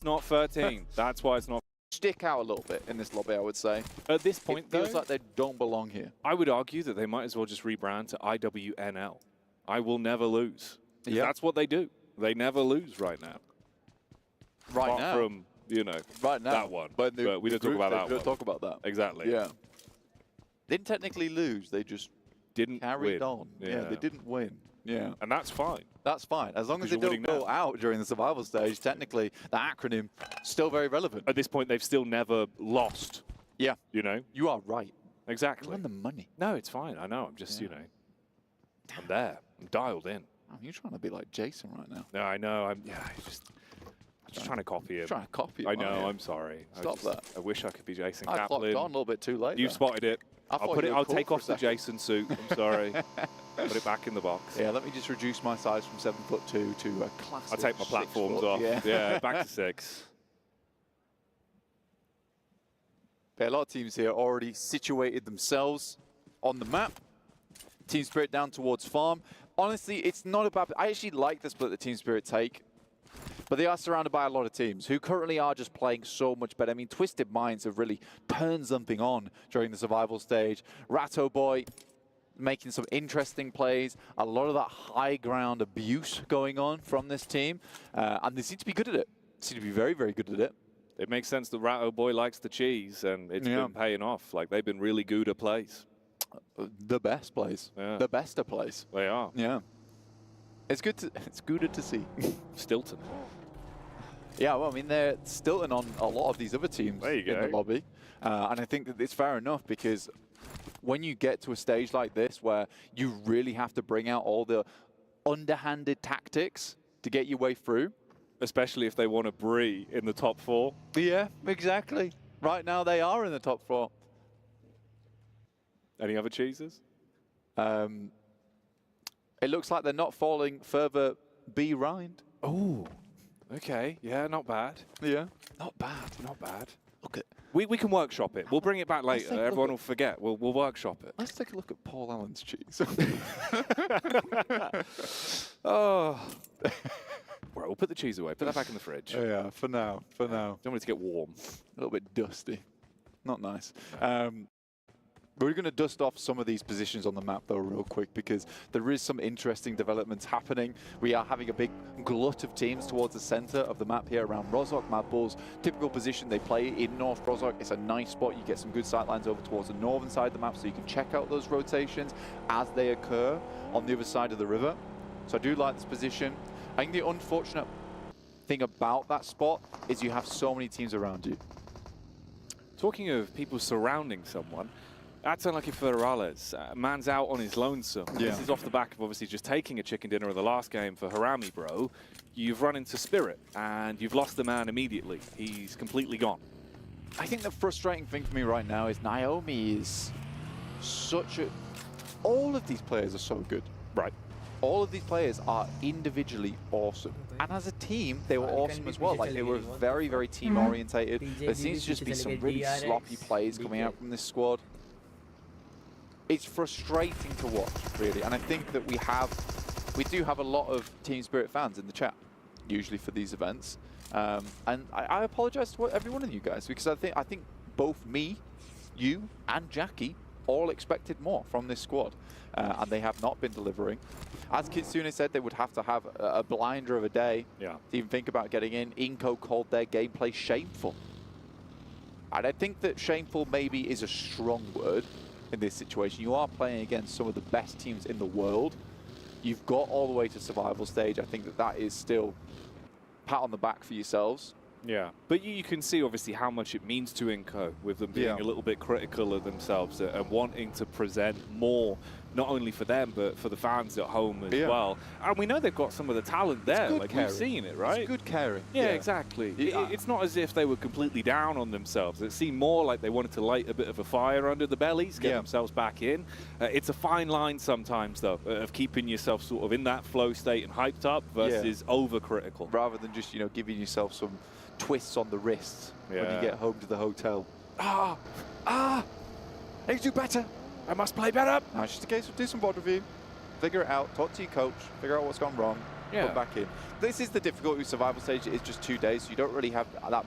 Not 13. That's why it's not. Stick out a little bit in this lobby, I would say. At this point, it feels though, like they don't belong here. I would argue that they might as well just rebrand to IWNL. I will never lose. Yeah. That's what they do. They never lose right now. Right Apart now. from, you know, right now. that one. But we don't talk about that one. We don't talk about that. Exactly. Yeah. They didn't technically lose. They just didn't carried win. on. Yeah, they didn't win. Yeah. And that's fine. That's fine. As long as they don't go out during the survival stage, technically, the acronym still very relevant. At this point, they've still never lost. Yeah. You know? You are right. Exactly. You won the money. No, it's fine. I know. I'm just, you know, I'm there. I'm dialed in. Oh, you're trying to be like Jason right now. No, I know. I'm just trying to copy him. Trying to copy him. I know. I'm sorry. Stop that. I wish I could be Jason I Kaplan. clocked on a little bit too late. You spotted it. I'll take off the Jason suit. I'm sorry. Put it back in the box. Yeah, let me just reduce my size from 7'2" to a classic. I'll take my platforms off. Yeah, back to 6. A lot of teams here already situated themselves on the map. Team Spirit down towards farm. Honestly, it's not a bad. I actually like the split that Team Spirit take. But they are surrounded by a lot of teams who currently are just playing so much better. I mean, Twisted Minds have really turned something on during the survival stage. Ratto Boy making some interesting plays. A lot of that high ground abuse going on from this team. And they seem to be good at it. Seem to be very, very good at it. It makes sense that Ratto Boy likes the cheese, and it's been paying off. Like, they've been really good at plays. The best plays. Yeah. The best of plays. They are. Yeah. It's good to see. Stilton. Yeah, well, I mean, they're Stilton on a lot of these other teams in the lobby. And I think that it's fair enough because when you get to a stage like this where you really have to bring out all the underhanded tactics to get your way through. Especially if they want to Bree in the top 4. Yeah, exactly. Right now they are in the top 4. Any other cheeses? It looks like they're not falling further B-rind. Oh, okay. Yeah, not bad. Yeah, not bad. Not bad. Look at. We can workshop it. We'll bring it back later. Everyone will forget. We'll workshop it. Let's take a look at Paul Allen's cheese. Oh. Right, we'll put the cheese away. Put that back in the fridge. Yeah, for now. For now. Don't want it to get warm. A little bit dusty. Not nice. We're going to dust off some of these positions on the map, though, real quick, because there is some interesting developments happening. We are having a big glut of teams towards the center of the map here around Rozhok. Mad Bulls, typical position they play in North Rozhok. It's a nice spot. You get some good sight lines over towards the northern side of the map, so you can check out those rotations as they occur on the other side of the river. So I do like this position. I think the unfortunate thing about that spot is you have so many teams around you. Talking of people surrounding someone, that's unlucky for Morales. Man's out on his lonesome. Yeah. This is off the back of obviously just taking a chicken dinner in the last game for Harami, bro. You've run into Spirit, and you've lost the man immediately. He's completely gone. I think the frustrating thing for me right now is Naomi is such a... All of these players are so good. Right. All of these players are individually awesome. And as a team, they were awesome as well. Like, they were very, very team-orientated. There seems to just be some really sloppy plays coming out from this squad. It's frustrating to watch, really. And I think that we do have a lot of Team Spirit fans in the chat, usually for these events. And I apologize to every one of you guys, because I think both me, you, and Jackie all expected more from this squad. And they have not been delivering. As Kitsune said, they would have to have a blinder of a day to even think about getting in. Inco called their gameplay shameful. And I think that shameful maybe is a strong word in this situation. You are playing against some of the best teams in the world. You've got all the way to survival stage. I think that that is still pat on the back for yourselves. Yeah, but you can see obviously how much it means to Inco with them being a little bit critical of themselves and wanting to present more, not only for them, but for the fans at home as well. And we know they've got some of the talent there, like we've seen it, right? It's good caring. Yeah, exactly. It's not as if they were completely down on themselves. It seemed more like they wanted to light a bit of a fire under the bellies, get themselves back in. It's a fine line sometimes, though, of keeping yourself sort of in that flow state and hyped up versus overcritical. Rather than just, you know, giving yourself some twists on the wrists when you get home to the hotel. I need to do better. I must play better. No, it's just a case of do some board review, figure it out, talk to your coach, figure out what's gone wrong, come back in. This is the difficulty with survival stage. It's just 2 days, so you don't really have that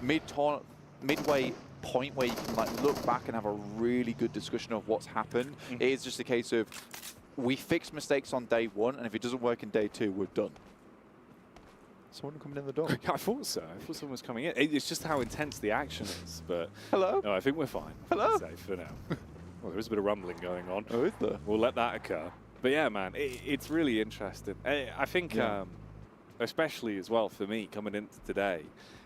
midway point where you can like look back and have a really good discussion of what's happened. It is just a case of we fix mistakes on day 1, and if it doesn't work in day 2, we're done. Someone coming in the door. I thought so. I thought someone was coming in. It's just how intense the action is. But hello. No, I think we're fine. Hello. Safe for now. Well, there is a bit of rumbling going on. Oh, is there? We'll let that occur. But yeah, man, it's really interesting. I think, especially as well for me coming into today,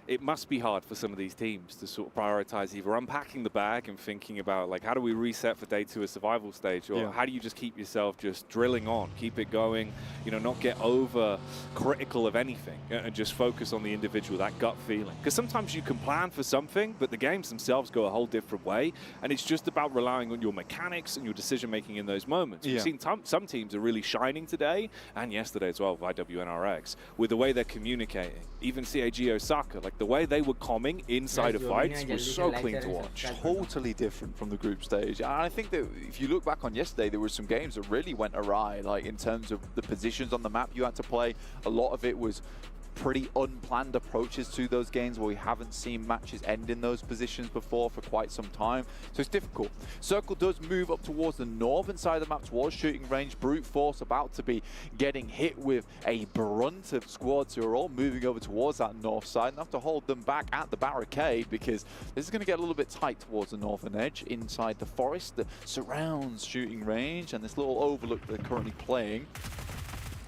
it must be hard for some of these teams to sort of prioritize either unpacking the bag and thinking about like how do we reset for day 2 of survival stage, or how do you just keep yourself just drilling on, keep it going, you know, not get over critical of anything and just focus on the individual, that gut feeling. Because sometimes you can plan for something, but the games themselves go a whole different way, and it's just about relying on your mechanics and your decision making in those moments. We've seen some teams are really shining today and yesterday as well with IWNRX with the way they're communicating. Even CAG Osaka, like the way they were calming inside of fights was so clean to watch. Totally different from the group stage. And I think that if you look back on yesterday, there were some games that really went awry, like in terms of the positions on the map you had to play. A lot of it was pretty unplanned approaches to those games where we haven't seen matches end in those positions before for quite some time. So it's difficult. Circle does move up towards the northern side of the map towards shooting range. Brute Force about to be getting hit with a brunt of squads who are all moving over towards that north side and have to hold them back at the barricade because this is going to get a little bit tight towards the northern edge inside the forest that surrounds shooting range and this little overlook they're currently playing.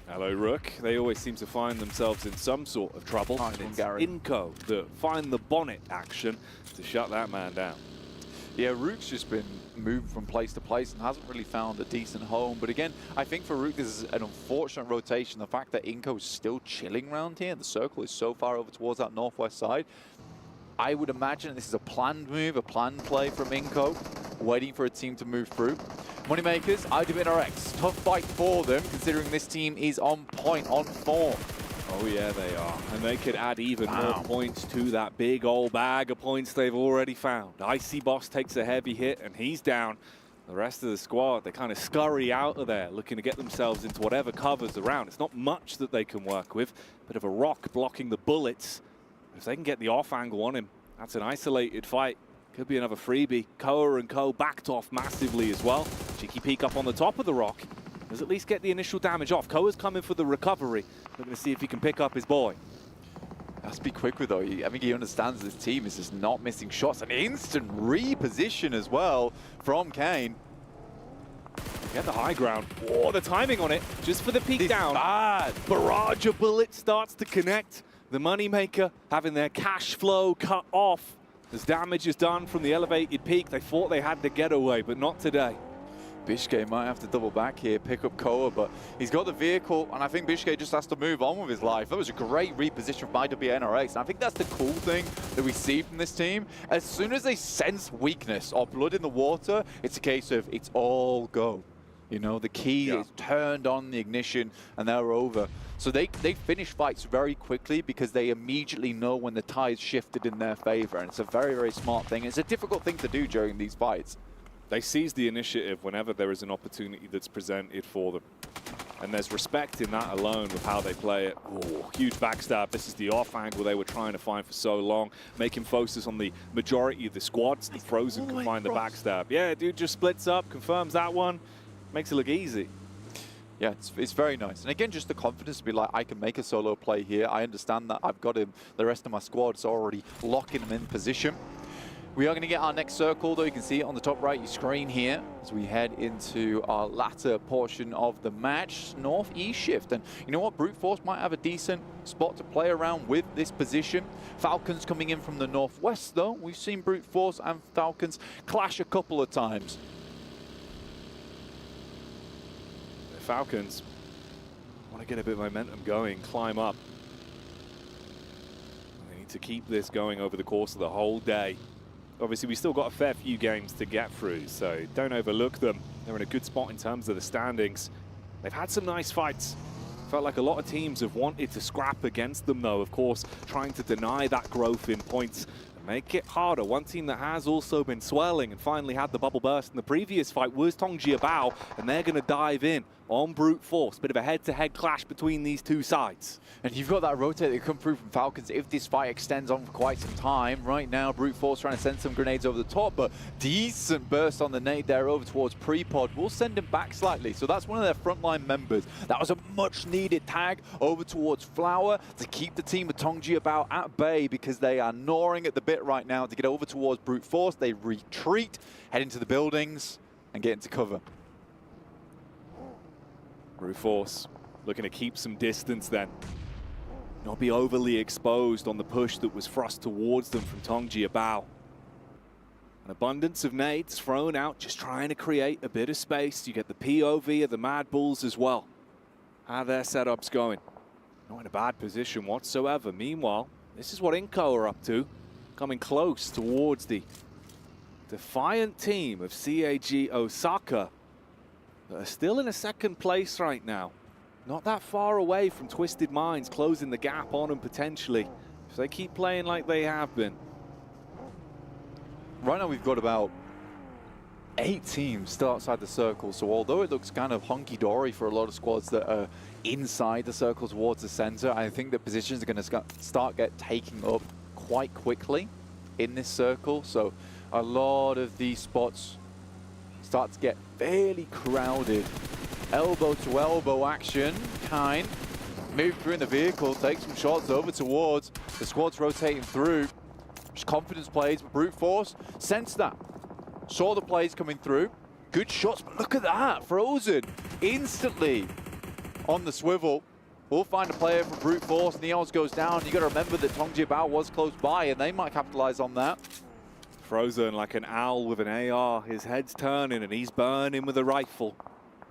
Hello, Rook. They always seem to find themselves in some sort of trouble. And it's Inco that find the bonnet action to shut that man down. Yeah, Rook's just been moved from place to place and hasn't really found a decent home. But again, I think for Rook, this is an unfortunate rotation. The fact that Inco is still chilling around here, the circle is so far over towards that northwest side. I would imagine this is a planned move, a planned play from Inco, waiting for a team to move through. Moneymakers, IWNRX, tough fight for them, considering this team is on point, on form. Oh yeah, they are. And they could add even more points to that big old bag of points they've already found. Icy Boss takes a heavy hit and he's down. The rest of the squad, they kind of scurry out of there, looking to get themselves into whatever covers around. It's not much that they can work with. Bit of a rock blocking the bullets. If they can get the off angle on him, that's an isolated fight. Could be another freebie. Koa and Co backed off massively as well. Cheeky peek up on the top of the rock. Does at least get the initial damage off. Koa's coming for the recovery. We're going to see if he can pick up his boy. Has to be quick with though. I think he understands this team is just not missing shots. An instant reposition as well from Kane. Get the high ground. Oh, the timing on it. Just for the peek down. Bad. Barrage of bullets starts to connect. The Moneymaker having their cash flow cut off. As damage is done from the elevated peak, they thought they had the getaway, but not today. Bishke might have to double back here, pick up Koa, but he's got the vehicle, and I think Bishke just has to move on with his life. That was a great reposition from IWNRX, and I think that's the cool thing that we see from this team. As soon as they sense weakness or blood in the water, it's a case of it's all go. You know, the key is turned on the ignition, and they're over. So they finish fights very quickly because they immediately know when the tide's shifted in their favor, and it's a very, very smart thing. It's a difficult thing to do during these fights. They seize the initiative whenever there is an opportunity that's presented for them. And there's respect in that alone with how they play it. Oh, huge backstab. This is the off angle they were trying to find for so long. Making focus on the majority of the squads. The Frozen can find the backstab. Yeah, dude just splits up, confirms that one. Makes it look easy. Yeah, it's very nice. And again, just the confidence to be like, I can make a solo play here. I understand that I've got him. The rest of my squad's already locking him in position. We are going to get our next circle, though. You can see it on the top right of your screen here as we head into our latter portion of the match, northeast shift. And you know what? Brute Force might have a decent spot to play around with this position. Falcons coming in from the northwest, though. We've seen Brute Force and Falcons clash a couple of times. The Falcons want to get a bit of momentum going, climb up. They need to keep this going over the course of the whole day. Obviously, we still got a fair few games to get through, so don't overlook them. They're in a good spot in terms of the standings. They've had some nice fights. Felt like a lot of teams have wanted to scrap against them, though, of course, trying to deny that growth in points and make it harder. One team that has also been swelling and finally had the bubble burst in the previous fight was Tongjiabao, and they're going to dive in on brute force. Bit of a head-to-head clash between these two sides. And you've got that rotate that come through from Falcons if this fight extends on for quite some time. Right now, brute force trying to send some grenades over the top, but decent burst on the nade there over towards Prepod. We'll send him back slightly. So that's one of their frontline members. That was a much-needed tag over towards Flower to keep the team of Tongji about at bay, because they are gnawing at the bit right now to get over towards brute force. They retreat, head into the buildings, and get into cover. Brute force looking to keep some distance then. Not be overly exposed on the push that was thrust towards them from Tongji Abao. An abundance of nades thrown out, just trying to create a bit of space. You get the POV of the Mad Bulls as well. How their setup's going. Not in a bad position whatsoever. Meanwhile, this is what Inco are up to. Coming close towards the defiant team of CAG Osaka. That are still in a second place right now. Not that far away from Twisted Minds closing the gap on them potentially. If they keep playing like they have been. Right now we've got about 8 teams still outside the circle, so although it looks kind of honky-dory for a lot of squads that are inside the circle towards the center, I think the positions are going to start taking up quite quickly in this circle. So a lot of these spots start to get fairly crowded. Elbow to elbow action, Kine move through in the vehicle, take some shots over towards the squads rotating through. Just confidence plays, but brute force sensed that. Saw the plays coming through. Good shots, but look at that. Frozen instantly on the swivel. We'll find a player from brute force. Neons goes down. You got to remember that Tongji Bao was close by, and they might capitalize on that. Frozen like an owl with an AR. His head's turning, and he's burning with a rifle.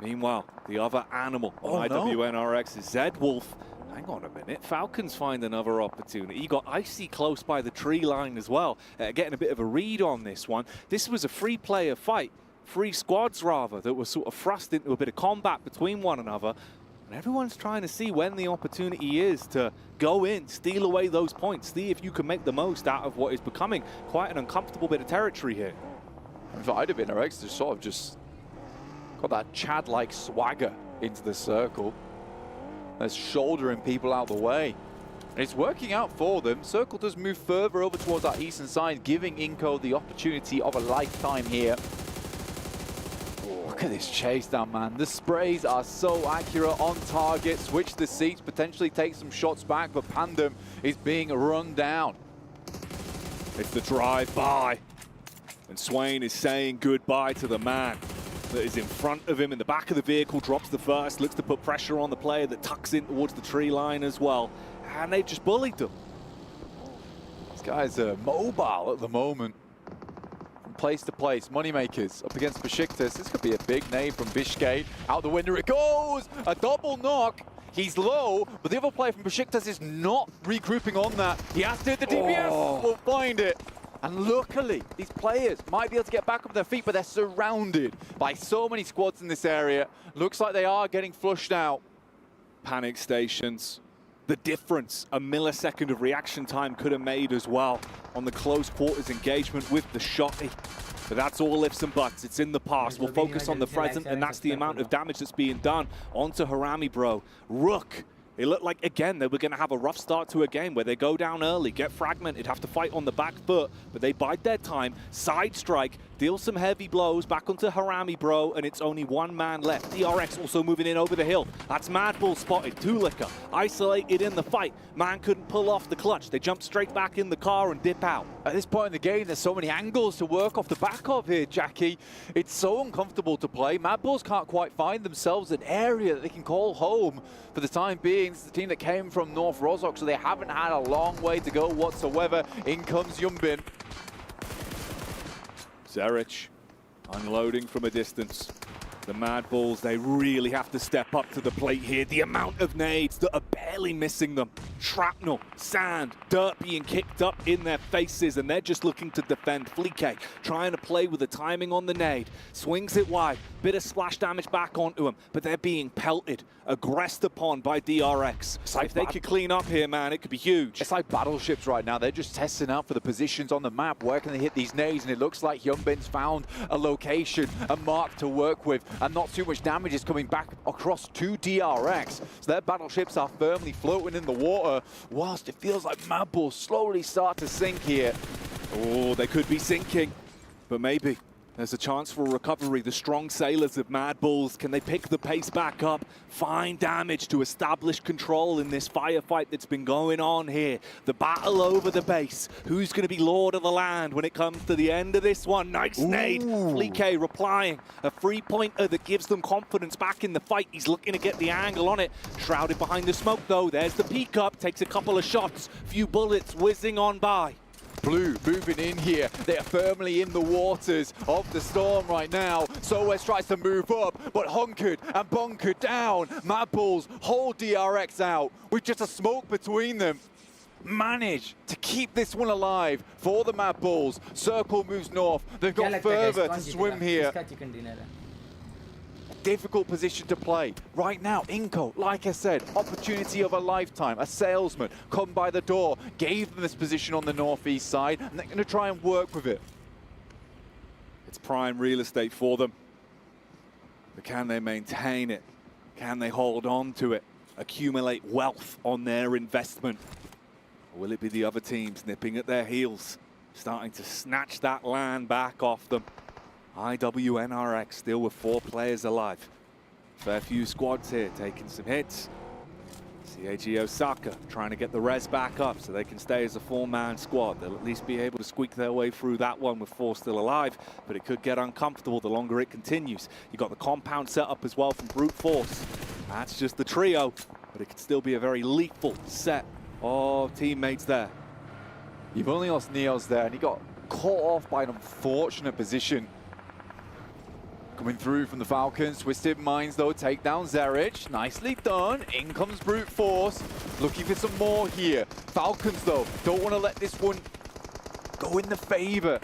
Meanwhile, the other animal on IWNRX is Zed Wolf. Hang on a minute. Falcons find another opportunity. You got Icy close by the tree line as well. Getting a bit of a read on this one. This was a three-player fight. 3 squads, rather, that were sort of thrust into a bit of combat between one another. And everyone's trying to see when the opportunity is to go in, steal away those points, see if you can make the most out of what is becoming quite an uncomfortable bit of territory here. And for IWNRX, they're sort of just got that Chad-like swagger into the circle. They're shouldering people out the way. And it's working out for them. Circle does move further over towards that eastern side, giving Inco the opportunity of a lifetime here. Look at this chase down, man. The sprays are so accurate on target. Switch the seats, potentially take some shots back, but Pandem is being run down. It's the drive-by. And Swain is saying goodbye to the man that is in front of him in the back of the vehicle, drops the first, looks to put pressure on the player that tucks in towards the tree line as well. And they've just bullied them. These guys are mobile at the moment. From place to place, Moneymakers up against Besiktas. This could be a big name from Bishkay. Out the window it goes! A double knock. He's low, but the other player from Besiktas is not regrouping on that. He has to hit the DPS. We'll find it. And luckily, these players might be able to get back up their feet, but they're surrounded by so many squads in this area. Looks like they are getting flushed out. Panic stations. The difference a millisecond of reaction time could have made as well on the close quarters engagement with the shotty. But that's all ifs and buts. It's in the past. We'll focus on the present, and that's the amount of damage that's being done onto Harami, bro. Rook. It looked like, again, they were going to have a rough start to a game where they go down early, get fragmented, have to fight on the back foot, but they bide their time, side strike, deal some heavy blows back onto Harami, bro, and it's only one man left. DRX also moving in over the hill. That's Mad Bull spotted. Tulika isolated in the fight. Man couldn't pull off the clutch. They jump straight back in the car and dip out. At this point in the game, there's so many angles to work off the back of here, Jackie. It's so uncomfortable to play. Mad Bulls can't quite find themselves an area that they can call home for the time being. This is the team that came from North Rozhok, so they haven't had a long way to go whatsoever. In comes Yumbin. Zerich unloading from a distance. The Mad Bulls, they really have to step up to the plate here. The amount of nades that are barely missing them. Shrapnel, sand, dirt being kicked up in their faces, and they're just looking to defend. Fleeke trying to play with the timing on the nade. Swings it wide. Bit of splash damage back onto him, but they're being pelted, aggressed upon by DRX. Like if they could clean up here, man, it could be huge. It's like battleships right now. They're just testing out for the positions on the map. Where can they hit these nades? And it looks like Yumbin's found a location, a mark to work with. and not too much damage is coming back across to DRX. So their battleships are firmly floating in the water, whilst it feels like Mad Bulls slowly start to sink here. Oh, they could be sinking, but maybe there's a chance for a recovery. The strong sailors of Mad Bulls, can they pick the pace back up, find damage to establish control in this firefight that's been going on here? The battle over the base. Who's going to be lord of the land when it comes to the end of this one? Nice nade. Fleek replying. A three-pointer that gives them confidence back in the fight. He's looking to get the angle on it. Shrouded behind the smoke, though. There's the peek up. Takes a couple of shots. Few bullets whizzing on by. Blue moving in here. They are firmly in the waters of the storm right now. SoWest tries to move up, but hunkered and bunkered down. Mad Bulls hold DRX out with just a smoke between them. Manage to keep this one alive for the Mad Bulls. Circle moves north. They've got further to swim here. Difficult position to play. Right now, Inco, like I said, opportunity of a lifetime. A salesman come by the door, gave them this position on the northeast side, and they're going to try and work with it. It's prime real estate for them. But can they maintain it? Can they hold on to it? Accumulate wealth on their investment? Or will it be the other teams nipping at their heels, starting to snatch that land back off them? IWNRX still with 4 players alive. Fair few squads here taking some hits. CAG Osaka trying to get the res back up so they can stay as a 4-man squad. They'll at least be able to squeak their way through that one with 4 still alive, but it could get uncomfortable the longer it continues. You've got the compound set up as well from Brute Force. That's just the trio, but it could still be a very lethal set of teammates there. You've only lost Neos there, and he got caught off by an unfortunate position. Coming through from the Falcons, Twisted Minds though take down Zerich. Nicely done. In comes Brute Force. Looking for some more here. Falcons though don't want to let this one go in the favor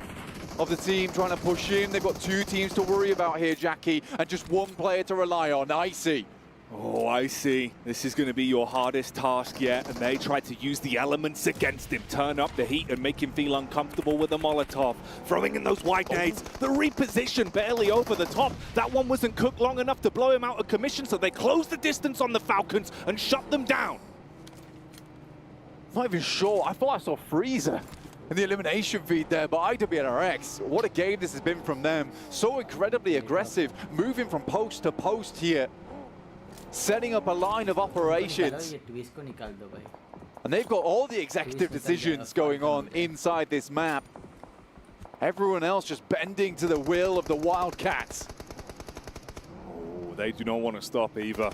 of the team trying to push in. They've got 2 teams to worry about here, Jackie, and just 1 player to rely on. Icy. Oh, I see. This is going to be your hardest task yet, and they tried to use the elements against him, turn up the heat and make him feel uncomfortable with the Molotov. Throwing in those wide nades, the reposition barely over the top. That one wasn't cooked long enough to blow him out of commission, so they closed the distance on the Falcons and shut them down. Not even sure. I thought I saw Freezer in the elimination feed there, but IWNRX, what a game this has been from them. So incredibly aggressive, moving from post to post here. Setting up a line of operations. And they've got all the executive decisions going on inside this map. Everyone else just bending to the will of the Wildcats. Oh, they do not want to stop either.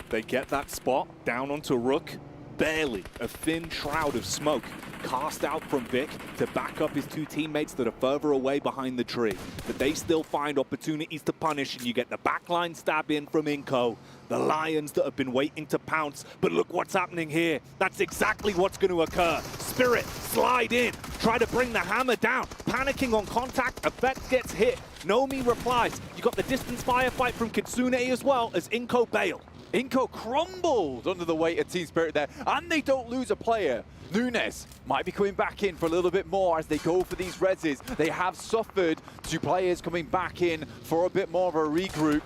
They get that spot down onto Rook. Barely a thin shroud of smoke cast out from Vic to back up his 2 teammates that are further away behind the tree. But they still find opportunities to punish, and you get the backline stab in from Inco. The Lions that have been waiting to pounce, but look what's happening here. That's exactly what's going to occur. Spirit, slide in, try to bring the hammer down. Panicking on contact, Effect gets hit. Nomi replies. You got the distance firefight from Kitsune as well as Inco bail. Inco crumbled under the weight of Team Spirit there, and they don't lose a player. Nunes might be coming back in for a little bit more as they go for these reses. They have suffered 2 players coming back in for a bit more of a regroup.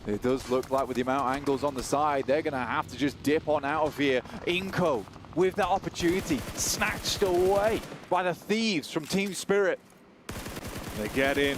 It does look like with the amount of angles on the side, they're going to have to just dip on out of here. Inco, with that opportunity, snatched away by the thieves from Team Spirit. They get in,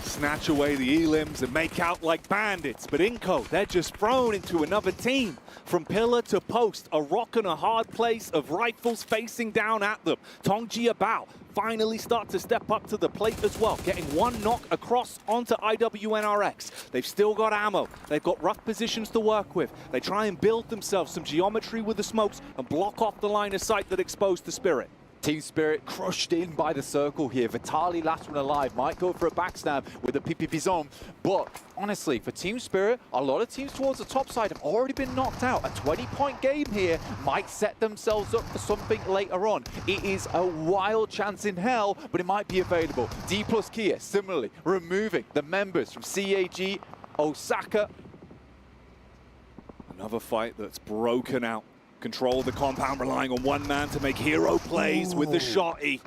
snatch away the elims and make out like bandits. But Inco, they're just thrown into another team. From pillar to post, a rock and a hard place of rifles facing down at them. Tongji Bao finally start to step up to the plate as well, getting 1 knock across onto IWNRX. They've still got ammo. They've got rough positions to work with. They try and build themselves some geometry with the smokes and block off the line of sight that exposed the Spirit. Team Spirit crushed in by the circle here. Vitali, last one alive, might go for a backstab with a PPP zone. But honestly, for Team Spirit, a lot of teams towards the top side have already been knocked out. A 20-point game here might set themselves up for something later on. It is a wild chance in hell, but it might be available. D plus Kia, similarly, removing the members from CAG Osaka. Another fight that's broken out. Control the compound, relying on 1 man to make hero plays with the shotty.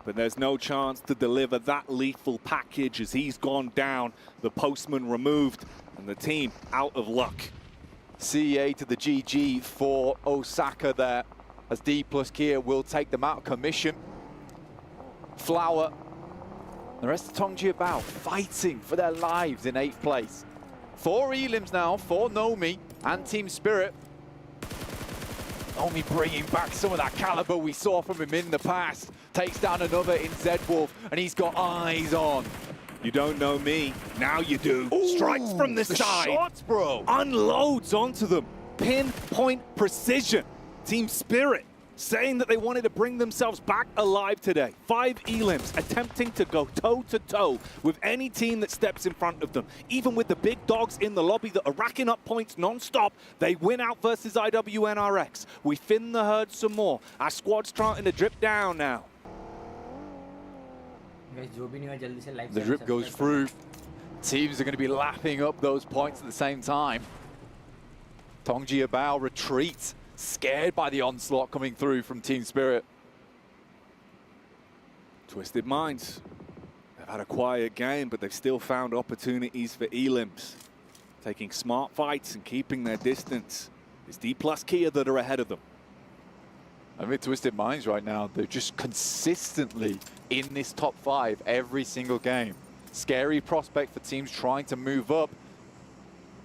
but there's no chance to deliver that lethal package as he's gone down, the postman removed, and the team out of luck. CEA to the GG for Osaka there, as D plus Kia will take them out of commission. Flower, the rest of Tongji Bao fighting for their lives in 8th place. 4 elims now for Nomi and Team Spirit. Nomi bringing back some of that caliber we saw from him in the past. Takes down another in Zedwolf, and he's got eyes on. You don't know me, now you do. Ooh, strikes from the side. Shots, bro. Unloads onto them. Pinpoint precision. Team Spirit saying that they wanted to bring themselves back alive today. 5 elims attempting to go toe-to-toe with any team that steps in front of them. Even with the big dogs in the lobby that are racking up points non-stop, they win out versus IWNRX. We thin the herd some more. Our squad's starting to drip down now. The drip goes through. Teams are going to be lapping up those points at the same time. Tongji Bao retreats, scared by the onslaught coming through from Team Spirit. Twisted Minds. They've had a quiet game, but they've still found opportunities for elims. Taking smart fights and keeping their distance. It's D plus Kia that are ahead of them. I mean, Twisted Minds right now, they're just consistently in this top 5 every single game. Scary prospect for teams trying to move up.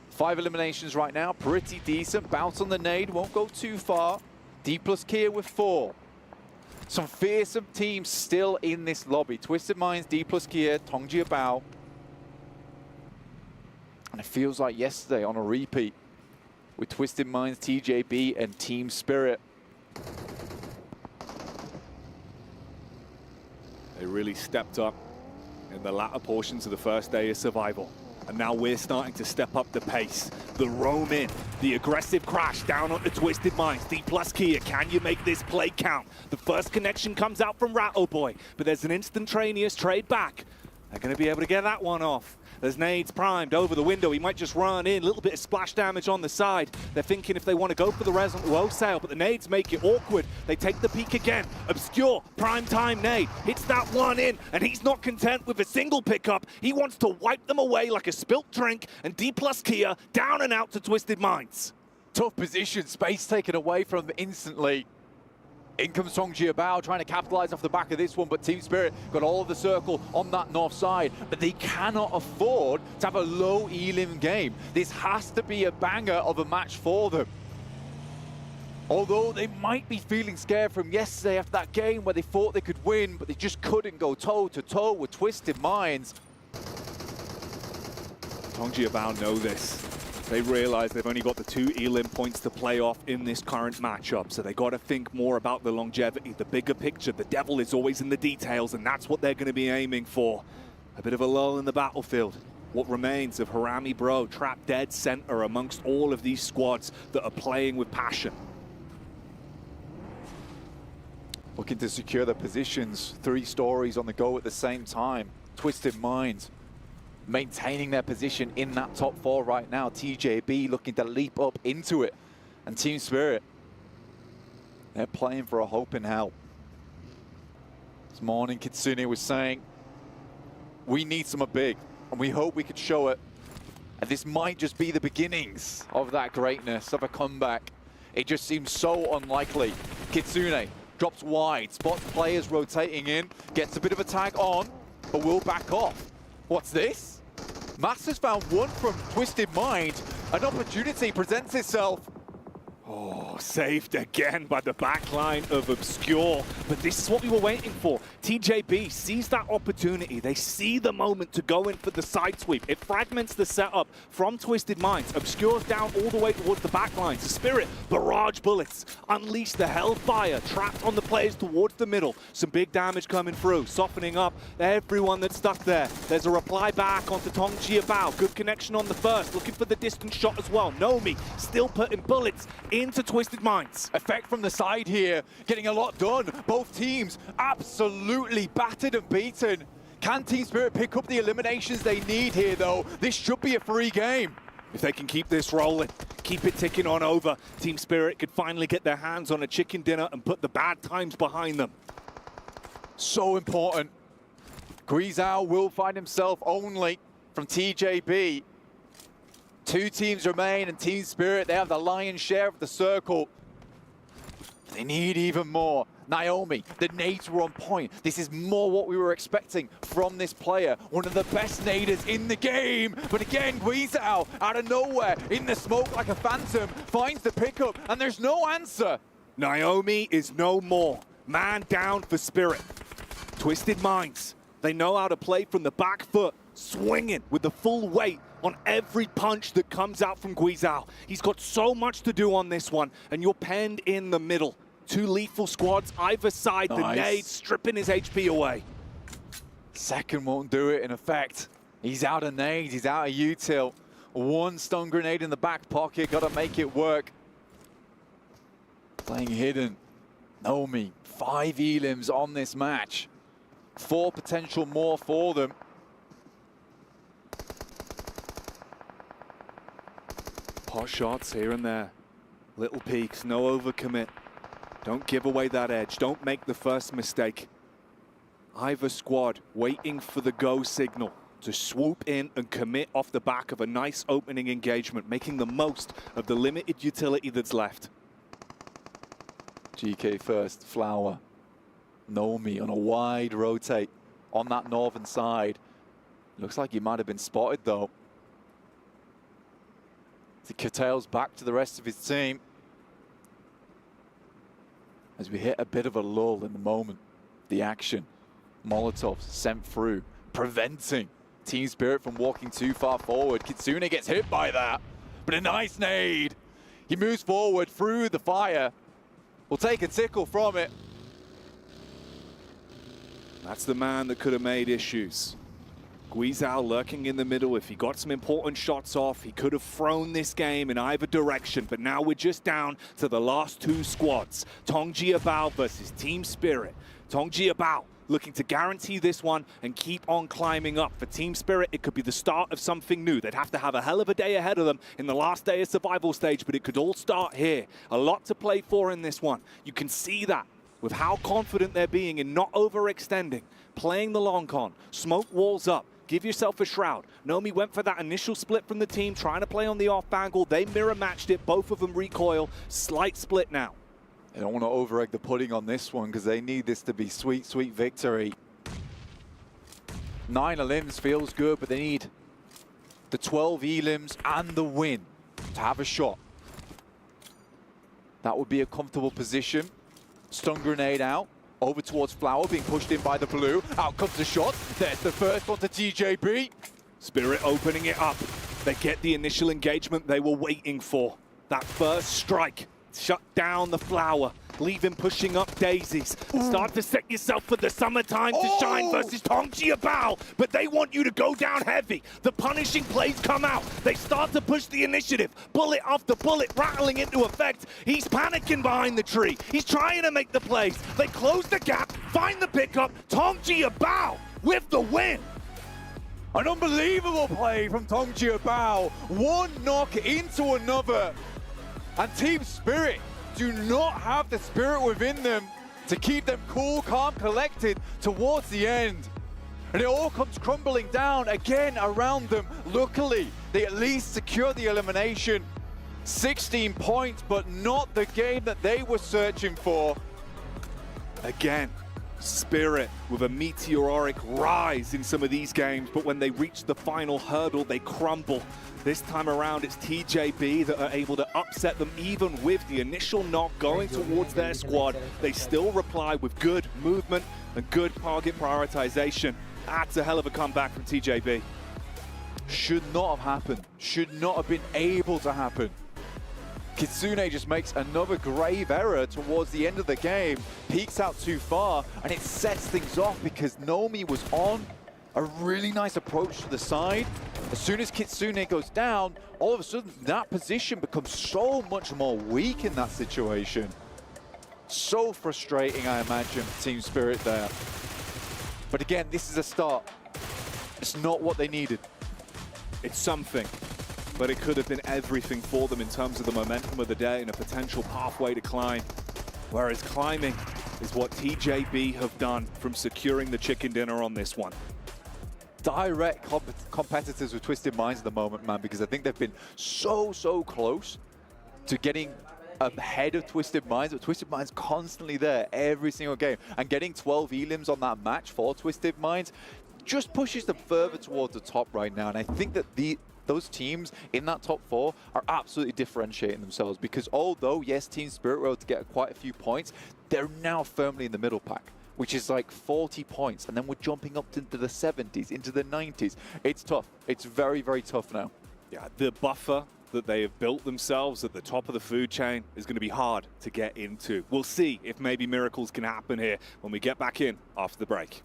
5 eliminations right now, pretty decent. Bounce on the nade, won't go too far. D plus Kia with 4. Some fearsome teams still in this lobby. Twisted Minds, D plus Kia, Tongji Bao. And it feels like yesterday on a repeat with Twisted Minds, TJB, and Team Spirit. They really stepped up in the latter portions of the first day of survival. And now we're starting to step up the pace. The roam in, the aggressive crash down onto Twisted Minds. D plus Kia, can you make this play count? The first connection comes out from Rattleboy, but there's an instantaneous trade back. They're going to be able to get that one off. There's nades primed over the window. He might just run in, a little bit of splash damage on the side. They're thinking if they want to go for the res on Wholesale, but the nades make it awkward. They take the peek again. Obscure, prime time nade. Hits that one in, and he's not content with a single pickup. He wants to wipe them away like a spilt drink, and D plus Kia down and out to Twisted Minds. Tough position, space taken away from them instantly. In comes Tongji Bao trying to capitalize off the back of this one, but Team Spirit got all of the circle on that north side. But they cannot afford to have a low elim game. This has to be a banger of a match for them. Although they might be feeling scared from yesterday after that game where they thought they could win, but they just couldn't go toe-to-toe with Twisted Minds. Tongji Bao know this. They realize they've only got the 2 elim points to play off in this current matchup, so they got to think more about the longevity, the bigger picture. The devil is always in the details, and that's what they're going to be aiming for. A bit of a lull in the battlefield. What remains of Harami Bro, trapped dead center amongst all of these squads that are playing with passion. Looking to secure their positions. 3 stories on the go at the same time. Twisted Minds maintaining their position in that top 4 right now. TJB looking to leap up into it. And Team Spirit, they're playing for a hope in hell. This morning, Kitsune was saying, we need some big, and we hope we could show it. And this might just be the beginnings of that greatness, of a comeback. It just seems so unlikely. Kitsune drops wide, spots players rotating in, gets a bit of a tag on, but will back off. What's this? Masters found one from Twisted Mind. An opportunity presents itself. Oh, saved again by the backline of Obscure. But this is what we were waiting for. TJB sees that opportunity. They see the moment to go in for the side sweep. It fragments the setup from Twisted Minds. Obscure's down all the way towards the backline. So Spirit, barrage bullets, unleash the hellfire, trapped on the players towards the middle. Some big damage coming through, softening up everyone that's stuck there. There's a reply back onto Tongji Bao. Good connection on the first, looking for the distance shot as well. Nomi still putting bullets into Twisted Minds. Effect from the side here, getting a lot done. Both teams absolutely battered and beaten. Can Team Spirit pick up the eliminations they need here, though? This should be a free game. If they can keep this rolling, keep it ticking on over, Team Spirit could finally get their hands on a chicken dinner and put the bad times behind them. So important. Guizhou will find himself only from TJB. 2 teams remain, and Team Spirit, they have the lion's share of the circle. They need even more. Naomi, the nades were on point. This is more what we were expecting from this player. One of the best naders in the game. But again, Guizhou, out of nowhere, in the smoke like a phantom, finds the pickup, and there's no answer. Naomi is no more. Man down for Spirit. Twisted Minds. They know how to play from the back foot, swinging with the full weight on every punch that comes out from Guizhou. He's got so much to do on this one, and you're penned in the middle. 2 lethal squads either side, nice. The nade stripping his HP away. Second won't do it in effect. He's out of nades, he's out of util. 1 stun grenade in the back pocket, gotta make it work. Playing hidden. Naomi, 5 elims on this match. 4 potential more for them. Hot shots here and there. Little peaks, no overcommit. Don't give away that edge. Don't make the first mistake. Either squad waiting for the go signal to swoop in and commit off the back of a nice opening engagement, making the most of the limited utility that's left. GK first, Flower. Naomi on a wide rotate on that northern side. Looks like he might have been spotted though. He curtails back to the rest of his team. As we hit a bit of a lull in the moment. The action. Molotovs sent through, preventing Team Spirit from walking too far forward. Kitsune gets hit by that, but a nice nade. He moves forward through the fire. We'll take a tickle from it. That's the man that could have made issues. Guizhou lurking in the middle. If he got some important shots off, he could have thrown this game in either direction. But now we're just down to the last 2 squads. Tongjiabao versus Team Spirit. Tongjiabao looking to guarantee this one and keep on climbing up. For Team Spirit, it could be the start of something new. They'd have to have a hell of a day ahead of them in the last day of survival stage, but it could all start here. A lot to play for in this one. You can see that with how confident they're being in not overextending, playing the long con, smoke walls up, give yourself a shroud. Nomi went for that initial split from the team, trying to play on the off angle. They mirror matched it, both of them recoil, slight split now. They don't want to over-egg the pudding on this one because they need this to be sweet, sweet victory. 9 elims feels good, but they need the 12 elims and the win to have a shot. That would be a comfortable position. Stun grenade out, over towards Flower, being pushed in by the blue. Out comes the shot. There's the first one to TJB. Spirit opening it up. They get the initial engagement they were waiting for. That first strike. Shut down the Flower, leave him pushing up daisies. Start to set yourself for the summertime to shine versus Tongjiabao, but they want you to go down heavy. The punishing plays come out. They start to push the initiative. Bullet after bullet rattling into effect. He's panicking behind the tree. He's trying to make the plays. They close the gap, find the pickup. Tongjiabao with the win. An unbelievable play from Tongjiabao. One knock into another. And Team Spirit do not have the spirit within them to keep them cool, calm, collected towards the end. And it all comes crumbling down again around them. Luckily, they at least secure the elimination. 16 points, but not the game that they were searching for. Again, Spirit with a meteoric rise in some of these games, but when they reach the final hurdle, they crumble. This time around, it's TJB that are able to upset them even with the initial knock going towards their squad. They still reply with good movement and good target prioritization. That's a hell of a comeback from TJB. Should not have happened. Should not have been able to happen. Kitsune just makes another grave error towards the end of the game, peeks out too far, and it sets things off because Nomi was on a really nice approach to the side. As soon as Kitsune goes down, all of a sudden that position becomes so much more weak in that situation. So frustrating, I imagine, for Team Spirit there. But again, this is a start. It's not what they needed. It's something, but it could have been everything for them in terms of the momentum of the day and a potential pathway to climb. Whereas climbing is what TJB have done from securing the chicken dinner on this one. Direct competitors with Twisted Minds at the moment, man, because I think they've been so close to getting ahead of Twisted Minds, but Twisted Minds constantly there every single game, and getting 12 elims on that match for Twisted Minds just pushes them further towards the top right now. And I think that those teams in that top 4 are absolutely differentiating themselves, because although yes, Team Spirit were able to get quite a few points, they're now firmly in the middle pack, which is like 40 points, and then we're jumping up into the 70s, into the 90s. It's tough. It's very tough now. Yeah, the buffer that they have built themselves at the top of the food chain is going to be hard to get into. We'll see if maybe miracles can happen here when we get back in after the break.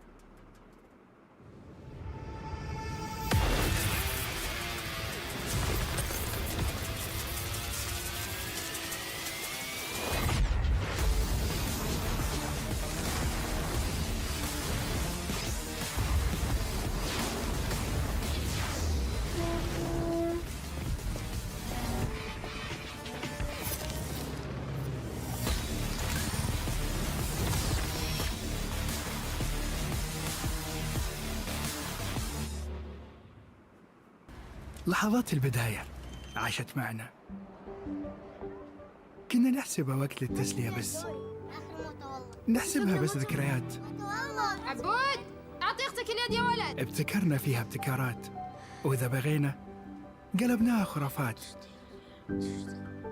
لحظات البداية عاشت معنا. كنا نحسبها وقت للتسلية بس. نحسبها بس ذكريات. عبود أعطي أختك اليد يا ولد. ابتكرنا فيها ابتكارات، وإذا بغينا قلبناها خرافات.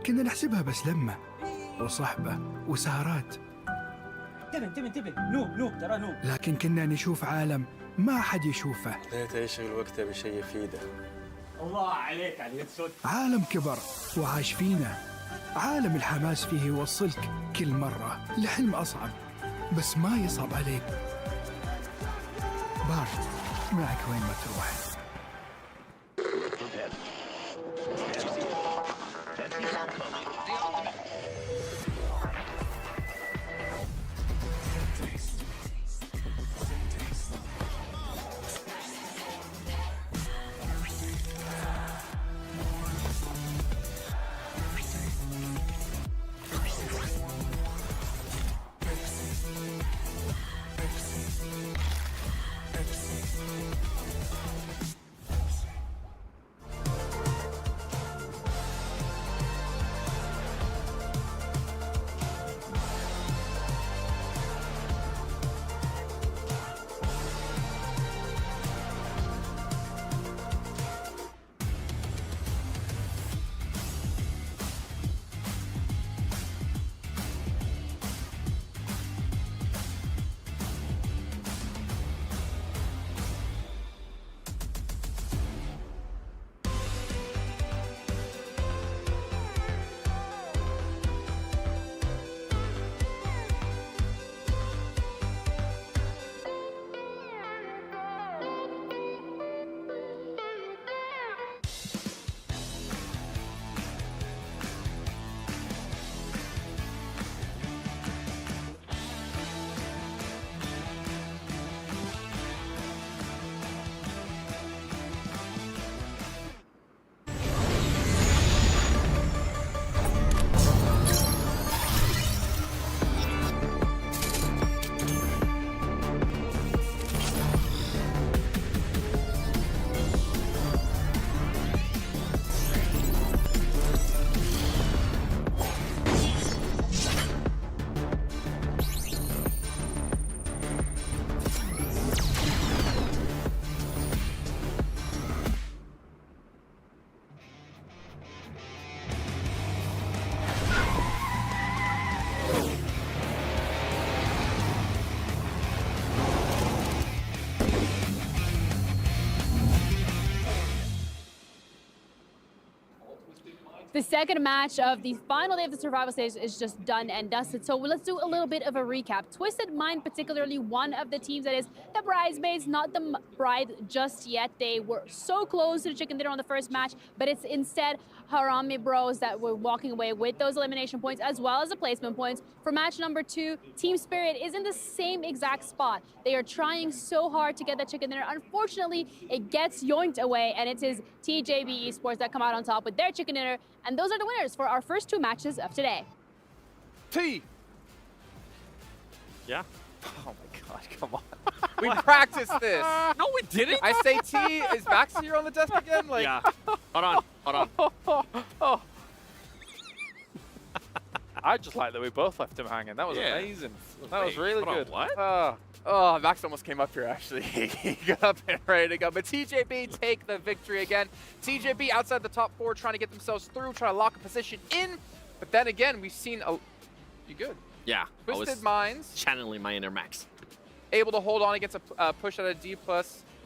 كنا نحسبها بس لمة وصحبة وسهرات. انتبه نوب ترى نوب. لكن كنا نشوف عالم ما حد يشوفه. ليت يشغل وقته بشيء يفيده. الله عليك على اليد سود. عالم كبر وعاش فينا. عالم الحماس فيه يوصلك كل مرة لحلم أصعب، بس ما يصعب عليك. بارد معك وين ما تروح. The second match of the final day of the survival stage is just done and dusted. So let's do a little bit of a recap. Twisted Mind, particularly one of the teams that is the bridesmaids, not the bride just yet. They were so close to the chicken dinner on the first match, but it's instead Harami Bros that were walking away with those elimination points as well as the placement points. For match number 2, Team Spirit is in the same exact spot. They are trying so hard to get that chicken dinner. Unfortunately, it gets yoinked away, and it is TJB Esports that come out on top with their chicken dinner. And those are the winners for our first 2 matches of today. Yeah. Oh my god, come on. We practiced this. No, we didn't. I say T, is Max here on the desk again? Like, Yeah. Hold on. I just like that we both left him hanging. That was Yeah. amazing. That was really hold on, good. what? oh, Max almost came up here, actually. He got up and ready to go. But TJB take the victory again. TJB outside the top 4, trying to get themselves through, trying to lock a position in. But then again, we've seen a... You good? Yeah. Twisted Minds. Channeling my inner Max. Able to hold on against a push out of D+.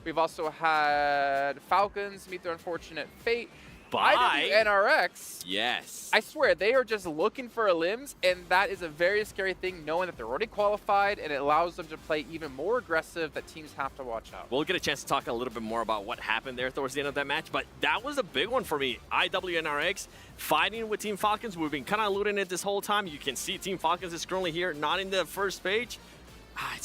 We've also had Falcons meet their unfortunate fate. Bye. NRX. Yes. I swear, they are just looking for a limbs, and that is a very scary thing, knowing that they're already qualified, and it allows them to play even more aggressive that teams have to watch out. We'll get a chance to talk a little bit more about what happened there towards the end of that match, but that was a big one for me. IWNRX fighting with Team Falcons. We've been kind of alluding it this whole time. You can see Team Falcons is currently here, not in the first page.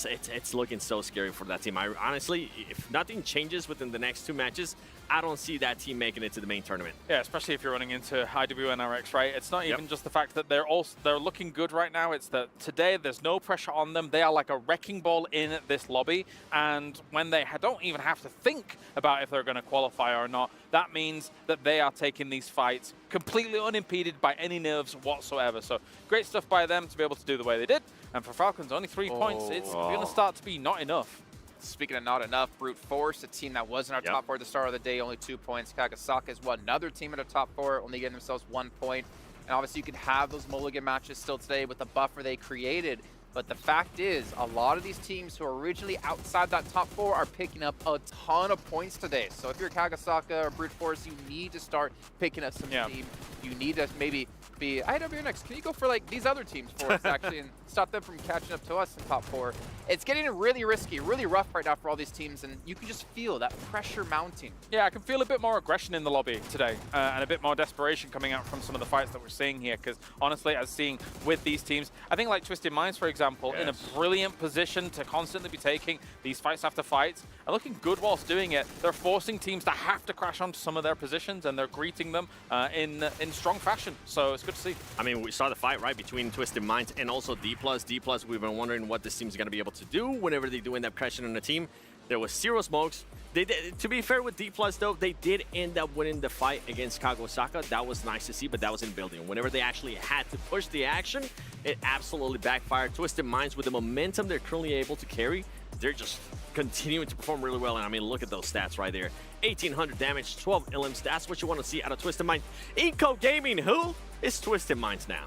It's looking so scary for that team. I honestly, if nothing changes within the next 2 matches, I don't see that team making it to the main tournament. Yeah, especially if you're running into IWNRX, right? It's not even just the fact that they're looking good right now. It's that today there's no pressure on them. They are like a wrecking ball in this lobby, and when they don't even have to think about if they're going to qualify or not, that means that they are taking these fights completely unimpeded by any nerves whatsoever. So great stuff by them to be able to do the way they did. And for Falcons, only 3 points. It's going to start to be not enough. Speaking of not enough, Brute Force, a team that was in our top 4 at the start of the day, only 2 points. Kagasaka is another team in the top 4, only getting themselves 1 point. And obviously you can have those mulligan matches still today with the buffer they created. But the fact is, a lot of these teams who are originally outside that top 4 are picking up a ton of points today. So if you're Kagasaka or Brute Force, you need to start picking up some steam. You need to maybe be IWNX. Can you go for like these other teams for us actually and stop them from catching up to us in top 4? It's getting really risky, really rough right now for all these teams, and you can just feel that pressure mounting. Yeah, I can feel a bit more aggression in the lobby today and a bit more desperation coming out from some of the fights that we're seeing here, because honestly, as seeing with these teams, I think like Twisted Minds, for example, in a brilliant position to constantly be taking these fights after fights and looking good whilst doing it. They're forcing teams to have to crash onto some of their positions, and they're greeting them in strong fashion. So it's good to see. I mean, we saw the fight, right, between Twisted Minds and also D+. D+, we've been wondering what this team's going to be able to do whenever they do end up crashing on the team. There was 0 smokes. They did, to be fair with D+, though, they did end up winning the fight against Kagasaka. That was nice to see, but that was in building. Whenever they actually had to push the action, it absolutely backfired. Twisted Minds, with the momentum they're currently able to carry, they're just continuing to perform really well. And I mean, look at those stats right there. 1,800 damage, 12 elims. That's what you want to see out of Twisted Minds. Eco Gaming, who is Twisted Minds now?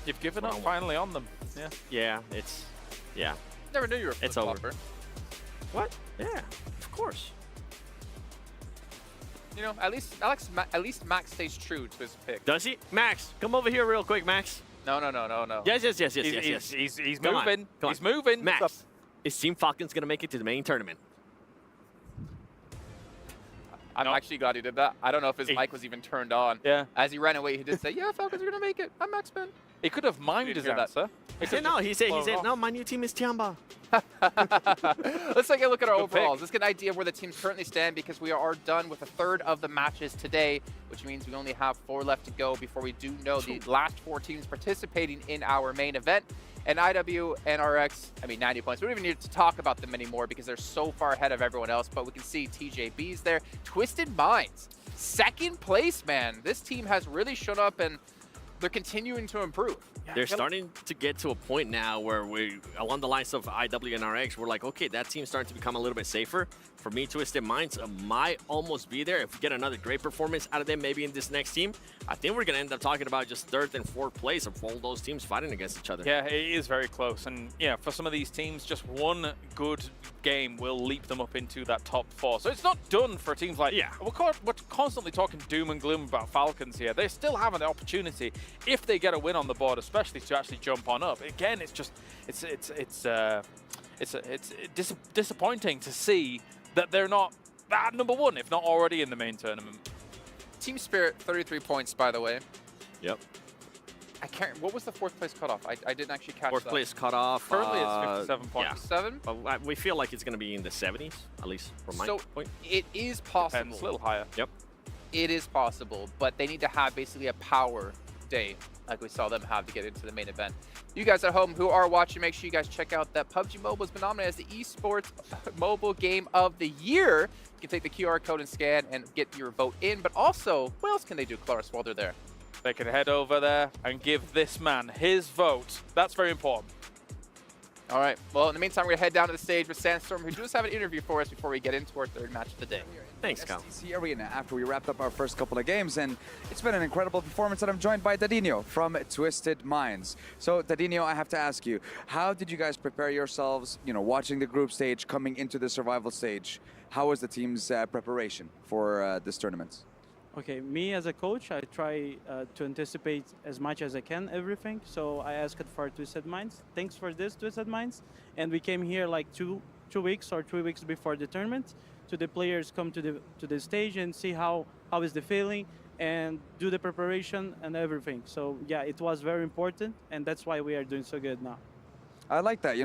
You've given up finally on them. Yeah. Yeah, it's... Yeah. Never knew you were a it's flip-flopper. over. What? Yeah, of course. You know, at least Max stays true to his pick. Does he? Max, come over here real quick, Max. No. Yes. He's Come moving. on. He's moving. Max, is Team Falcons going to make it to the main tournament? I'm actually glad he did that. I don't know if his mic was even turned on. Yeah. As he ran away, he did say, yeah, Falcons are going to make it. I'm Max Ben. He could have mimed his answer. He said, no, my new team is Tiamba. Let's take a look at our overalls. pick. Let's get an idea of where the teams currently stand, because we are done with a third of the matches today, which means we only have 4 left to go before we do know the last 4 teams participating in our main event. And IWNRX, I mean, 90 points. We don't even need to talk about them anymore because they're so far ahead of everyone else. But we can see TJB's there. Twisted Minds, 2nd place, man. This team has really shown up, and they're continuing to improve. They're starting to get to a point now where we, along the lines of IWNRX, we're like, okay, that team's starting to become a little bit safer. For me, Twisted Minds might almost be there. If we get another great performance out of them, maybe in this next team, I think we're going to end up talking about just 3rd and 4th place of all those teams fighting against each other. Yeah, it is very close. And yeah, for some of these teams, just one good game will leap them up into that top 4. So it's not done for teams like... Yeah. We're constantly talking doom and gloom about Falcons here. They still have an opportunity, if they get a win on the board, especially to actually jump on up. Again, it's just... It's disappointing to see that they're not at number 1, if not already in the main tournament. Team Spirit, 33 points, by the way. Yep. I can't... What was the 4th place cutoff? I didn't actually catch 4th that. place cutoff. Currently, it's 57 points. 7? But we feel like it's going to be in the 70s, at least from my point. It is possible. Depends, a little higher. Yep. It is possible, but they need to have basically a power day like we saw them have to get into the main event. You guys at home who are watching, make sure you guys check out that PUBG Mobile has been nominated as the Esports Mobile Game of the Year. You can take the QR code and scan and get your vote in, but also, what else can they do, Cloris, while they're there? They can head over there and give this man his vote. That's very important. All right, well, in the meantime, we're going to head down to the stage with Sandstorm, who does have an interview for us before we get into our third match of the day. Thanks, Kyle. STC Arena after we wrapped up our first couple of games, and it's been an incredible performance, and I'm joined by Dadinho from Twisted Minds. So, Dadinho, I have to ask you, how did you guys prepare yourselves, watching the group stage, coming into the survival stage? How was the team's preparation for this tournament? Okay, me as a coach, I try to anticipate as much as I can everything. So I asked for Twisted Minds. Thanks for this, Twisted Minds. And we came here like two weeks or 3 weeks before the tournament. So the players come to the stage and see how is the feeling and do the preparation and everything. So yeah, it was very important, and that's why we are doing so good now. I like that.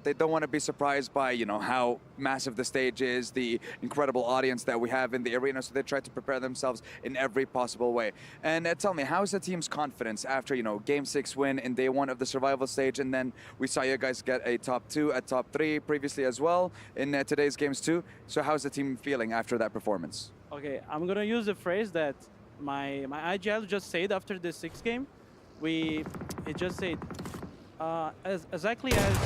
They don't want to be surprised by, how massive the stage is, the incredible audience that we have in the arena, so they try to prepare themselves in every possible way. And tell me, how is the team's confidence after, Game 6 win in day 1 of the survival stage, and then we saw you guys get a top 2, a top 3 previously as well in today's games too. So how's the team feeling after that performance? Okay, I'm going to use the phrase that my IGL just said after the 6th game. It just said, exactly as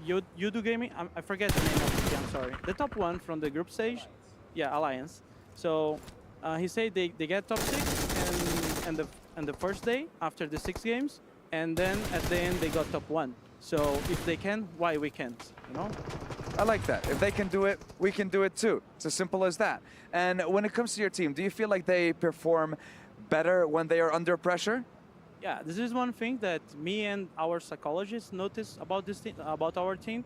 you do gaming. I forget the name of the team, I'm sorry. The top one from the group stage, yeah, Alliance. So he said they get top 6 and the first day after the 6 games, and then at the end they got top 1. So if they can, why we can't? I like that. If they can do it, we can do it too. It's as simple as that. And when it comes to your team, do you feel like they perform better when they are under pressure? Yeah, this is one thing that me and our psychologists notice about this team, about our team.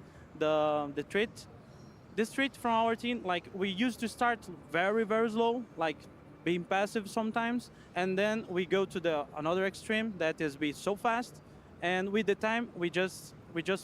This trait from our team, like we used to start very, very slow, like being passive sometimes, and then we go to another extreme that is be so fast, and with the time we just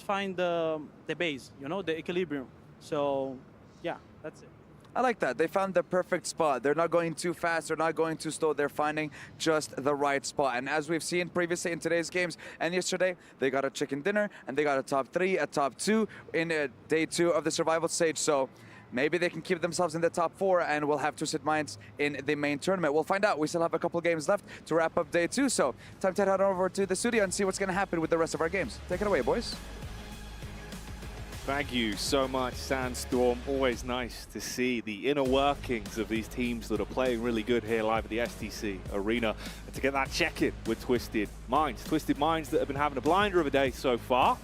find the base, the equilibrium. So yeah, that's it. I like that. They found the perfect spot. They're not going too fast. They're not going too slow. They're finding just the right spot. And as we've seen previously in today's games and yesterday, they got a chicken dinner and they got a top 3, a top 2 in day 2 of the survival stage. So maybe they can keep themselves in the top 4 and we'll have Twisted Minds in the main tournament. We'll find out. We still have a couple games left to wrap up day 2. So time to head over to the studio and see what's going to happen with the rest of our games. Take it away, boys. Thank you so much, Sandstorm. Always nice to see the inner workings of these teams that are playing really good here live at the STC Arena, and to get that check-in with Twisted Minds. Twisted Minds that have been having a blinder of a day so far.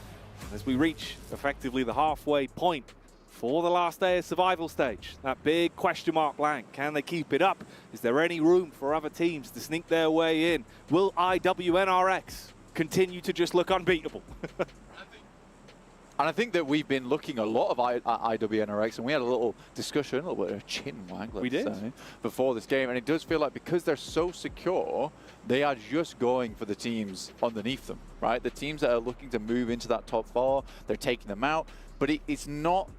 As we reach effectively the halfway point for the last day of survival stage, that big question mark blank. Can they keep it up? Is there any room for other teams to sneak their way in? Will IWNRX continue to just look unbeatable? And I think that we've been looking a lot of IWNRX, and we had a little discussion, a little bit of a chin wag, let's say, before this game. And it does feel like because they're so secure, they are just going for the teams underneath them, right? The teams that are looking to move into that top 4, they're taking them out. But it's not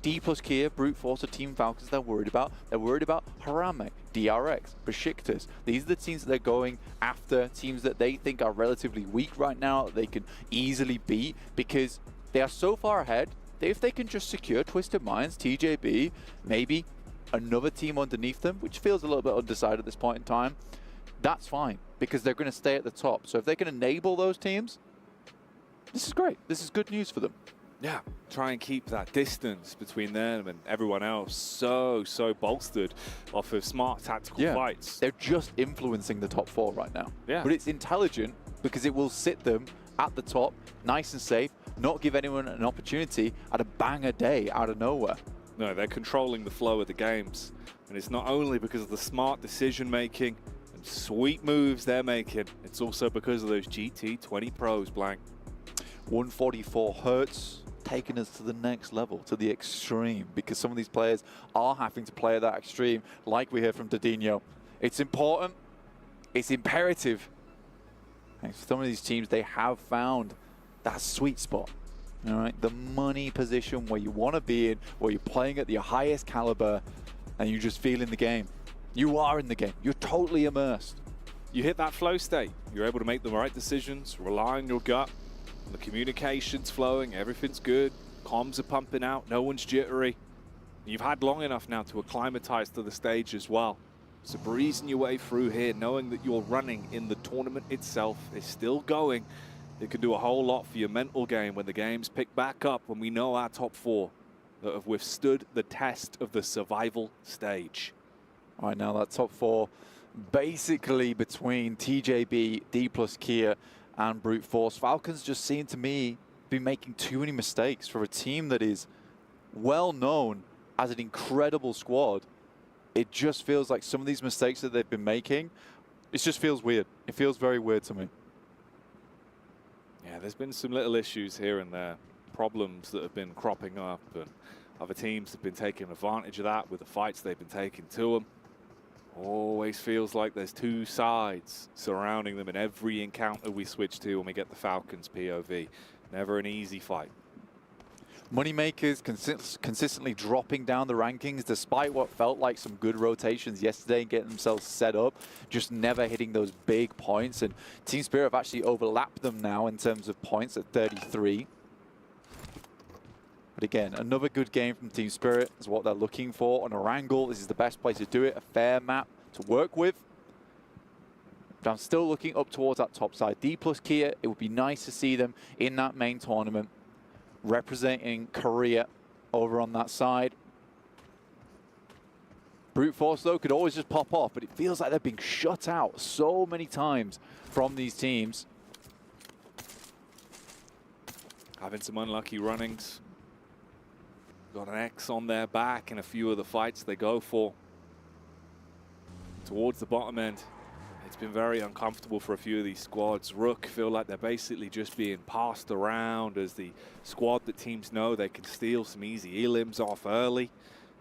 D plus Kia, Brute Force, or Team Falcons they're worried about. They're worried about Harambe, DRX, Besiktas. These are the teams that they're going after, teams that they think are relatively weak right now, that they can easily beat, because they are so far ahead that if they can just secure Twisted Minds, TJB, maybe another team underneath them, which feels a little bit undecided at this point in time, that's fine, because they're going to stay at the top. So if they can enable those teams, this is great. This is good news for them. Yeah, try and keep that distance between them and everyone else so bolstered off of smart tactical fights. They're just influencing the top 4 right now. Yeah. But it's intelligent because it will sit them at the top, nice and safe, not give anyone an opportunity at a banger day out of nowhere. No, they're controlling the flow of the games. And it's not only because of the smart decision making and sweet moves they're making, it's also because of those GT20 pros, Blank. 144 Hertz taking us to the next level, to the extreme, because some of these players are having to play at that extreme, like we heard from Dadinho. It's important, it's imperative. And some of these teams, they have found that sweet spot, all right? The money position where you want to be in, where you're playing at your highest caliber, and you just feel in the game. You are in the game. You're totally immersed. you hit that flow state. You're able to make the right decisions, rely on your gut, the communication's flowing, everything's good, comms are pumping out, no one's jittery. You've had long enough now to acclimatize to the stage as well. So breezing your way through here, knowing that you're running in the tournament itself is still going, it can do a whole lot for your mental game when the games pick back up, when we know our top 4 that have withstood the test of the survival stage. All right, now that top 4, basically between TJB, D+ Kia, and Brute Force. Falcons just seem to me be making too many mistakes for a team that is well known as an incredible squad. It just feels like some of these mistakes that they've been making, it just feels weird. It feels very weird to me. Yeah, there's been some little issues here and there, problems that have been cropping up, and other teams have been taking advantage of that with the fights they've been taking to them. Always feels like there's 2 sides surrounding them in every encounter we switch to when we get the Falcons POV. Never an easy fight. Moneymakers consistently dropping down the rankings despite what felt like some good rotations yesterday and getting themselves set up, just never hitting those big points. And Team Spirit have actually overlapped them now in terms of points at 33. But again, another good game from Team Spirit is what they're looking for on a wrangle. This is the best place to do it, a fair map to work with. But I'm still looking up towards that top side. D+ Kia, it would be nice to see them in that main tournament, representing Korea over on that side. Brute Force, though, could always just pop off, but it feels like they're being shut out so many times from these teams. Having some unlucky runnings. Got an X on their back in a few of the fights they go for. Towards the bottom end, it's been very uncomfortable for a few of these squads. Rook feel like they're basically just being passed around as the squad that teams know they can steal some easy elims off early.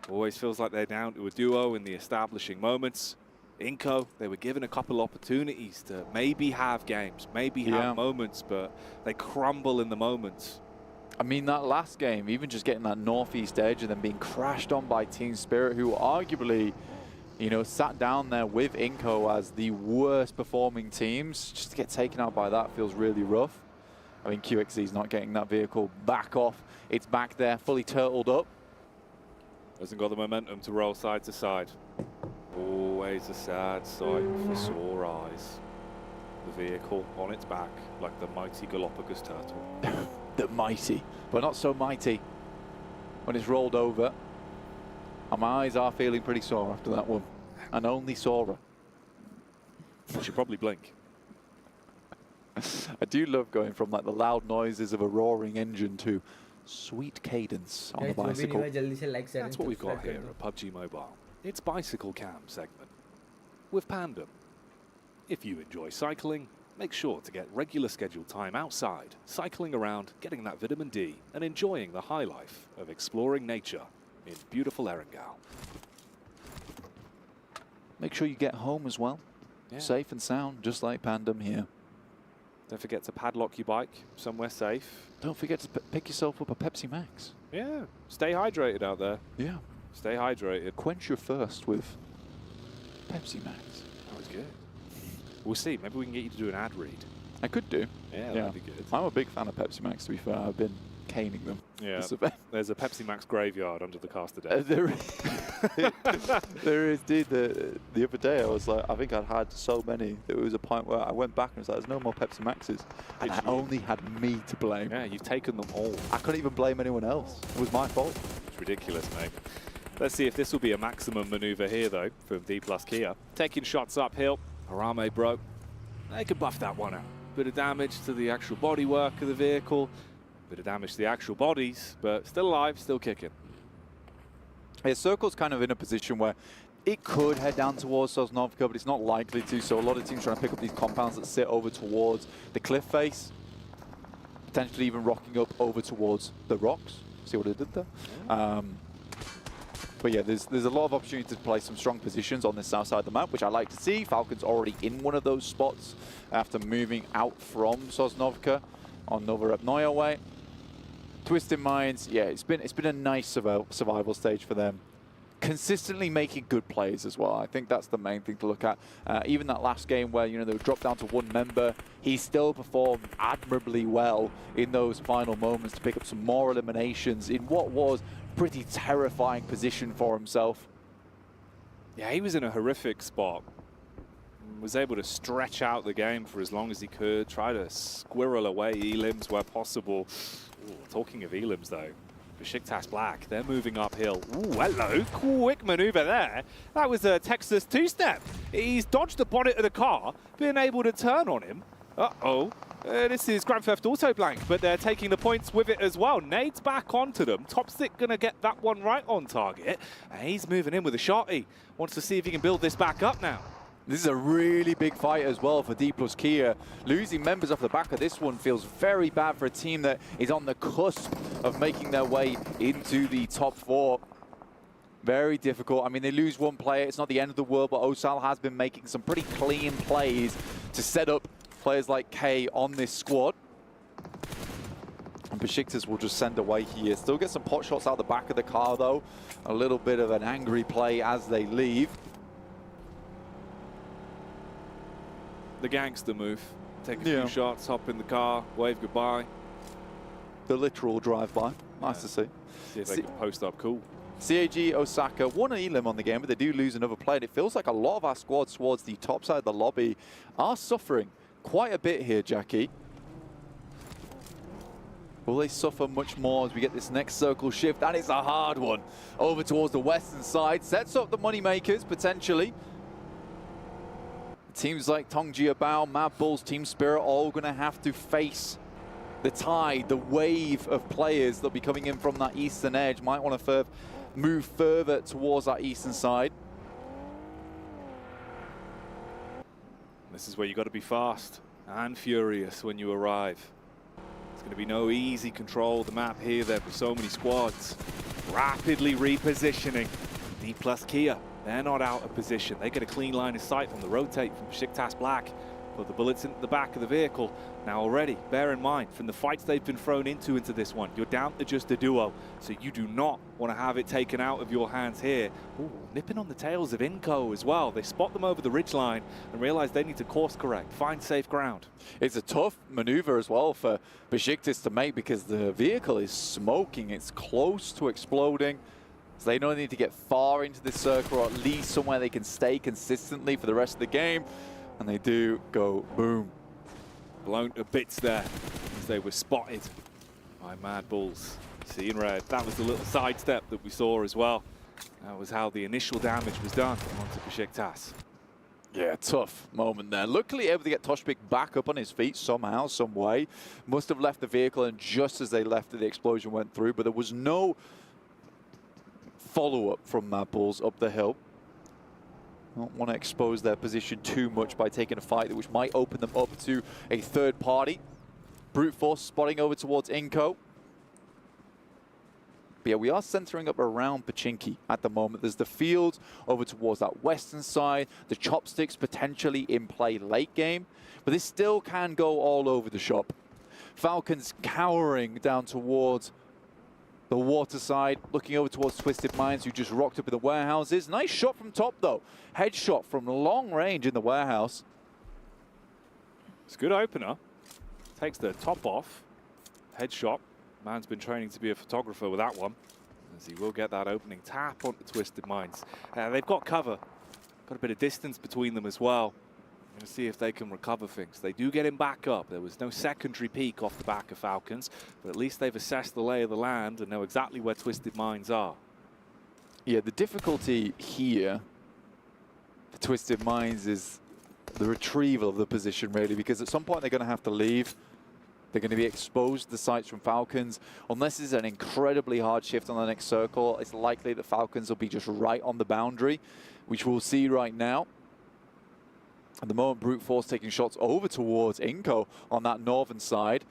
Always feels like they're down to a duo in the establishing moments. Inco, they were given a couple opportunities to maybe have games, maybe have moments, but they crumble in the moments. I mean, that last game, even just getting that northeast edge and then being crashed on by Team Spirit, who arguably, you know, sat down there with Inco as the worst performing teams, just to get taken out by that feels really rough. I mean, QXZ's not getting that vehicle back off. It's back there, fully turtled up. Hasn't got the momentum to roll side to side. Always a sad sight for sore eyes. The vehicle on its back like the mighty Galapagos turtle. The mighty, but not so mighty when it's rolled over. And my eyes are feeling pretty sore after that one, and only sorer. You should probably blink. I do love going from like the loud noises of a roaring engine to sweet cadence on the bicycle. That's what we've got here at PUBG Mobile. It's Bicycle Cam segment with Pandem. If you enjoy cycling, make sure to get regular scheduled time outside, cycling around, getting that vitamin D, and enjoying the high life of exploring nature in beautiful Erangel. Make sure you get home as well, safe and sound, just like Pandem here. Don't forget to padlock your bike somewhere safe. Don't forget to pick yourself up a Pepsi Max. Yeah, stay hydrated out there. Yeah. Stay hydrated. Quench your thirst with Pepsi Max. That was good. We'll see. Maybe we can get you to do an ad read. I could do. Yeah, that'd be good. I'm a big fan of Pepsi Max, to be fair. I've been caning them. Yeah, there's a Pepsi Max graveyard under the cast today. There is, dude. The other day I was like, I think I'd had so many. There was a point where I went back and was like, there's no more Pepsi Maxes. And I only had me to blame. Yeah, you've taken them all. I couldn't even blame anyone else. It was my fault. It's ridiculous, mate. Let's see if this will be a maximum maneuver here, though, from D+ Kia. Taking shots uphill. Harame broke. They could buff that one out. Bit of damage to the actual bodywork of the vehicle. Bit of damage to the actual bodies, but still alive, still kicking. Yeah, Circle's kind of in a position where it could head down towards Sosnovka, but it's not likely to. So a lot of teams trying to pick up these compounds that sit over towards the cliff face. Potentially even rocking up over towards the rocks. See what I did there? Yeah. But yeah, there's a lot of opportunity to play some strong positions on this south side of the map, which I like to see. Falcons already in one of those spots after moving out from Sosnovka on Novorepnoye way. Twisted Minds, yeah, it's been a nice survival stage for them. consistently making good plays as well. I think that's the main thing to look at. Even that last game where, you know, they were dropped down to one member, he still performed admirably well in those final moments to pick up some more eliminations in what was pretty terrifying position for himself. Yeah, he was in a horrific spot. Was able to stretch out the game for as long as he could, try to squirrel away elims where possible. Ooh, talking of elims though, Besiktas Black, they're moving uphill. Ooh, hello, quick maneuver there. That was a Texas two-step. He's dodged the bonnet of the car, been able to turn on him. Uh-oh, this is Grand Theft Auto Blank, but they're taking the points with it as well. Nade's back onto them. Topstick gonna get that one right on target. And he's moving in with a shotty. Wants to see if he can build this back up now. This is a really big fight as well for D plus Kia. Losing members off the back of this one feels very bad for a team that is on the cusp of making their way into the top 4. Very difficult. I mean, they lose one player. It's not the end of the world, but Osal has been making some pretty clean plays to set up players like K on this squad. And Besiktas will just send away here. Still get some pot shots out the back of the car, though. A little bit of an angry play as they leave. The gangster move. Take a few shots, hop in the car, wave goodbye. The literal drive-by. Nice to see. See if they can post up cool. CAG Osaka won an elim on the game, but they do lose another play. And it feels like a lot of our squads towards the top side of the lobby are suffering quite a bit here, Jackie. Will they suffer much more as we get this next circle shift? That is a hard one. Over towards the western side. Sets up the money makers, potentially. Teams like Tongji Bao, Mad Bulls, Team Spirit, all going to have to face the tide, the wave of players that'll be coming in from that eastern edge. Might want to move further towards that eastern side. This is where you got to be fast and furious when you arrive. It's going to be no easy control of the map here. There for so many squads. Rapidly repositioning. D plus Kia. They're not out of position. They get a clean line of sight on the rotate from Besiktas Black. Put the bullets into the back of the vehicle. Now already, bear in mind, from the fights they've been thrown into this one, you're down to just a duo. So you do not want to have it taken out of your hands here. Ooh, nipping on the tails of Inco as well. They spot them over the ridgeline and realize they need to course correct, find safe ground. It's a tough maneuver as well for Besiktas to make because the vehicle is smoking. It's close to exploding. So they don't need to get far into this circle, or at least somewhere they can stay consistently for the rest of the game. And they do go boom. Blown to bits there as they were spotted by Mad Bulls. Seeing red. That was the little sidestep that we saw as well. That was how the initial damage was done onto Besiktas. Yeah, tough moment there. Luckily able to get Toshbik back up on his feet somehow, some way. Must have left the vehicle, and just as they left it, the explosion went through. But there was no follow-up from Mad Bulls up the hill. Don't want to expose their position too much by taking a fight which might open them up to a third party. Brute Force spotting over towards Inco. But yeah, we are centering up around Pachinki at the moment. There's the field over towards that western side. The chopsticks potentially in play late game. But this still can go all over the shop. Falcons cowering down towards the water side, looking over towards Twisted Minds, who just rocked up in the warehouses. Nice shot from top, though. Headshot from long range in the warehouse. It's a good opener. Takes the top off. Headshot. Man's been training to be a photographer with that one, as he will get that opening tap onto Twisted Minds. They've got cover. Got a bit of distance between them as well. Going to see if they can recover things. They do get him back up. There was no secondary peek off the back of Falcons, but at least they've assessed the lay of the land and know exactly where Twisted Minds are. Yeah, the difficulty here for Twisted Minds is the retrieval of the position, really, because at some point they're going to have to leave. They're going to be exposed to the sights from Falcons. Unless it's an incredibly hard shift on the next circle, it's likely that Falcons will be just right on the boundary, which we'll see right now. At the moment, Brute Force taking shots over towards Inco on that northern side.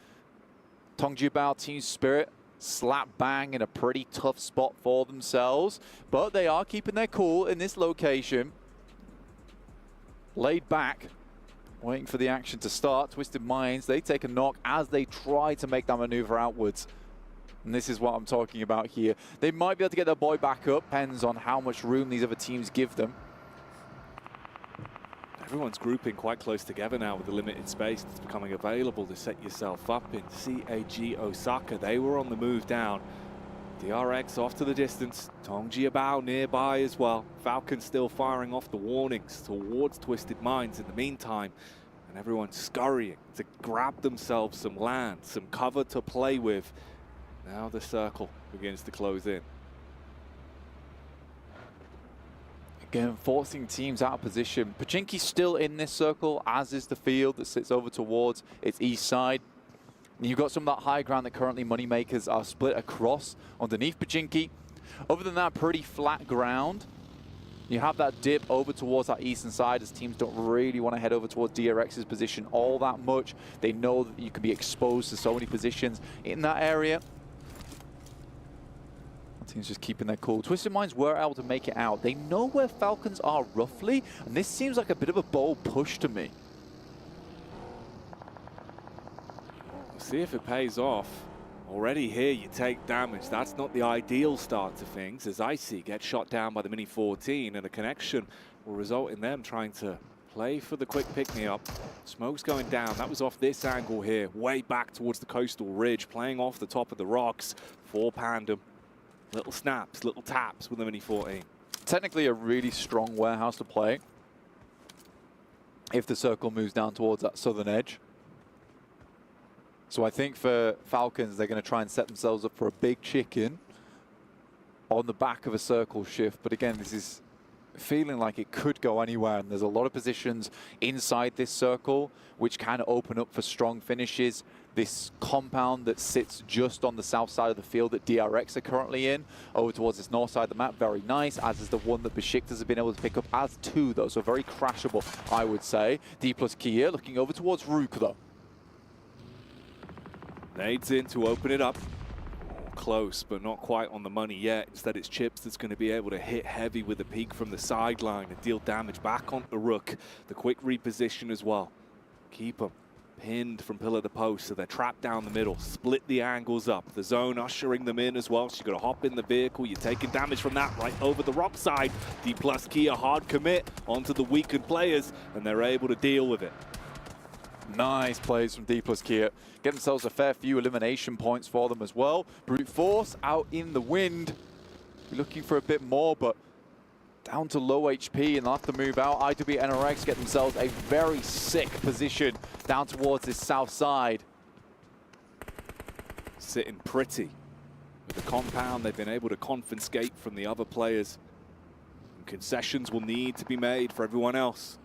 Tongji Bao, Team Spirit, slap bang in a pretty tough spot for themselves. But they are keeping their cool in this location. Laid back, waiting for the action to start. Twisted Minds, they take a knock as they try to make that maneuver outwards. And this is what I'm talking about here. They might be able to get their boy back up. Depends on how much room these other teams give them. Everyone's grouping quite close together now with the limited space that's becoming available to set yourself up in CAG Osaka. They were on the move down. DRX off to the distance. Tongjiabao nearby as well. Falcon still firing off the warnings towards Twisted Minds in the meantime. And everyone's scurrying to grab themselves some land, some cover to play with. Now the circle begins to close in. Again, forcing teams out of position. Pachinki's still in this circle, as is the field that sits over towards its east side. And you've got some of that high ground that currently Moneymakers are split across underneath Pachinki. Other than that, pretty flat ground. You have that dip over towards that eastern side as teams don't really want to head over towards DRX's position all that much. They know that you can be exposed to so many positions in that area. Teams just keeping their cool. Twisted Minds were able to make it out. They know where Falcons are roughly, and this seems like a bit of a bold push to me. We'll see if it pays off. Already here you take damage. That's not the ideal start to things, as Icy gets shot down by the Mini 14, and a connection will result in them trying to play for the quick pick-me-up. Smoke's going down. That was off this angle here, way back towards the coastal ridge, playing off the top of the rocks for Pandem. Little snaps, little taps with the Mini 14. Technically a really strong warehouse to play if the circle moves down towards that southern edge. So I think for Falcons, they're going to try and set themselves up for a big chicken on the back of a circle shift. But again, this is feeling like it could go anywhere. And there's a lot of positions inside this circle which can open up for strong finishes. This compound that sits just on the south side of the field that DRX are currently in, over towards this north side of the map, very nice, as is the one that Besiktas have been able to pick up as two, though, so very crashable, I would say. D plus Kia looking over towards Rook, though. Nades in to open it up. Close, but not quite on the money yet. Instead, it's Chips that's going to be able to hit heavy with the peak from the sideline and deal damage back onto Rook. The quick reposition as well. Keep them pinned from pillar to post, so they're trapped down the middle. Split the angles up. The zone ushering them in as well. So you've got to hop in the vehicle. You're taking damage from that right over the rock side. D plus Kia hard commit onto the weakened players, and they're able to deal with it. Nice plays from D plus Kia. Get themselves a fair few elimination points for them as well. Brute Force out in the wind. We're looking for a bit more, but down to low HP, and they'll have to move out. IW NRX get themselves a very sick position down towards this south side. Sitting pretty with the compound they've been able to confiscate from the other players. And concessions will need to be made for everyone else.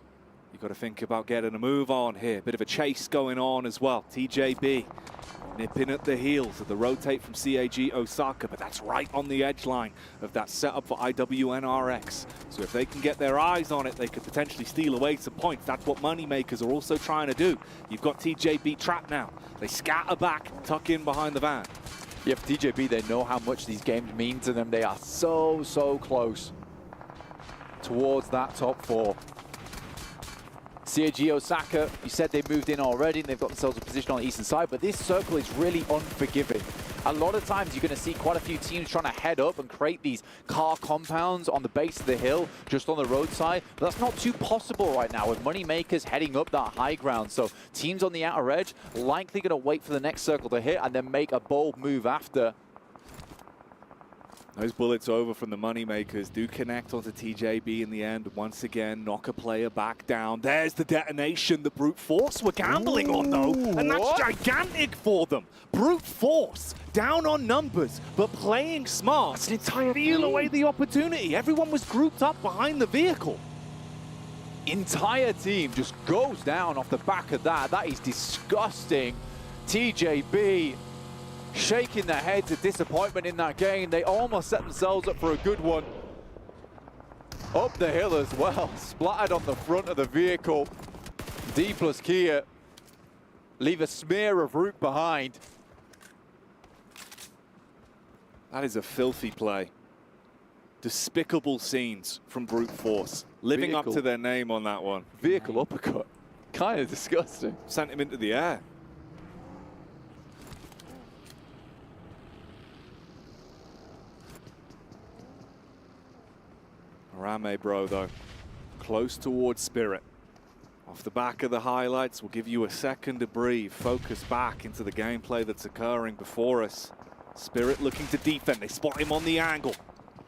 You've got to think about getting a move on here. Bit of a chase going on as well. TJB nipping at the heels of the rotate from CAG Osaka, but that's right on the edge line of that setup for IWNRX. So if they can get their eyes on it, they could potentially steal away some points. That's what Moneymakers are also trying to do. You've got TJB trapped now. They scatter back, tuck in behind the van. Yeah, for TJB, they know how much these games mean to them. They are so, so close towards that top four. CAG Osaka, you said they moved in already and they've got themselves a position on the eastern side, but this circle is really unforgiving. A lot of times you're going to see quite a few teams trying to head up and create these car compounds on the base of the hill, just on the roadside, but that's not too possible right now with Moneymakers heading up that high ground. So teams on the outer edge likely going to wait for the next circle to hit and then make a bold move after. Those bullets over from the Moneymakers do connect onto TJB in the end. Once again, knock a player back down. There's the detonation that Brute Force were gambling on, though. And that's gigantic for them. Brute Force, down on numbers, but playing smart. That's an entire steal away the opportunity. Everyone was grouped up behind the vehicle. Entire team just goes down off the back of that. That is disgusting. TJB shaking their heads of disappointment in that game. They almost set themselves up for a good one. Up the hill as well, splattered on the front of the vehicle. D plus Kia leave a smear of Rook behind. That is a filthy play. Despicable scenes from Brute Force. Living up to their name on that one. Vehicle uppercut. Kind of disgusting. Sent him into the air. Harame, bro, though, close towards Spirit. Off the back of the highlights, we'll give you a second to breathe. Focus back into the gameplay that's occurring before us. Spirit looking to defend. They spot him on the angle.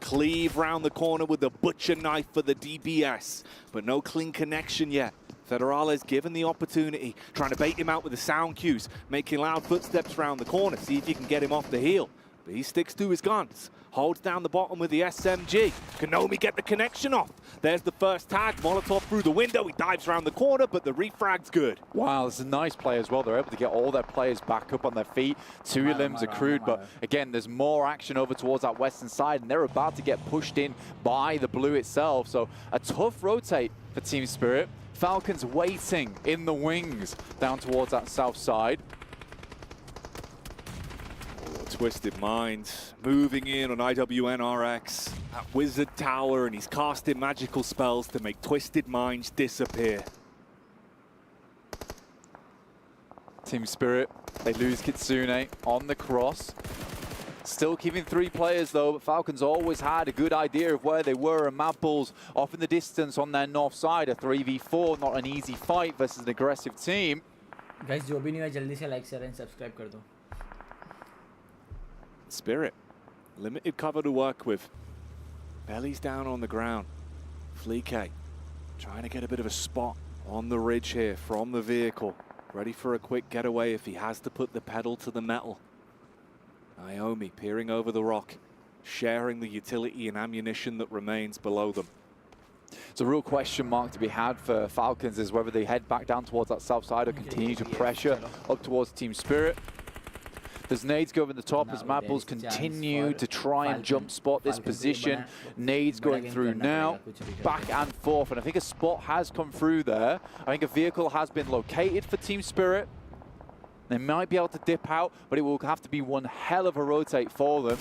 Cleave round the corner with the butcher knife for the DBS, but no clean connection yet. Federales given the opportunity, trying to bait him out with the sound cues, making loud footsteps round the corner, see if you can get him off the heel. But he sticks to his guns, holds down the bottom with the SMG. Can Nomi get the connection off? There's the first tag, Molotov through the window, he dives around the corner, but the refrag's good. Wow, this is a nice play as well. They're able to get all their players back up on their feet. 2 limbs accrued, but again, there's more action over towards that western side, and they're about to get pushed in by the blue itself. So a tough rotate for Team Spirit. Falcons waiting in the wings down towards that south side. Twisted Mind moving in on IWNRX at Wizard Tower, and he's casting magical spells to make Twisted Minds disappear. Team Spirit, they lose Kitsune on the cross. Still keeping 3 players though, but Falcons always had a good idea of where they were, and Mad Bulls off in the distance on their north side. A 3v4, not an easy fight versus an aggressive team. Guys, जो भी नहीं है जल्दी से like share and subscribe कर दो. Spirit, limited cover to work with. Belly's down on the ground. Fleeke trying to get a bit of a spot on the ridge here from the vehicle. Ready for a quick getaway if he has to put the pedal to the metal. Naomi peering over the rock, sharing the utility and ammunition that remains below them. It's a real question mark to be had for Falcons is whether they head back down towards that south side or continue to pressure up towards Team Spirit. There's nades go over the top as Mad Bulls continue to try and jump spot this position. Nades going through now, back and forth, and I think a spot has come through there. I think a vehicle has been located for Team Spirit. They might be able to dip out, but it will have to be one hell of a rotate for them.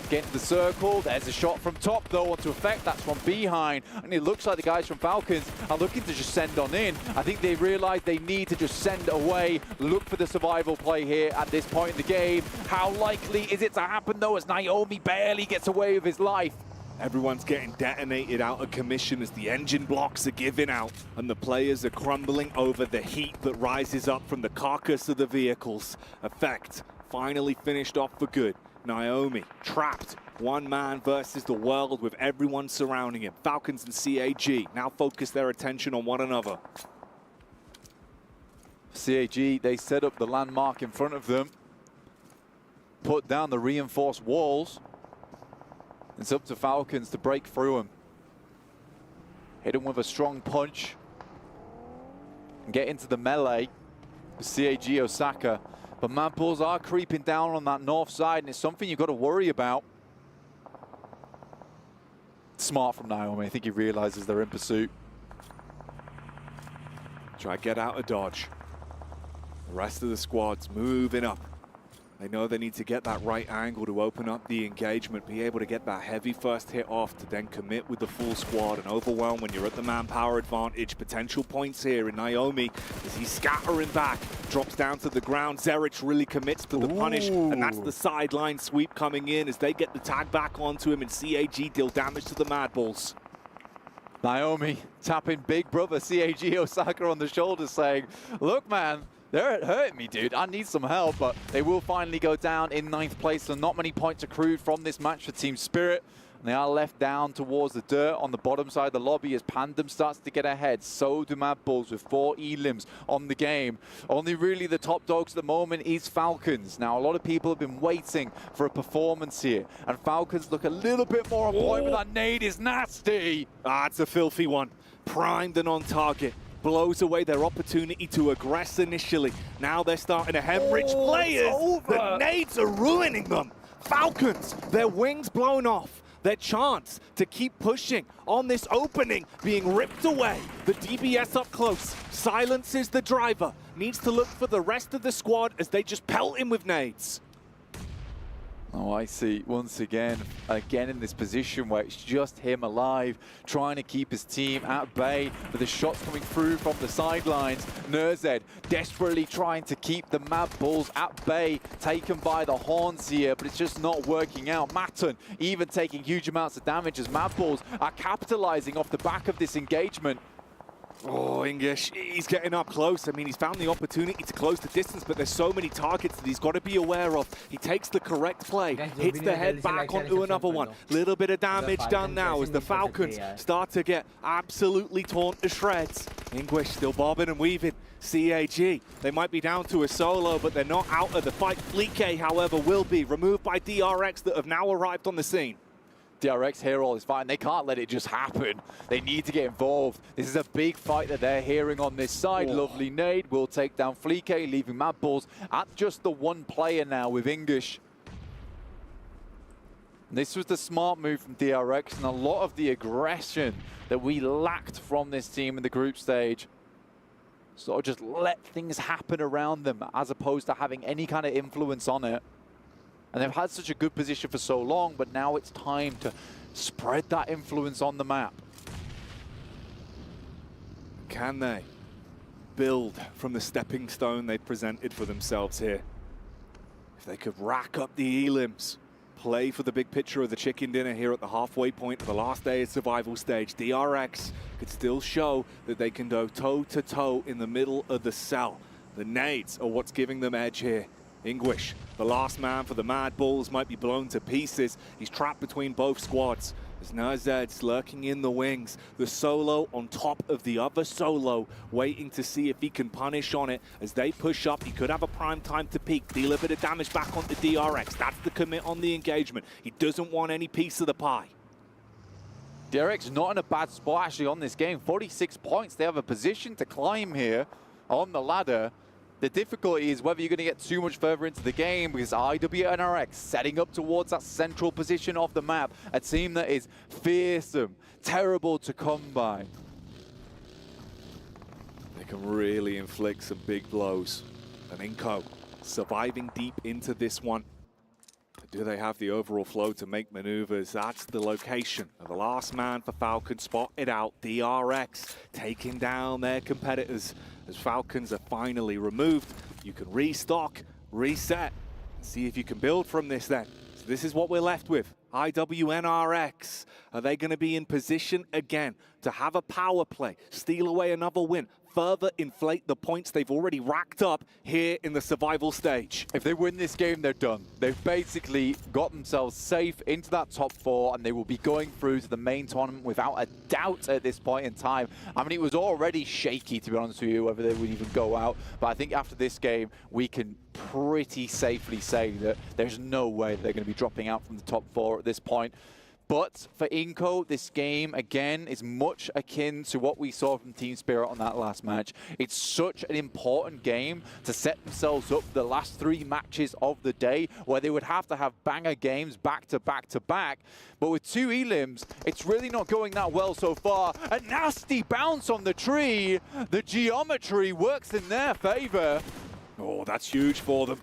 Get into the circle, there's a shot from top though onto effect, that's from behind, and it looks like the guys from Falcons are looking to just send on in. I think they realize they need to just send away, look for the survival play here at this point in the game. How likely is it to happen though as Naomi barely gets away with his life? Everyone's getting detonated out of commission as the engine blocks are giving out and the players are crumbling over the heat that rises up from the carcass of the vehicles. Effect finally finished off for good. Naomi trapped, one man versus the world with everyone surrounding him. Falcons and CAG now focus their attention on one another. CAG, they set up the landmark in front of them, put down the reinforced walls. It's up to Falcons to break through them. Hit them with a strong punch and get into the melee with CAG Osaka. But Mad Bulls are creeping down on that north side, and it's something you've got to worry about. Smart from Naomi. I think he realizes they're in pursuit. Try to get out of dodge. The rest of the squad's moving up. They know they need to get that right angle to open up the engagement, be able to get that heavy first hit off to then commit with the full squad and overwhelm when you're at the manpower advantage. Potential points here in Naomi as he's scattering back, drops down to the ground. Zerich really commits to the punish, and that's the sideline sweep coming in as they get the tag back onto him and CAG deal damage to the Mad Bulls. Naomi tapping big brother CAG Osaka on the shoulder saying, look man, they're hurting me, dude. I need some help, but they will finally go down in 9th place. So not many points accrued from this match for Team Spirit. And they are left down towards the dirt on the bottom side of the lobby as Pandem starts to get ahead. So do Mad Bulls with 4 elims on the game. Only really the top dogs at the moment is Falcons. Now, a lot of people have been waiting for a performance here. And Falcons look a little bit more on point, but that nade is nasty. Ah, it's a filthy one. Primed and on target. Blows away their opportunity to aggress initially. Now they're starting to hemorrhage players. The nades are ruining them. Falcons, their wings blown off. Their chance to keep pushing on this opening being ripped away. The DBS up close. Silences the driver. Needs to look for the rest of the squad as they just pelt him with nades. Oh, I see. Once again in this position where it's just him alive, trying to keep his team at bay, but the shots coming through from the sidelines. Nurzed desperately trying to keep the Mad Bulls at bay, taken by the horns here, but it's just not working out. Matten even taking huge amounts of damage as Mad Bulls are capitalizing off the back of this engagement. Oh, English, he's getting up close. I mean, he's found the opportunity to close the distance, but there's so many targets that he's got to be aware of. He takes the correct play, hits the head back onto another one. Little bit of damage done now as the Falcons start to get absolutely torn to shreds. English still bobbing and weaving. CAG, they might be down to a solo, but they're not out of the fight. Fleek, however, will be removed by DRX that have now arrived on the scene. DRX hear all this fight, and they can't let it just happen. They need to get involved. This is a big fight that they're hearing on this side. Lovely nade will take down Fleek, leaving Mad Bulls at just the one player now with English. This was the smart move from DRX, and a lot of the aggression that we lacked from this team in the group stage. So just let things happen around them as opposed to having any kind of influence on it. And they've had such a good position for so long, but now it's time to spread that influence on the map. Can they build from the stepping stone they presented for themselves here? If they could rack up the elims, play for the big picture of the chicken dinner here at the halfway point of the last day of survival stage, DRX could still show that they can go toe-to-toe in the middle of the cell. The nades are what's giving them edge here. English, the last man for the Mad Bulls, might be blown to pieces. He's trapped between both squads. As Nurzed's lurking in the wings. The solo on top of the other solo, waiting to see if he can punish on it. As they push up, he could have a prime time to peek, deal a bit of damage back onto DRX. That's the commit on the engagement. He doesn't want any piece of the pie. DRX not in a bad spot actually on this game. 46 points. They have a position to climb here on the ladder. The difficulty is whether you're going to get too much further into the game, because IWNRX setting up towards that central position of the map, a team that is fearsome, terrible to come by. They can really inflict some big blows. And Inco surviving deep into this one. But do they have the overall flow to make maneuvers? That's the location of the last man for Falcon, spotted out. DRX taking down their competitors. As Falcons are finally removed, you can restock, reset, and see if you can build from this then. So this is what we're left with. IWNRX, are they going to be in position again to have a power play, steal away another win, further inflate the points they've already racked up here in the survival stage? If they win this game, they're done. They've basically got themselves safe into that top 4, and they will be going through to the main tournament without a doubt at this point in time. I mean, it was already shaky, to be honest with you, whether they would even go out. But I think after this game, we can pretty safely say that there's no way they're going to be dropping out from the top 4 at this point. But for Inco, this game, again, is much akin to what we saw from Team Spirit on that last match. It's such an important game to set themselves up for the last 3 matches of the day, where they would have to have banger games back to back to back. But with 2 elims, it's really not going that well so far. A nasty bounce on the tree. The geometry works in their favor. Oh, that's huge for them.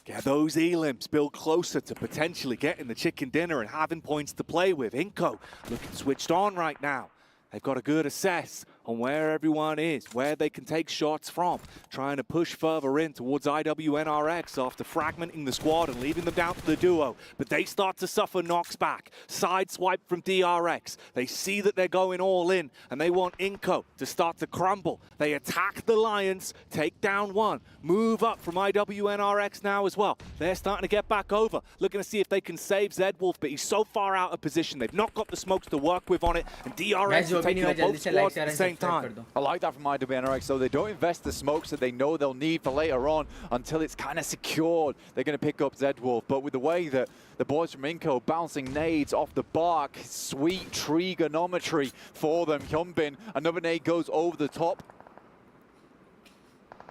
Get those elims build closer to potentially getting the chicken dinner and having points to play with. Inco looking switched on right now. They've got a good assess on where everyone is, where they can take shots from, trying to push further in towards IWNRX after fragmenting the squad and leaving them down to the duo. But they start to suffer knocks back. Sideswipe from DRX. They see that they're going all in, and they want Inco to start to crumble. They attack the Lions, take down one, move up from IWNRX now as well. They're starting to get back over, looking to see if they can save Zedwolf, but he's so far out of position. They've not got the smokes to work with on it, and DRX are taking on both squads at the same time. I like that from IWNRX, though. They don't invest the smokes that they know they'll need for later on until it's kind of secured. They're going to pick up Zedwolf, but with the way that the boys from Inco bouncing nades off the bark, sweet trigonometry for them. Hyunbin, another nade goes over the top,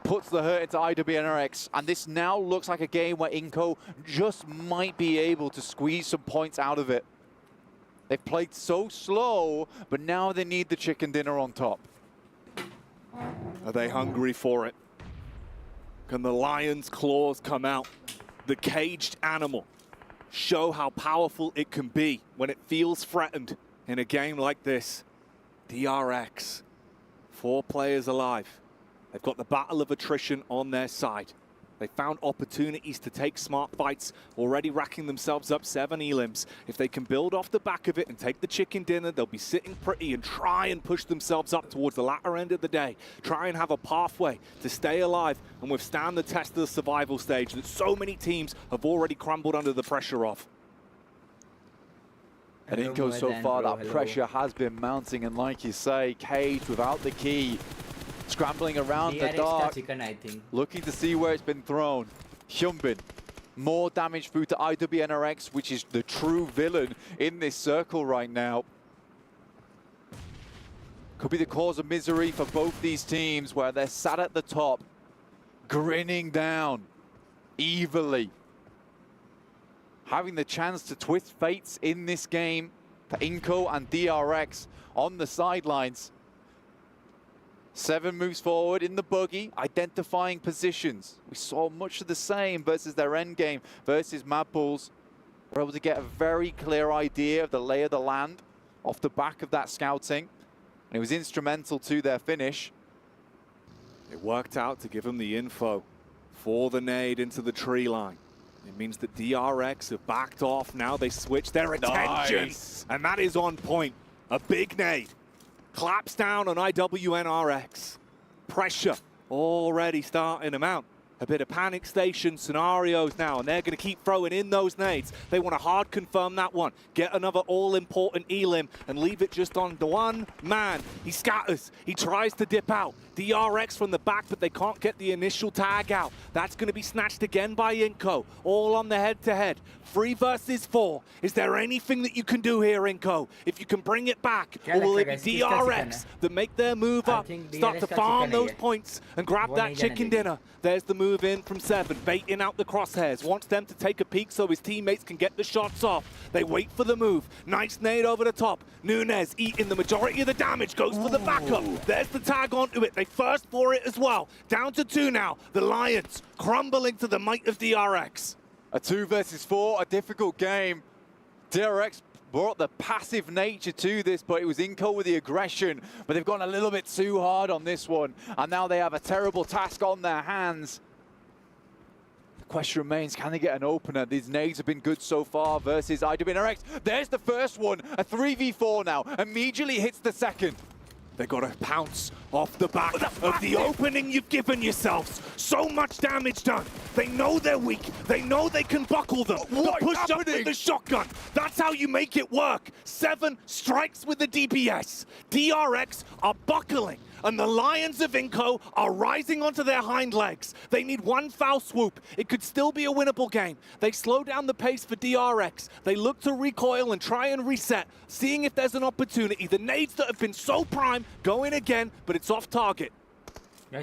puts the hurt into IWNRX, and this now looks like a game where Inco just might be able to squeeze some points out of it. They've played so slow, but now they need the chicken dinner on top. Are they hungry for it? Can the lion's claws come out? The caged animal show how powerful it can be when it feels threatened in a game like this. DRX, 4 players alive. They've got the battle of attrition on their side. They found opportunities to take smart fights, already racking themselves up 7 elims. If they can build off the back of it and take the chicken dinner, they'll be sitting pretty and try and push themselves up towards the latter end of the day. Try and have a pathway to stay alive and withstand the test of the survival stage that so many teams have already crumbled under the pressure of. And Inco so far, that pressure has been mounting, and like you say, Cage without the key, scrambling around the dark, chicken, I think. looking to see where it's been thrown. Hyunbin, more damage through to IWNRX, which is the true villain in this circle right now. Could be the cause of misery for both these teams, where they're sat at the top, grinning down evilly, having the chance to twist fates in this game for Inco and DRX on the sidelines. 7 moves forward in the buggy, identifying positions. We saw much of the same versus their endgame versus Mad Bulls. We're able to get a very clear idea of the lay of the land off the back of that scouting. And it was instrumental to their finish. It worked out to give them the info for the nade into the tree line. It means that DRX have backed off. Now they switch their attention. Nice. And that is on point. A big nade. Claps down on IWNRX. Pressure already starting to mount. A bit of panic station scenarios now, and they're going to keep throwing in those nades. They want to hard confirm that one. Get another all-important elim and leave it just on the one man. He scatters. He tries to dip out. DRX from the back, but they can't get the initial tag out. That's going to be snatched again by Inco. All on the head-to-head. 3 versus 4. Is there anything that you can do here, Inco? If you can bring it back, or will it be DRX that make their move up, start to farm those points and grab that chicken dinner? There's the move in from 7, baiting out the crosshairs. Wants them to take a peek so his teammates can get the shots off. They wait for the move. Nice nade over the top. Nunez eating the majority of the damage, goes for the backup. There's the tag onto it. They first for it as well. Down to 2 now. The Lions crumbling to the might of DRX. A 2 versus 4, a difficult game. DRX brought the passive nature to this, but it was Inco with the aggression. But they've gone a little bit too hard on this one, and now they have a terrible task on their hands. The question remains, can they get an opener? These nades have been good so far versus IWNRX. There's the first one, a 3v4 now. Immediately hits the second. They got to pounce off the back of the opening you've given yourselves. So much damage done. They know they're weak. They know they can buckle them. What's push happening? up with the shotgun. That's how you make it work. 7 strikes with the DPS. DRX are buckling. And the Lions of Inco are rising onto their hind legs. They need one foul swoop. It could still be a winnable game. They slow down the pace for DRX. They look to recoil and try and reset, seeing if there's an opportunity. The nades that have been so prime going again, but it's off target.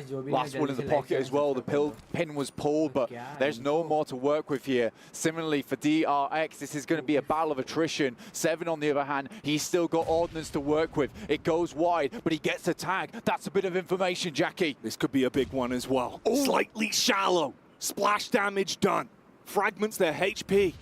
Last one in the pocket as well. The pin was pulled, but there's no more to work with here. Similarly for DRX, this is going to be a battle of attrition. 7 on the other hand, he's still got ordnance to work with. It goes wide, but he gets a tag. That's a bit of information, Jackie. This could be a big one as well. Ooh. Slightly shallow. Splash damage done. Fragments their HP.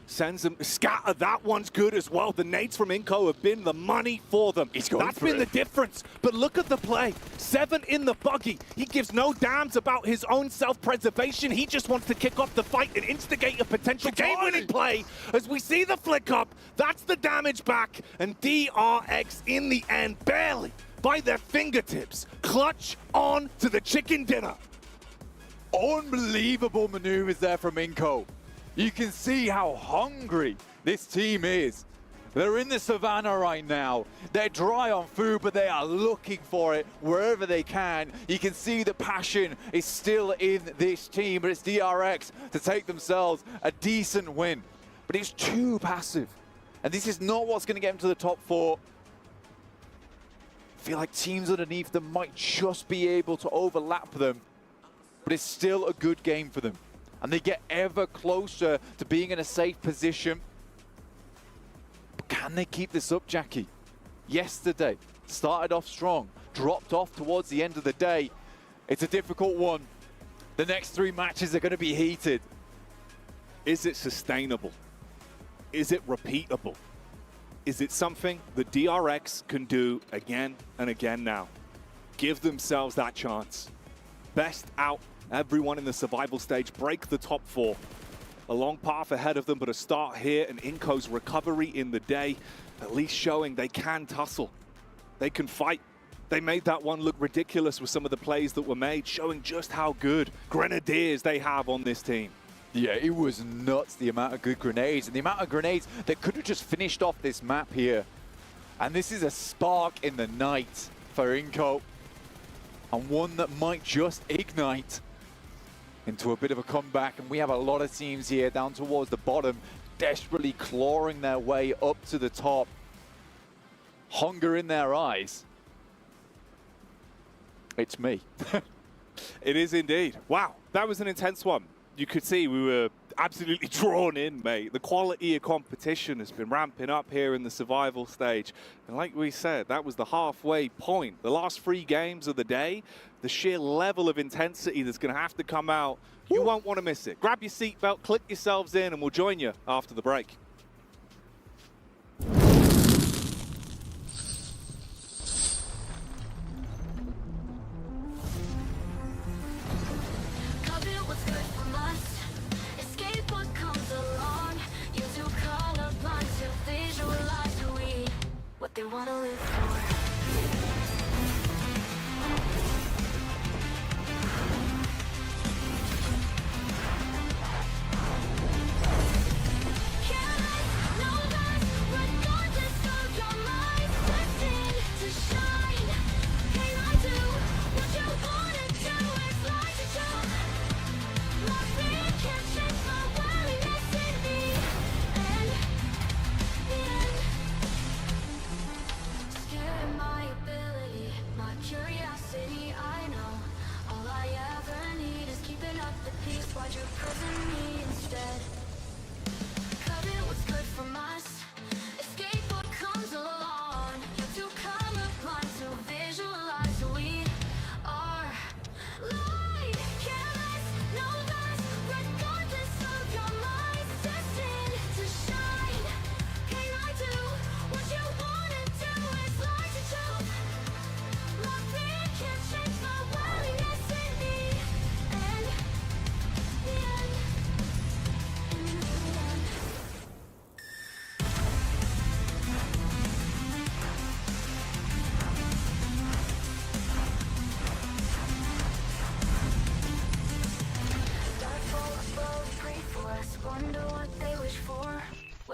Sends them scatter. That one's good as well. The nades from Inco have been the money for them. That's been the difference. But look at the play. 7 in the buggy. He gives no damns about his own self-preservation. He just wants to kick off the fight and instigate a potential game-winning play. As we see the flick up, that's the damage back. And DRX in the end, barely by their fingertips, clutch on to the chicken dinner. Unbelievable maneuvers there from Inco. You can see how hungry this team is. They're in the savannah right now. They're dry on food, but they are looking for it wherever they can. You can see the passion is still in this team, but it's DRX to take themselves a decent win. But it's too passive. And this is not what's going to get them to the top 4. I feel like teams underneath them might just be able to overlap them, but it's still a good game for them. And they get ever closer to being in a safe position. But can they keep this up, Jackie? Yesterday, started off strong, dropped off towards the end of the day. It's a difficult one. The next 3 matches are going to be heated. Is it sustainable? is it repeatable? Is it something that DRX can do again and again now? Give themselves that chance. Best out everyone in the survival stage, break the top 4. A long path ahead of them, but a start here, and Inco's recovery in the day, at least showing they can tussle. They can fight. They made that one look ridiculous with some of the plays that were made, showing just how good Grenadiers they have on this team. Yeah, it was nuts, the amount of good grenades, and the amount of grenades that could have just finished off this map here. And this is a spark in the night for Inco, and one that might just ignite into a bit of a comeback. And we have a lot of teams here down towards the bottom, desperately clawing their way up to the top. Hunger in their eyes. It's me. It is indeed. Wow, that was an intense one. You could see we were absolutely drawn in, mate. The quality of competition has been ramping up here in the survival stage. And like we said, that was the halfway point. The last 3 games of the day, the sheer level of intensity that's going to have to come out, you won't want to miss it. Grab your seatbelt, click yourselves in, and we'll join you after the break. What they want to live for.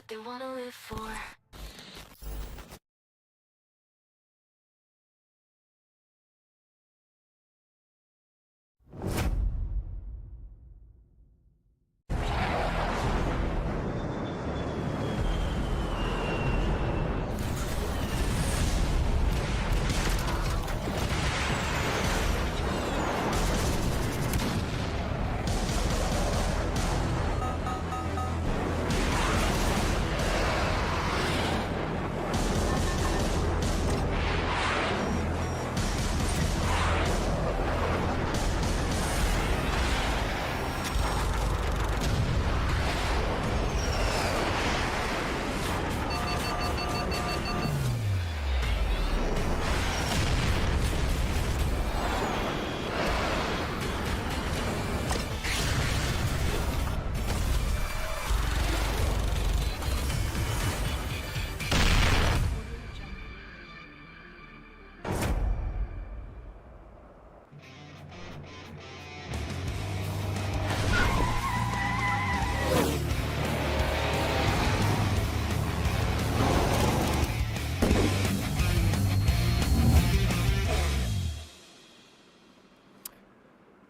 They want to live for.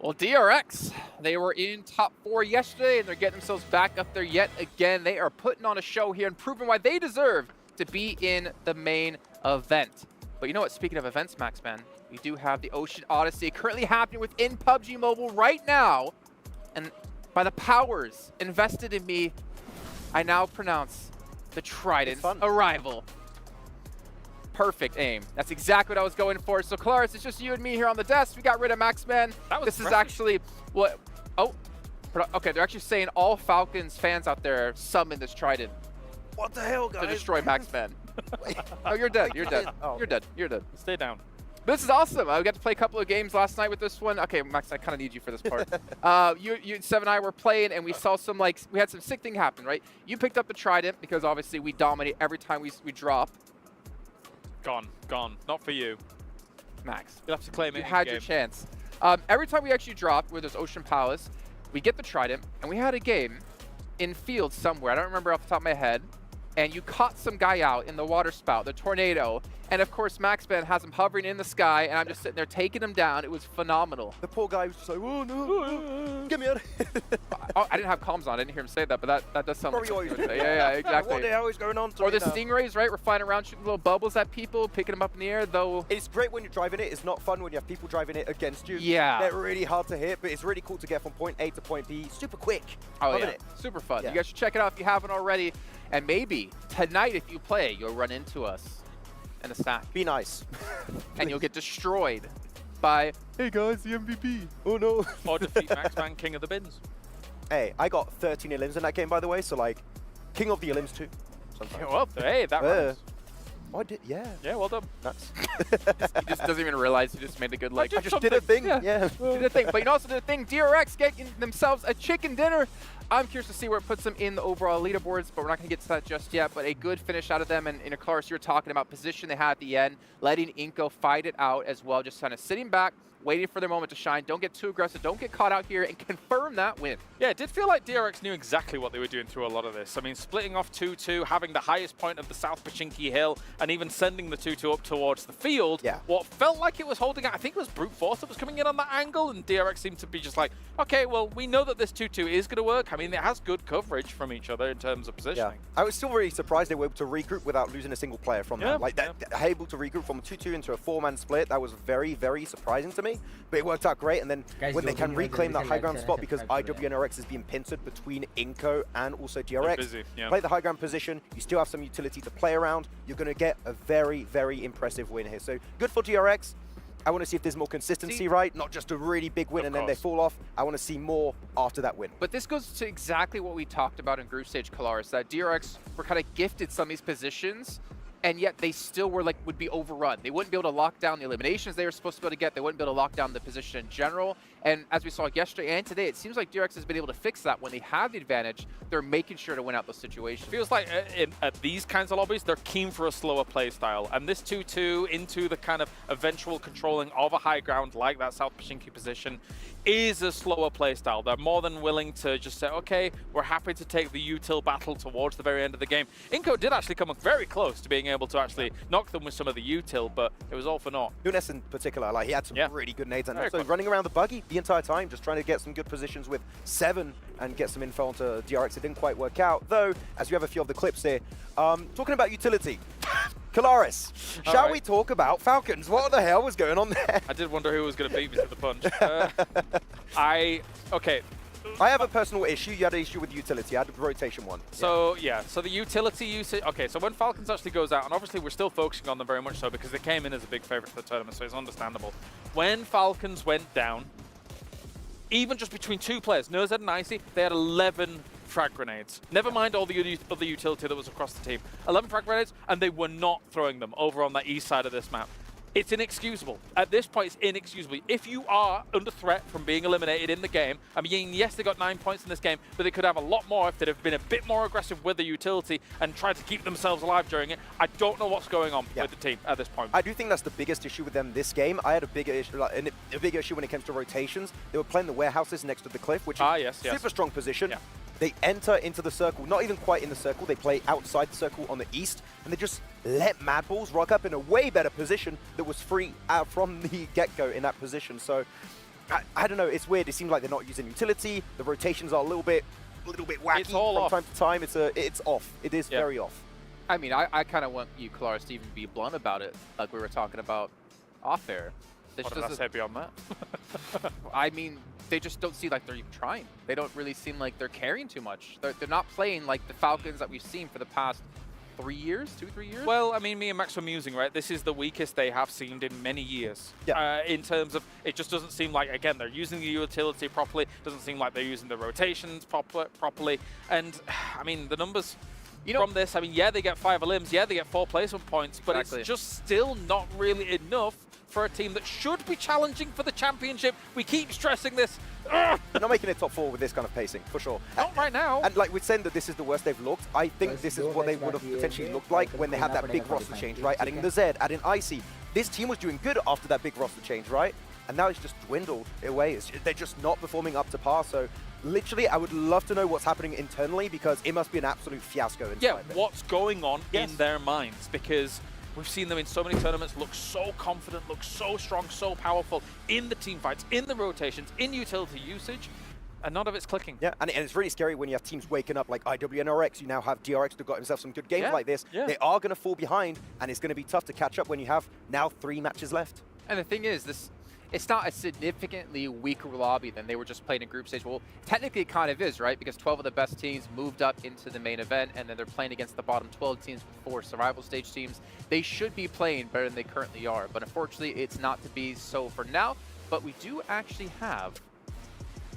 Well, DRX, they were in top 4 yesterday, and they're getting themselves back up there yet again. They are putting on a show here and proving why they deserve to be in the main event. But you know what? Speaking of events, Maxman, we do have the Ocean Odyssey currently happening within PUBG Mobile right now. And by the powers invested in me, I now pronounce the Trident's arrival. Perfect aim. That's exactly what I was going for. So, Claris, it's just you and me here on the desk. We got rid of Maxman. This is actually what... Oh, okay, they're actually saying all Falcons fans out there summon this Trident. What the hell, guys? To destroy Maxman. Oh, you're dead. You're dead. Oh. You're dead. You're dead. Stay down. This is awesome. I got to play a couple of games last night with this one. Okay, Max, I kind of need you for this part. You, Seven and I were playing, and we saw some, like, we had some sick thing happen, right? You picked up the Trident because obviously we dominate every time we drop. Gone. Not for you. Max, you'll have to claim it. You had your chance. Every time we actually dropped, where there's Ocean Palace, we get the Trident, and we had a game in field somewhere. I don't remember off the top of my head. And you caught some guy out in the water spout, the tornado. And of course, Maxman has him hovering in the sky, and I'm just sitting there taking him down. It was phenomenal. The poor guy was just like, oh no, get me out of here. I didn't have comms on. I didn't hear him say that, but that does sound like something he would say. Yeah, exactly. What the hell is going on? Or the Stingrays, right? We're flying around shooting little bubbles at people, picking them up in the air, though. It's great when you're driving it. It's not fun when you have people driving it against you. Yeah. They're really hard to hit, but it's really cool to get from point A to point B super quick. Oh, Loving yeah. it. Super fun. Yeah. You guys should check it out if you haven't already. And maybe tonight, if you play, you'll run into us in a stack. Be nice. And you'll get destroyed by, hey guys, the MVP. Oh no. Or defeat Maxman, king of the bins. Hey, I got 13 elims in that game, by the way, so like, king of the elims too. Yeah, well, hey, that runs. Oh, I did, yeah. Yeah, well done. Nuts. He just doesn't even realize he just made a good like. I just did a thing. Yeah. Did a thing. But you also did a thing. DRX getting themselves a chicken dinner. I'm curious to see where it puts them in the overall leaderboards, but we're not going to get to that just yet. But a good finish out of them. And Claris, you're talking about position they had at the end, letting Inko fight it out as well, just kind of sitting back, waiting for their moment to shine. Don't get too aggressive. Don't get caught out here and confirm that win. Yeah, it did feel like DRX knew exactly what they were doing through a lot of this. I mean, splitting off 2-2, having the highest point of the South Pachinki Hill, and even sending the 2-2 up towards the field. Yeah. What felt like it was holding out, I think it was Brute Force that was coming in on that angle, and DRX seemed to be just like, okay, well, we know that this 2-2 is going to work. I mean, it has good coverage from each other in terms of positioning. Yeah. I was still really surprised they were able to regroup without losing a single player from that. Like, able to regroup from a 2-2 into a 4-man split, that was very, very surprising to me. But it worked out great, and then Guys, when they can reclaim that high ground spot, because subscribe IWNRX is being pincered between Inko and also DRX. Busy, yeah. Play the high ground position, you still have some utility to play around, you're going to get a very, very impressive win here. So good for DRX. I want to see if there's more consistency, right? Not just a really big win and then they fall off. I want to see more after that win. But this goes to exactly what we talked about in group stage, Claris, that DRX were kind of gifted some of these positions, and yet they still were like, would be overrun. They wouldn't be able to lock down the eliminations they were supposed to be able to get. They wouldn't be able to lock down the position in general. And as we saw yesterday and today, it seems like DRX has been able to fix that. When they have the advantage, they're making sure to win out those situations. Feels like at these kinds of lobbies, they're keen for a slower play style. And this 2-2 into the kind of eventual controlling of a high ground like that South Pachinki position is a slower play style. They're more than willing to just say, okay, we're happy to take the util battle towards the very end of the game. Inko did actually come very close to being able to actually knock them with some of the util, but it was all for naught. Nunes in particular, like he had some really good nades, and Very also quick. running around the buggy the entire time, just trying to get some good positions with 7 and get some info onto DRX. It didn't quite work out, though, as you have a few of the clips here. Talking about utility, Claris, shall we talk about Falcons? What the hell was going on there? I did wonder who was going to beat me to the punch. Okay. I have a personal issue. You had an issue with utility. I had the rotation one. So, so the utility usage, okay, so when Falcons actually goes out, and obviously we're still focusing on them very much so because they came in as a big favorite for the tournament, so it's understandable. When Falcons went down, even just between 2 players, Nozed and Icy, they had 11 frag grenades. Never mind all the other utility that was across the team. 11 frag grenades, and they were not throwing them over on the east side of this map. It's inexcusable. At this point, it's inexcusable. If you are under threat from being eliminated in the game, I mean, yes, they got 9 points in this game, but they could have a lot more if they'd have been a bit more aggressive with the utility and tried to keep themselves alive during it. I don't know what's going on with the team at this point. I do think that's the biggest issue with them this game. I had a bigger issue, like, a bigger issue when it comes to rotations. They were playing the warehouses next to the cliff, which is super strong position. Yeah. They enter into the circle, not even quite in the circle. They play outside the circle on the east, and they just let Mad Balls rock up in a way better position that was free out from the get-go in that position. So, I don't know. It's weird. It seems like they're not using utility. The rotations are a little bit wacky It's all from off. time to time. It's off. It is very off. I mean, I kind of want you, Claris, to even be blunt about it, like we were talking about off air. What did I say beyond that? I mean, they just don't seem like they're even trying. They don't really seem like they're caring too much. They're not playing like the Falcons that we've seen for the past 3 years, 2-3 years? Well, I mean, me and Max were musing, right? This is the weakest they have seen in many years. In terms of, it just doesn't seem like, again, they're using the utility properly. Doesn't seem like they're using the rotations properly. And, I mean, the numbers, from this. I mean, yeah, they get 5 elims, yeah, they get 4 placement points, but it's just still not really enough for a team that should be challenging for the championship. We keep stressing this. They're not making it top 4 with this kind of pacing, for sure. Not right now. And like we're saying that this is the worst they've looked, I think this is what they would have potentially looked like when they had that big roster change, right? Adding the Z, adding Icy. This team was doing good after that big roster change, right? And now it's just dwindled away. They're just not performing up to par. So literally, I would love to know what's happening internally, because it must be an absolute fiasco inside Yeah, there. what's going on in their minds? Because we've seen them in so many tournaments look so confident, look so strong, so powerful in the team fights, in the rotations, in utility usage, and none of it's clicking. Yeah, and it's really scary when you have teams waking up like IWNRX. You now have DRX that got himself some good games like this. Yeah. They are going to fall behind, and it's going to be tough to catch up when you have now 3 matches left. And the thing is, it's not a significantly weaker lobby than they were just playing in group stage. Well, technically it kind of is, right? Because 12 of the best teams moved up into the main event, and then they're playing against the bottom 12 teams with 4 survival stage teams. They should be playing better than they currently are, but unfortunately it's not to be so for now. But we do actually have,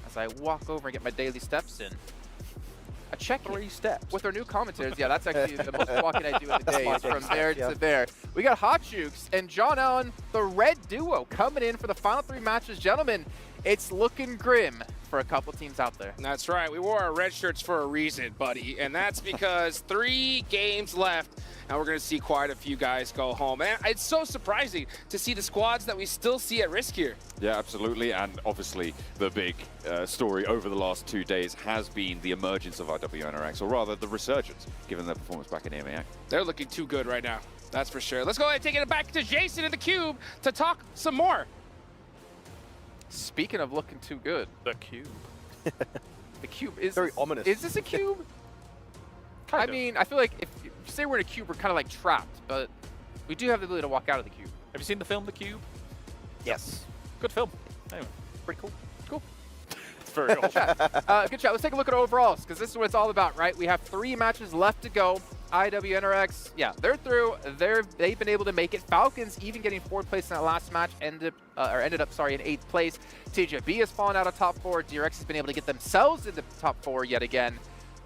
as I walk over and get my daily steps in, a check 3 steps with our new commentators. Yeah, that's actually the most walking I do in the day, is from there yeah. to there. We got Hot Jukes and John Allen, the red duo, coming in for the final 3 matches. Gentlemen, it's looking grim for a couple teams out there. That's right. We wore our red shirts for a reason, buddy. And that's because 3 games left, and we're going to see quite a few guys go home. And it's so surprising to see the squads that we still see at risk here. Yeah, absolutely. And obviously, the big story over the last 2 days has been the emergence of IWNRX, or rather, the resurgence, given their performance back in EMEA. They're looking too good right now. That's for sure. Let's go ahead and take it back to Jason in the Cube to talk some more. Speaking of looking too good, the Cube. The Cube is very ominous. Is this a cube? I mean, I feel like if you say we're in a cube, we're kind of like trapped, but we do have the ability to walk out of the cube. Have you seen the film The Cube? Yes. Good film. Anyway, pretty cool. Cool. It's very old. Good chat. Let's take a look at overalls, because this is what it's all about, right? We have 3 matches left to go. IWNRX, yeah, they're through. They've been able to make it. Falcons even getting 4th place in that last match, ended up in 8th place. TJB has fallen out of top 4. DRX has been able to get themselves into top 4 yet again.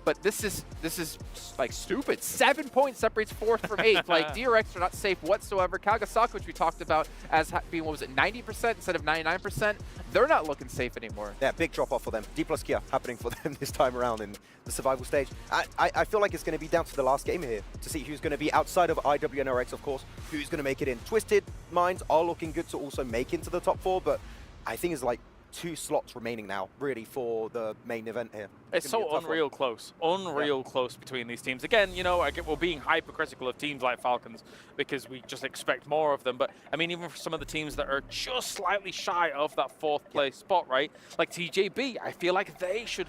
But this is like stupid. 7 points separates 4th from 8th. Like DRX are not safe whatsoever. Kagasaku, which we talked about as being, what was it, 90% instead of 99%, they're not looking safe anymore. Yeah, big drop off for them. D plus Kia happening for them this time around in the survival stage. I feel like it's going to be down to the last game here to see who's going to be outside of IWNRX, of course, who's going to make it in. Twisted Minds are looking good to also make into the top 4, but I think it's like 2 slots remaining now, really, for the main event here. It's so unreal close. Unreal close between these teams. Again, you know, we're being hypercritical of teams like Falcons because we just expect more of them. But, I mean, even for some of the teams that are just slightly shy of that 4th place spot, right? Like TJB, I feel like they should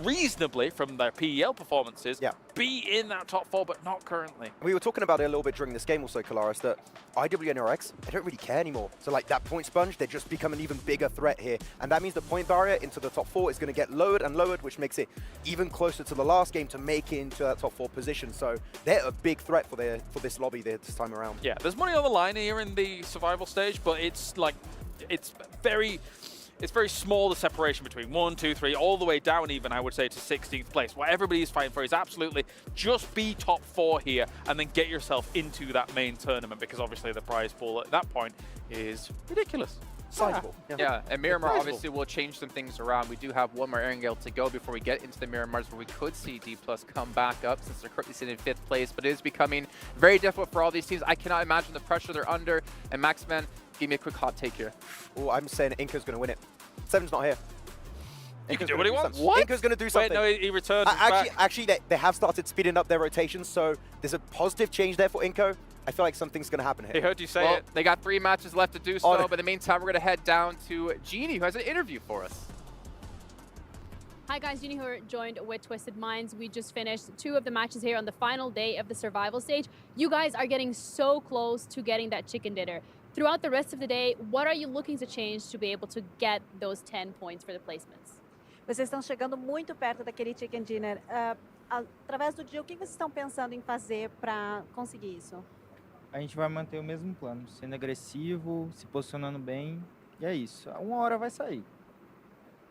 reasonably, from their PEL performances, be in that top 4, but not currently. We were talking about it a little bit during this game also, Kalaris, that IWNRX, they don't really care anymore. So, like, that point sponge, they just become an even bigger threat here. And that means the point barrier into the top 4 is going to get lowered and lowered, which makes it even closer to the last game to make it into that top 4 position. So they're a big threat for this lobby there this time around. Yeah, there's money on the line here in the survival stage, but it's like it's very small, the separation between 1, 2, 3, all the way down even, I would say, to 16th place. What everybody's fighting for is absolutely just be top 4 here and then get yourself into that main tournament, because obviously the prize pool at that point is ridiculous. Sizable. Yeah, and Miramar obviously will change some things around. We do have one more Erangel to go before we get into the Miramars, where we could see D+ come back up, since they're currently sitting in 5th place, but it is becoming very difficult for all these teams. I cannot imagine the pressure they're under. And Maxman, give me a quick hot take here. Oh, I'm saying Inka's going to win it. Seven's not here. He can do what he wants. What? Inka's going to do something. Wait, no, he returned. Actually, they have started speeding up their rotations, so there's a positive change there for Inko. I feel like something's going to happen here. He heard you say it. They got 3 matches left to do so, but in the meantime, we're going to head down to Genie, who has an interview for us. Hi guys, Genie here, joined with Twisted Minds. We just finished 2 of the matches here on the final day of the survival stage. You guys are getting so close to getting that chicken dinner. Throughout the rest of the day, what are you looking to change to be able to get those 10 points for the placements? Vocês estão chegando muito perto daquele chicken dinner. Através do dia, o que vocês estão pensando em fazer para conseguir isso? A gente vai manter o mesmo plano, sendo agressivo, se posicionando bem, e é isso. Uma hora vai sair.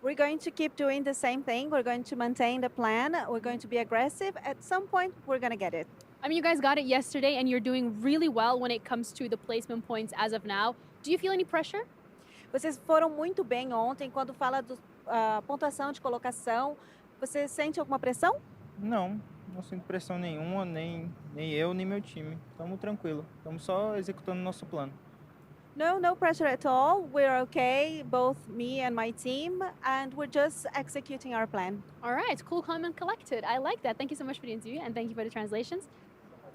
We're going to keep doing the same thing. We're going to maintain the plan. We're going to be aggressive. At some point, we're going to get it. I mean, you guys got it yesterday, and you're doing really well when it comes to the placement points as of now. Do you feel any pressure? Vocês foram muito bem ontem. Quando fala da pontuação de colocação, você sente alguma pressão? Não, não sinto pressão nenhuma, nem eu, nem meu time. Estamos tranquilos. Estamos só executando nosso plano. No pressure at all. We're okay, both me and my team, and we're just executing our plan. All right, cool, calm, and collected. I like that. Thank you so much for the interview, and thank you for the translations.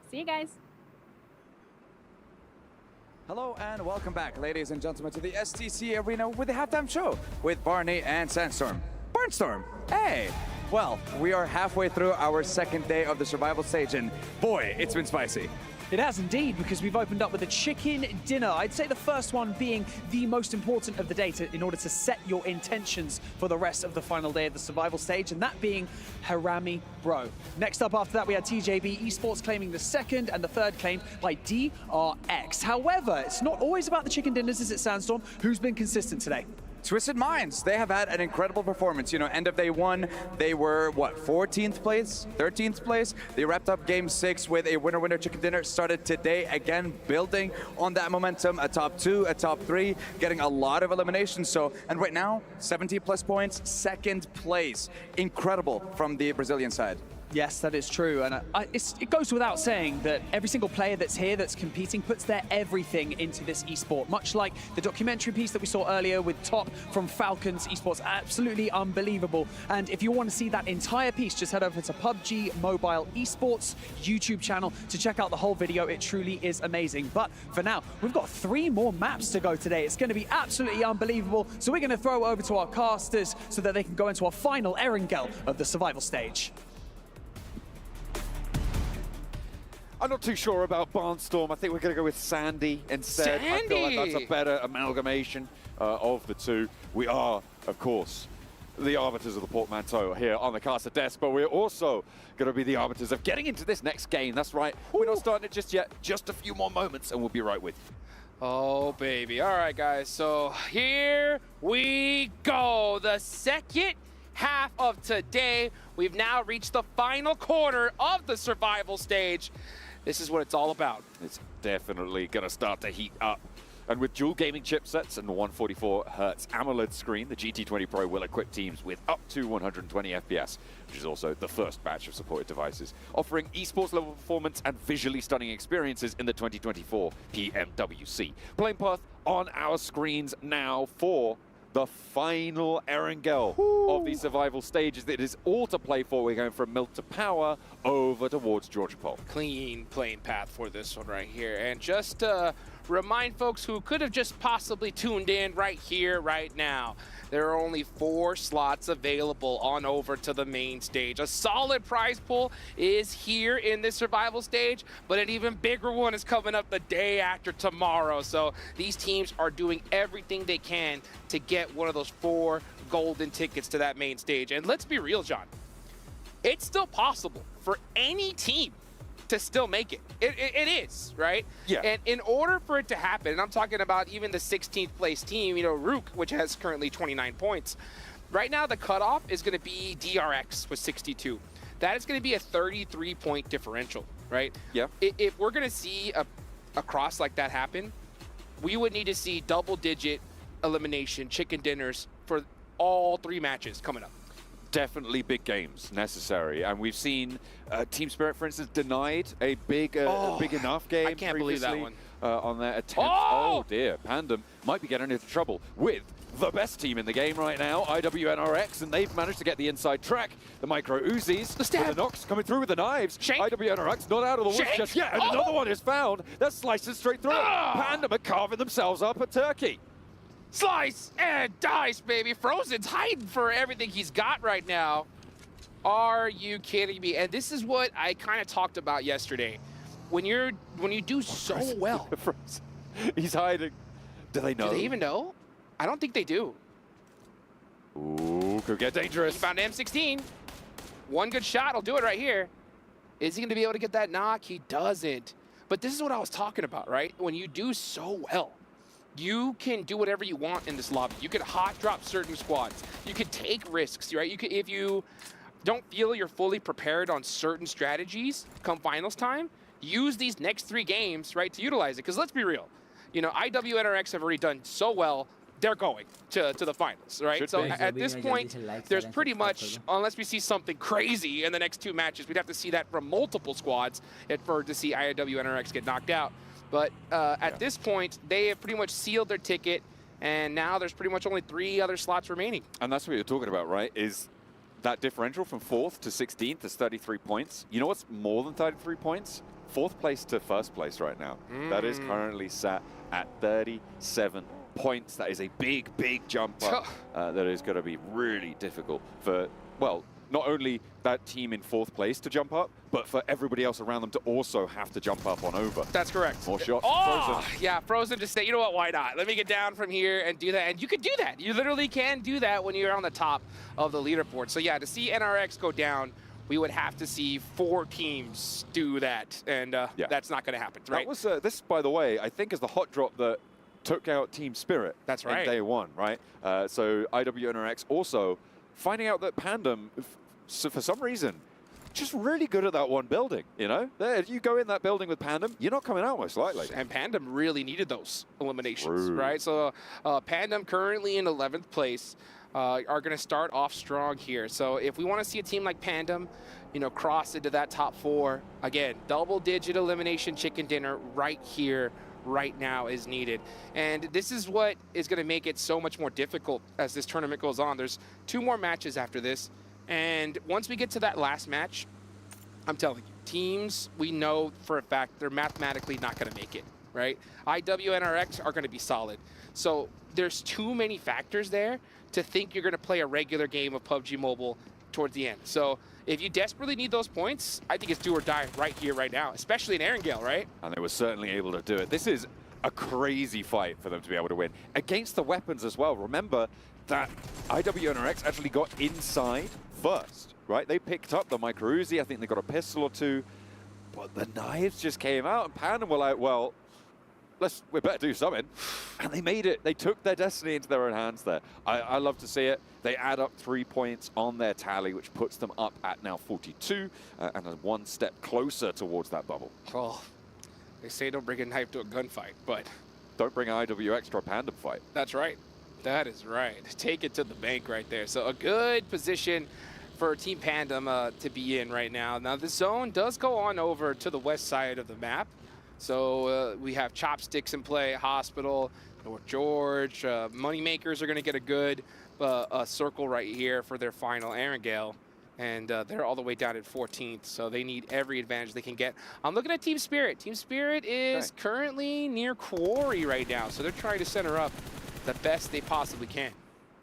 See you guys. Hello and welcome back, ladies and gentlemen, to the STC Arena with the halftime show with Barney and Sandstorm. Barnstorm, hey! Well, we are halfway through our second day of the survival stage, and boy, it's been spicy. It has indeed, because we've opened up with a chicken dinner. I'd say the first one being the most important of the day in order to set your intentions for the rest of the final day of the survival stage, and that being Harami Bro. Next up after that, we had TJB Esports claiming the second, and the third claimed by DRX. However, it's not always about the chicken dinners, is it, Sandstorm? Who's been consistent today? Twisted Minds, they have had an incredible performance. You know, end of day one, they were, what, 14th place, 13th place? They wrapped up game 6 with a winner-winner chicken dinner. Started today, again, building on that momentum. A top 2, a top 3, getting a lot of eliminations. So, and right now, 70+ points, second place. Incredible from the Brazilian side. Yes, that is true, and it goes without saying that every single player that's here that's competing puts their everything into this esport, much like the documentary piece that we saw earlier with Top from Falcons Esports. Absolutely unbelievable. And if you want to see that entire piece, just head over to PUBG Mobile Esports YouTube channel to check out the whole video. It truly is amazing. But for now, we've got 3 more maps to go today. It's going to be absolutely unbelievable. So we're going to throw over to our casters so that they can go into our final Erangel of the survival stage. I'm not too sure about Barnstorm. I think we're going to go with Sandy instead. Sandy! I feel like that's a better amalgamation of the two. We are, of course, the arbiters of the portmanteau here on the caster desk, but we're also going to be the arbiters of getting into this next game. That's right. We're not starting it just yet. Just a few more moments, and we'll be right with you. Oh, baby. All right, guys. So here we go. The second half of today. We've now reached the final quarter of the survival stage. This is what it's all about. It's definitely going to start to heat up. And with dual gaming chipsets and the 144Hz AMOLED screen, the GT20 Pro will equip teams with up to 120 FPS, which is also the first batch of supported devices, offering esports level performance and visually stunning experiences in the 2024 PMWC. Playing path on our screens now for the final Erangel of the survival stages. It is all to play for. We're going from Milk to Power over towards Georgia Pole. Clean playing path for this one right here. And just to remind folks who could have just possibly tuned in right here, right now, there are only 4 slots available on over to the main stage. A solid prize pool is here in this survival stage, but an even bigger one is coming up the day after tomorrow. So these teams are doing everything they can to get one of those 4 golden tickets to that main stage. And let's be real, John, it's still possible for any team to still make it. It is, right? Yeah. And in order for it to happen, and I'm talking about even the 16th place team, you know, Rook, which has currently 29 points. Right now, the cutoff is going to be DRX with 62. That is going to be a 33-point differential, right? Yeah. If we're going to see a cross like that happen, we would need to see double-digit elimination chicken dinners for all 3 matches coming up. Definitely big games necessary, and we've seen Team Spirit, for instance, denied a big enough game. I can't believe that one. On their attempt. Oh dear, Pandem might be getting into trouble with the best team in the game right now, IWNRX, and they've managed to get the inside track. The Micro Uzis, the Nox coming through with the knives. Shank. IWNRX not out of the woods just yet, and another one is found. They're slicing straight through. Pandem are carving themselves up a turkey. Slice and dice, baby. Frozen's hiding for everything he's got right now. Are you kidding me? And this is what I kind of talked about yesterday. When you do so well. He's hiding. Do they know? Do they even know? I don't think they do. Ooh, could get dangerous. He found M16. One good shot will do it right here. Is he going to be able to get that knock? He doesn't. But this is what I was talking about, right? When you do so well, you can do whatever you want in this lobby. You could hot drop certain squads. You could take risks, right? You could, if you don't feel you're fully prepared on certain strategies come finals time, use these next 3 games, right, to utilize it. Because let's be real, you know, IWNRX have already done so well. They're going to the finals, right? So at this point, there's pretty much, unless we see something crazy in the next 2 matches, we'd have to see that from multiple squads to see IWNRX get knocked out. But at this point, they have pretty much sealed their ticket, and now there's pretty much only 3 other slots remaining. And that's what you're talking about, right? Is that differential from 4th to 16th is 33 points. You know what's more than 33 points? 4th place to 1st place right now. That is currently sat at 37 points. That is a big, big jump up. That is going to be really difficult for, well, not only that team in 4th place to jump up, but for everybody else around them to also have to jump up on over. That's correct. More shots. Oh, yeah, Frozen just say, you know what, why not? Let me get down from here and do that. And you can do that. You literally can do that when you're on the top of the leaderboard. So yeah, to see NRX go down, we would have to see 4 teams do that. And that's not going to happen, right? That was, this, by the way, I think is the hot drop that took out Team Spirit. That's right. In day 1, right? So IWNRX also finding out that Pandem, so for some reason, just really good at that one building, you know? If you go in that building with Pandem, you're not coming out most likely. And Pandem really needed those eliminations, right? So Pandem currently in 11th place are going to start off strong here. So if we want to see a team like Pandem, you know, cross into that top 4, again, double-digit elimination chicken dinner right here, right now is needed. And this is what is going to make it so much more difficult as this tournament goes on. There's 2 more matches after this. And once we get to that last match, I'm telling you, teams, we know for a fact they're mathematically not going to make it, right? IWNRX are going to be solid. So there's too many factors there to think you're going to play a regular game of PUBG Mobile towards the end. So if you desperately need those points, I think it's do or die right here, right now, especially in Erangel, right? And they were certainly able to do it. This is a crazy fight for them to be able to win. Against the weapons as well. Remember that IWNRX actually got inside first, right? They picked up the micro Uzi. I think they got a pistol or 2, but the knives just came out, and Pandem were like, well, we better do something. And they made it. They took their destiny into their own hands there. I love to see it. They add up 3 points on their tally, which puts them up at now 42, and a 1 step closer towards that bubble. Oh, they say don't bring a knife to a gunfight, but don't bring an IWX to a Pandem fight. That's right. That is right. Take it to the bank right there. So a good position for Team Pandem to be in right now. Now the zone does go on over to the west side of the map. So we have Chopsticks in play, Hospital, North George. Moneymakers are going to get a good circle right here for their final Erangel. And they're all the way down at 14th, so they need every advantage they can get. I'm looking at Team Spirit. Team Spirit is currently near Quarry right now, so they're trying to center up the best they possibly can.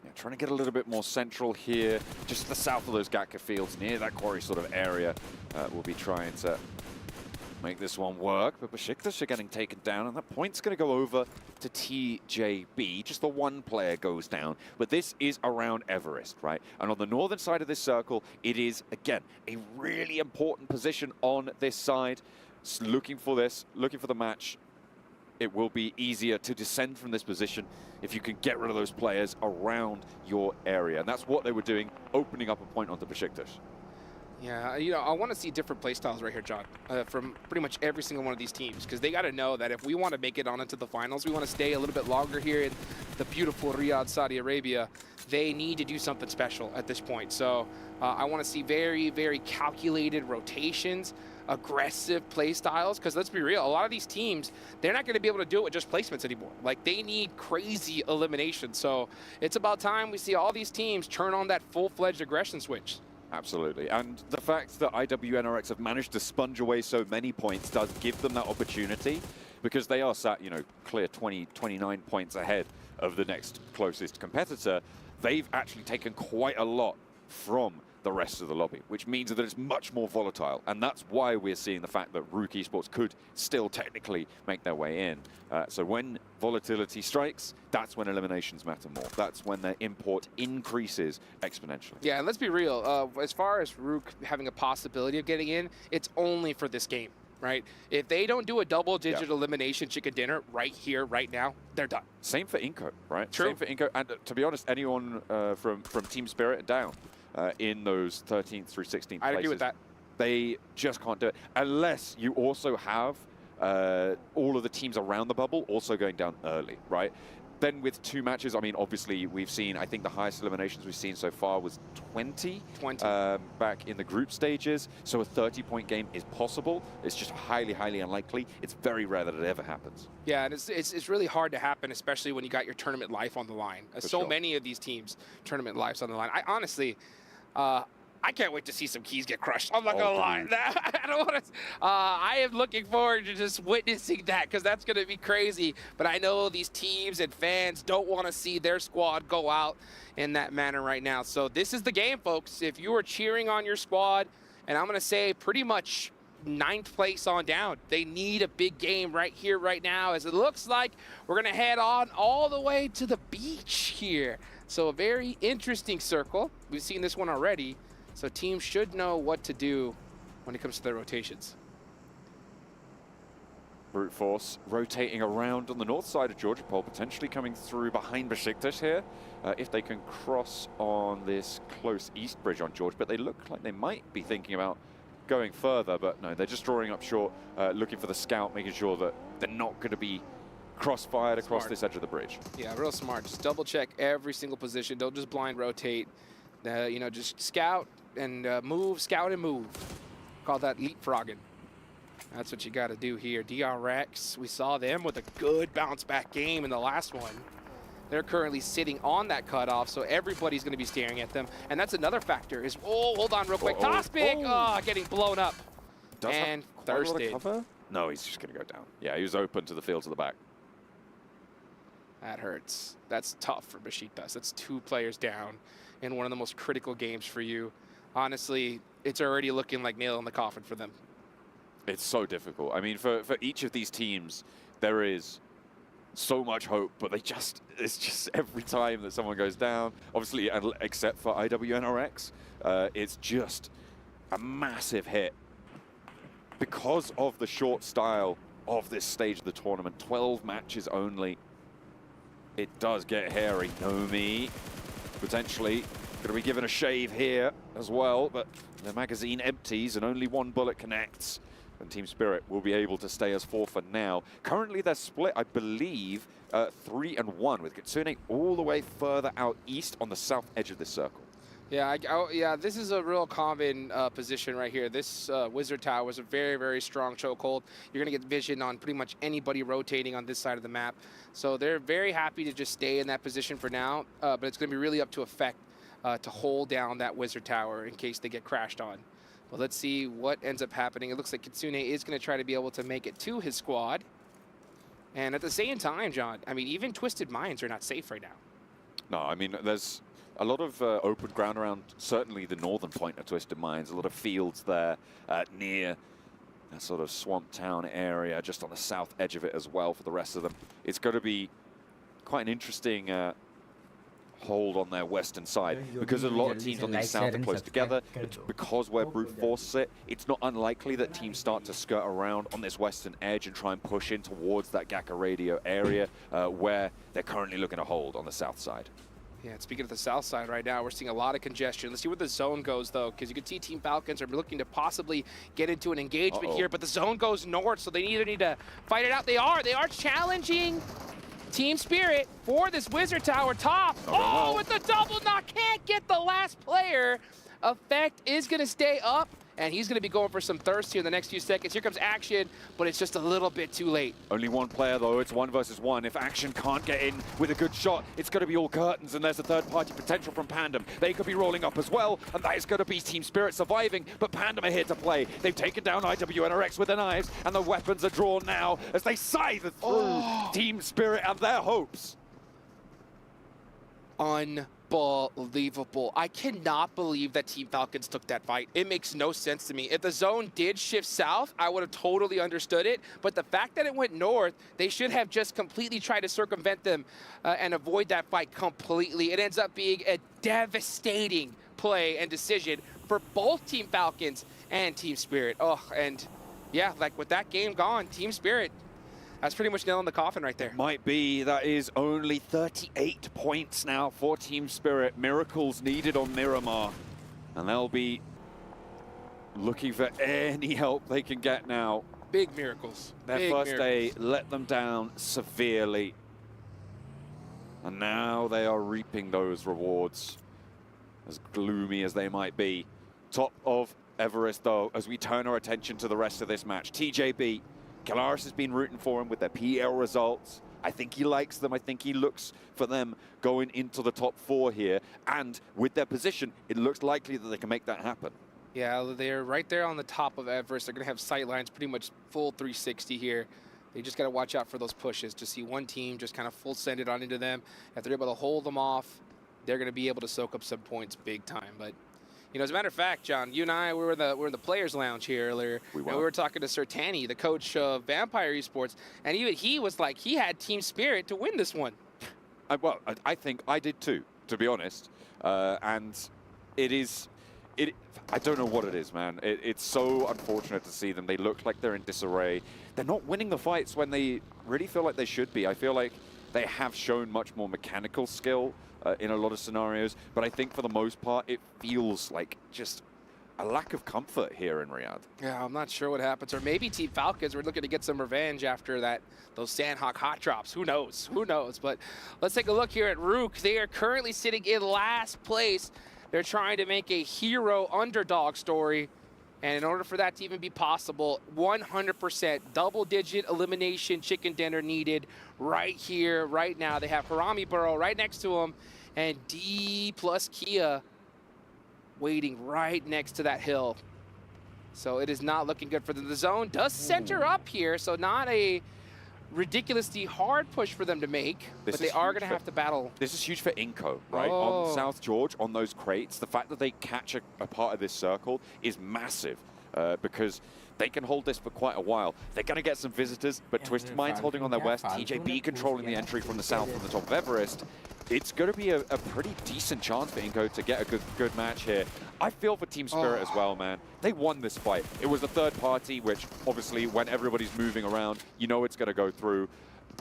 Yeah, trying to get a little bit more central here, just to the south of those Gatka fields, near that Quarry sort of area. We'll be trying to make this one work, but Besiktas are getting taken down, and that point's going to go over to TJB. Just the 1 player goes down, but this is around Everest, right? And on the northern side of this circle, it is, again, a really important position on this side. Just looking for the match. It will be easier to descend from this position if you can get rid of those players around your area. And that's what they were doing, opening up a point onto Besiktas. Yeah, you know, I want to see different play styles right here, John, from pretty much every single one of these teams, because they got to know that if we want to make it on into the finals, we want to stay a little bit longer here in the beautiful Riyadh, Saudi Arabia, they need to do something special at this point. So I want to see very, very calculated rotations, aggressive play styles, because let's be real, a lot of these teams, they're not going to be able to do it with just placements anymore. Like, they need crazy elimination. So it's about time we see all these teams turn on that full-fledged aggression switch. Absolutely. And the fact that IWNRX have managed to sponge away so many points does give them that opportunity, because they are sat, you know, clear 29 points ahead of the next closest competitor. They've actually taken quite a lot from the rest of the lobby, which means that it's much more volatile. And that's why we're seeing the fact that Rook Esports could still technically make their way in. So when volatility strikes, that's when eliminations matter more. That's when their import increases exponentially. Yeah, and let's be real. As far as Rook having a possibility of getting in, it's only for this game. right? If they don't do a double-digit elimination chicken dinner right here, right now, they're done. Same for Inco, right? True. Same for Inco. And to be honest, anyone from Team Spirit down in those 13th through 16th places, I agree with that. They just can't do it unless you also have all of the teams around the bubble also going down early, right? Then with 2 matches, I mean, obviously we've seen, I think the highest eliminations we've seen so far was 20 back in the group stages. So a 30-point game is possible. It's just highly, highly unlikely. It's very rare that it ever happens. Yeah, and it's really hard to happen, especially when you got your tournament life on the line. So many of these teams, tournament lives on the line. I honestly, I can't wait to see some keys get crushed. I'm not gonna lie. I don't want to. I am looking forward to just witnessing that because that's gonna be crazy. But I know these teams and fans don't want to see their squad go out in that manner right now. So this is the game, folks. If you are cheering on your squad, and I'm gonna say pretty much 9th place on down, they need a big game right here, right now, as it looks like we're gonna head on all the way to the beach here. So a very interesting circle. We've seen this one already. So teams should know what to do when it comes to their rotations. Brute Force rotating around on the north side of Georgia Pole, potentially coming through behind Besiktas here, if they can cross on this close east bridge on George. But they look like they might be thinking about going further, but no, they're just drawing up short, looking for the scout, making sure that they're not going to be cross-fired across this edge of the bridge. Yeah, real smart. Just double check every single position. Don't just blind rotate. You know, just scout and move, scout and move. Call that leapfrogging. That's what you got to do here. DRX, we saw them with a good bounce back game in the last one. They're currently sitting on that cutoff, so everybody's going to be staring at them. And that's another factor is, oh, hold on real quick. Tospic, getting blown up. And thirsted. No, he's just going to go down. Yeah, he was open to the field to the back. That hurts. That's tough for Besiktas. That's 2 players down in one of the most critical games for you. Honestly, it's already looking like nail in the coffin for them. It's so difficult. I mean, for each of these teams, there is so much hope, but it's just every time that someone goes down, obviously, except for IWNRX, it's just a massive hit. Because of the short style of this stage of the tournament, 12 matches only, it does get hairy. Nomi, potentially, going to be given a shave here as well, but the magazine empties and only 1 bullet connects. And Team Spirit will be able to stay as 4 for now. Currently, they're split, I believe, 3-1, with Kitsune all the way further out east on the south edge of this circle. Yeah, yeah, this is a real common position right here. This Wizard Tower is a very, very strong chokehold. You're going to get vision on pretty much anybody rotating on this side of the map. So they're very happy to just stay in that position for now, but it's going to be really up to Effect to hold down that Wizard Tower in case they get crashed on. Well, let's see what ends up happening. It looks like Kitsune is going to try to be able to make it to his squad. And at the same time, John, I mean, even Twisted Minds are not safe right now. No, I mean, there's a lot of open ground around, certainly the northern point of Twisted Minds, a lot of fields there near that sort of swamp town area, just on the south edge of it as well for the rest of them. It's going to be quite an interesting hold on their western side, because a lot of teams on the south are close together. Because where Brute Force sit, it's not unlikely that teams start to skirt around on this western edge and try and push in towards that Gaka Radio area where they're currently looking to hold on the south side. Yeah, speaking of the south side right now, we're seeing a lot of congestion. Let's see where the zone goes, though, because you can see Team Falcons are looking to possibly get into an engagement here, but the zone goes north, so they either need to fight it out. They are challenging Team Spirit for this Wizard Tower top. Oh, with the double knock, can't get the last player. Effect is going to stay up, and he's going to be going for some thirst here in the next few seconds. Here comes Action, but it's just a little bit too late. Only 1 player, though. It's 1 versus 1. If Action can't get in with a good shot, it's going to be all curtains, and there's a third-party potential from Pandem. They could be rolling up as well, and that is going to be Team Spirit surviving, but Pandem are here to play. They've taken down IWNRX with their knives, and the weapons are drawn now as they scythe through Team Spirit and their hopes. Unbelievable. I cannot believe that Team Falcons took that fight. It makes no sense to me. If the zone did shift south, I would have totally understood it. But the fact that it went north, they should have just completely tried to circumvent them and avoid that fight completely. It ends up being a devastating play and decision for both Team Falcons and Team Spirit. Oh, and yeah, like with that game gone, Team Spirit, that's pretty much nail in the coffin right there. Might be. That is only 38 points now for Team Spirit. Miracles needed on Miramar. And they'll be looking for any help they can get now. Big miracles. Their first day let them down severely. And now they are reaping those rewards, as gloomy as they might be. Top of Everest, though, as we turn our attention to the rest of this match. TJB, Kalaris has been rooting for him with their PL results. I think he likes them. I think he looks for them going into the top 4 here. And with their position, it looks likely that they can make that happen. Yeah, they're right there on the top of Everest. They're going to have sight lines pretty much full 360 here. They just got to watch out for those pushes. To see one team just kind of full send it on into them. If they're able to hold them off, they're going to be able to soak up some points big time. But, you know, as a matter of fact, John, you and I, we were in the players' lounge here earlier. And we were talking to Sir Tanny, the coach of Vampire Esports. And even he was like, he had Team Spirit to win this one. Well, I think I did too, to be honest. And it is... I don't know what it is, man. It's so unfortunate to see them. They look like they're in disarray. They're not winning the fights when they really feel like they should be. I feel like they have shown much more mechanical skill in a lot of scenarios, but I think for the most part, it feels like just a lack of comfort here in Riyadh. Yeah, I'm not sure what happens. Or maybe Team Falcons were looking to get some revenge after those Sandhawk hot drops. Who knows? Who knows? But let's take a look here at Rook. They are currently sitting in last place. They're trying to make a hero underdog story. And in order for that to even be possible, 100% double-digit elimination chicken dinner needed right here, right now. They have Harami Burrow right next to him, and D plus Kia waiting right next to that hill. So it is not looking good for them. The zone does center up here, so not a ridiculously hard push for them to make, but they are going to have to battle. This is huge for Inco, right? On South George, on those crates, the fact that they catch a part of this circle is massive because they can hold this for quite a while. They're going to get some visitors, but Twisted Mind's holding on their west, TJB controlling the entry from the south from the top of Everest. It's going to be a pretty decent chance for Inco to get a good match here. I feel for Team Spirit as well, man. They won this fight. It was a third party, which obviously when everybody's moving around, you know it's going to go through.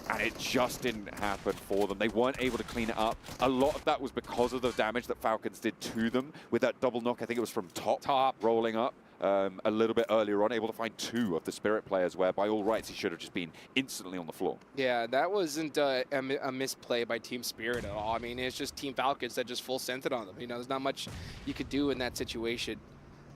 And it just didn't happen for them. They weren't able to clean it up. A lot of that was because of the damage that Falcons did to them with that double knock. I think it was from top rolling up. A little bit earlier on, able to find 2 of the Spirit players where, by all rights, he should have just been instantly on the floor. Yeah, that wasn't a misplay by Team Spirit at all. I mean, it's just Team Falcons that just full sent it on them. You know, there's not much you could do in that situation.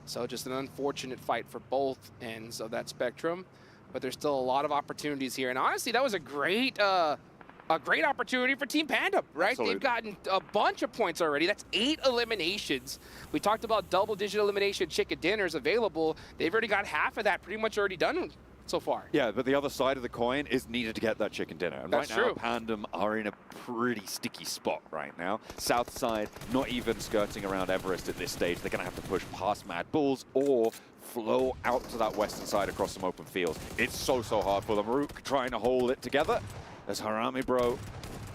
So just an unfortunate fight for both ends of that spectrum. But there's still a lot of opportunities here. And honestly, that was a great opportunity for Team Panda, right? Absolutely. They've gotten a bunch of points already. That's 8 eliminations. We talked about double-digit elimination chicken dinners available. They've already got half of that pretty much already done so far. Yeah, but the other side of the coin is needed to get that chicken dinner. And That's right now, true. Pandem are in a pretty sticky spot right now. South side, not even skirting around Everest at this stage. They're going to have to push past Mad Bulls or flow out to that western side across some open fields. It's so hard for them. Rook trying to hold it together as Harami Bro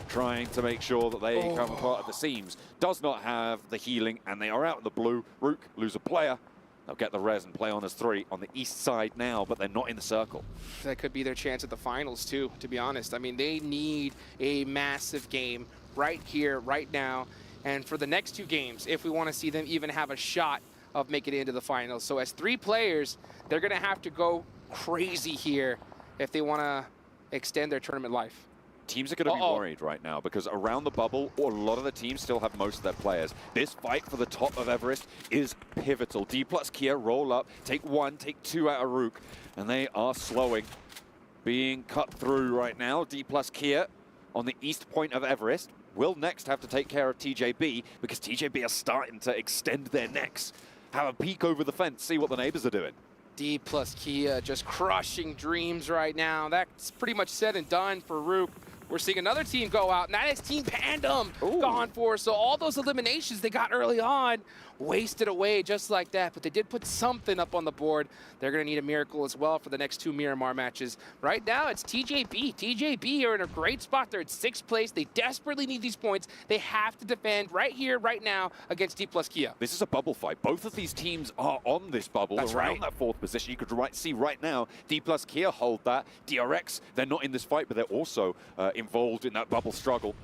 trying to make sure that they come apart at the seams. Does not have the healing, and they are out in the blue. Rook lose a player. They'll get the res and play on as 3 on the east side now, but they're not in the circle. That could be their chance at the finals too, to be honest. I mean, they need a massive game right here, right now, and for the next 2 games, if we want to see them even have a shot of making it into the finals. So as 3 players, they're going to have to go crazy here if they want to extend their tournament life. Teams are going to be worried right now because around the bubble, a lot of the teams still have most of their players. This fight for the top of Everest is pivotal. D plus Kia roll up, take 1, take 2 out of Rook, and they are slowing. Being cut through right now. D plus Kia on the east point of Everest will next have to take care of TJB because TJB are starting to extend their necks. Have a peek over the fence, see what the neighbors are doing. D plus Kia just crushing dreams right now. That's pretty much said and done for Rook. we're seeing another team go out, and that is Team Pandem gone for. So all those eliminations they got early on wasted away just like that, but they did put something up on the board. They're going to need a miracle as well for the next 2 Miramar matches. Right now, it's TJB. TJB are in a great spot. They're at 6th place. They desperately need these points. They have to defend right here, right now, against D+ Kia. This is a bubble fight. Both of these teams are on this bubble. That's around right. that 4th position. You could see right now, D+ Kia hold that. DRX, they're not in this fight, but they're also involved in that bubble struggle.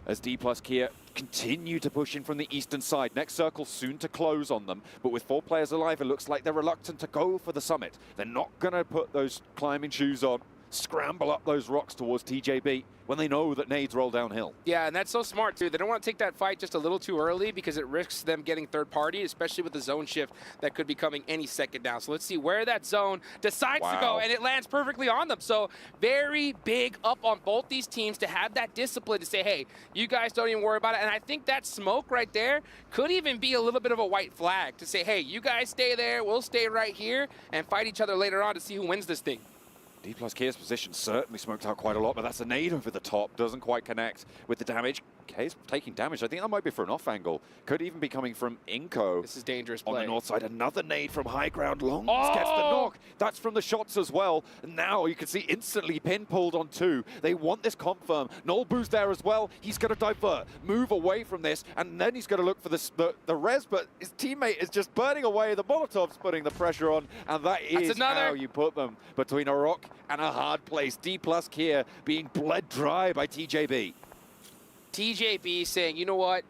As D+ Kia continue to push in from the eastern side. Next circle soon to close on them, but with 4 players alive, it looks like they're reluctant to go for the summit. They're not going to put those climbing shoes on, scramble up those rocks towards TJB when they know that nades roll downhill. Yeah, and that's so smart, too. They don't want to take that fight just a little too early because it risks them getting third party, especially with the zone shift that could be coming any second now. So let's see where that zone decides to go, and it lands perfectly on them. So very big up on both these teams to have that discipline to say, hey, you guys don't even worry about it. And I think that smoke right there could even be a little bit of a white flag to say, hey, you guys stay there, we'll stay right here and fight each other later on to see who wins this thing. D+ Kia's position certainly smoked out quite a lot, but that's a nade over the top. Doesn't quite connect with the damage. K's taking damage. I think that might be for an off angle. Could even be coming from Inko. This is dangerous play. On the north side, another nade from high ground. Longs gets the knock. That's from the shots as well. And now you can see instantly pin pulled on 2. They want this confirm. Nolbu's there as well. He's going to divert, move away from this, and then he's going to look for the res, but his teammate is just burning away. The Molotov's putting the pressure on, and that is how you put them between a rock and a hard place. D+ Kia being bled dry by TJB. TJB saying, you know what?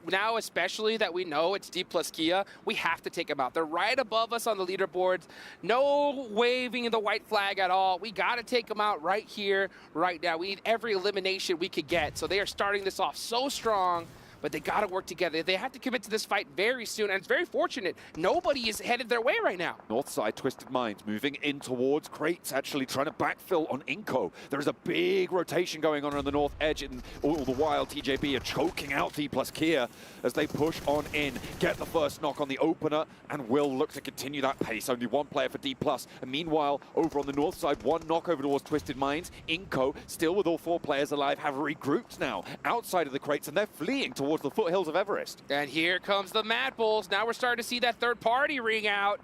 Now, especially that we know it's D+ Kia, we have to take them out. They're right above us on the leaderboards. No waving the white flag at all. We got to take them out right here, right now. We need every elimination we could get. So they are starting this off so strong, but they got to work together. They have to commit to this fight very soon, and it's very fortunate. Nobody is headed their way right now. North side, Twisted Minds moving in towards Crates, actually trying to backfill on Inko. There's a big rotation going on the north edge, and all the while TJB are choking out D+ Kia as they push on in, get the first knock on the opener, and will look to continue that pace. Only 1 player for D+. And meanwhile, over on the north side, 1 knock over towards Twisted Minds. Inko, still with all 4 players alive, have regrouped now outside of the Crates, and they're fleeing towards the foothills of Everest. And here comes the Mad Bulls. Now we're starting to see that third party ring out.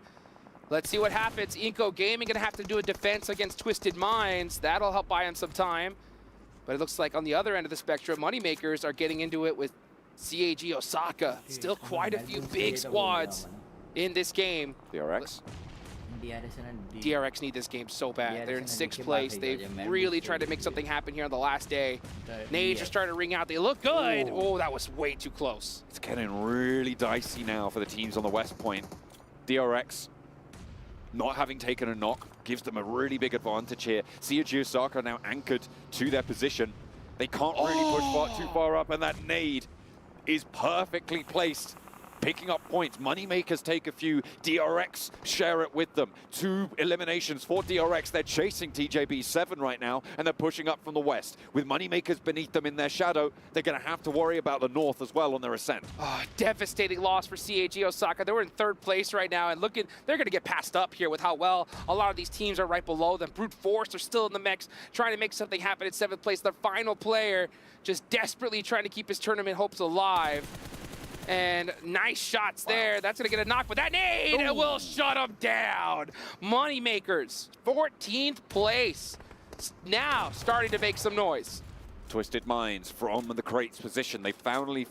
Let's see what happens. Inko Gaming gonna have to do a defense against Twisted Minds. That'll help buy him some time. But it looks like on the other end of the spectrum, Moneymakers are getting into it with CAG Osaka. Still quite a few big squads in this game. DRX. DRX need this game so bad. They're in 6th place. They've really tried to make something happen here on the last day. Nades are starting to ring out. They look good. Oh, that was way too close. It's getting really dicey now for the teams on the west point. DRX, not having taken a knock, gives them a really big advantage here. CAG Osaka now anchored to their position. They can't really push too far up, and that nade is perfectly placed. Picking up points. Moneymakers take a few. DRX share it with them. 2 eliminations for DRX. They're chasing TJB 7 right now, and they're pushing up from the west. With Moneymakers beneath them in their shadow, they're going to have to worry about the north as well on their ascent. Oh, devastating loss for CAG Osaka. They were in 3rd place right now, and they're going to get passed up here with how well a lot of these teams are right below them. Brute Force are still in the mix, trying to make something happen at 7th place. Their final player just desperately trying to keep his tournament hopes alive. And nice shots there. That's going to get a knock, but that nade will shut him down. Moneymakers, 14th place. Now starting to make some noise. Twisted Minds from the Crates position. They finally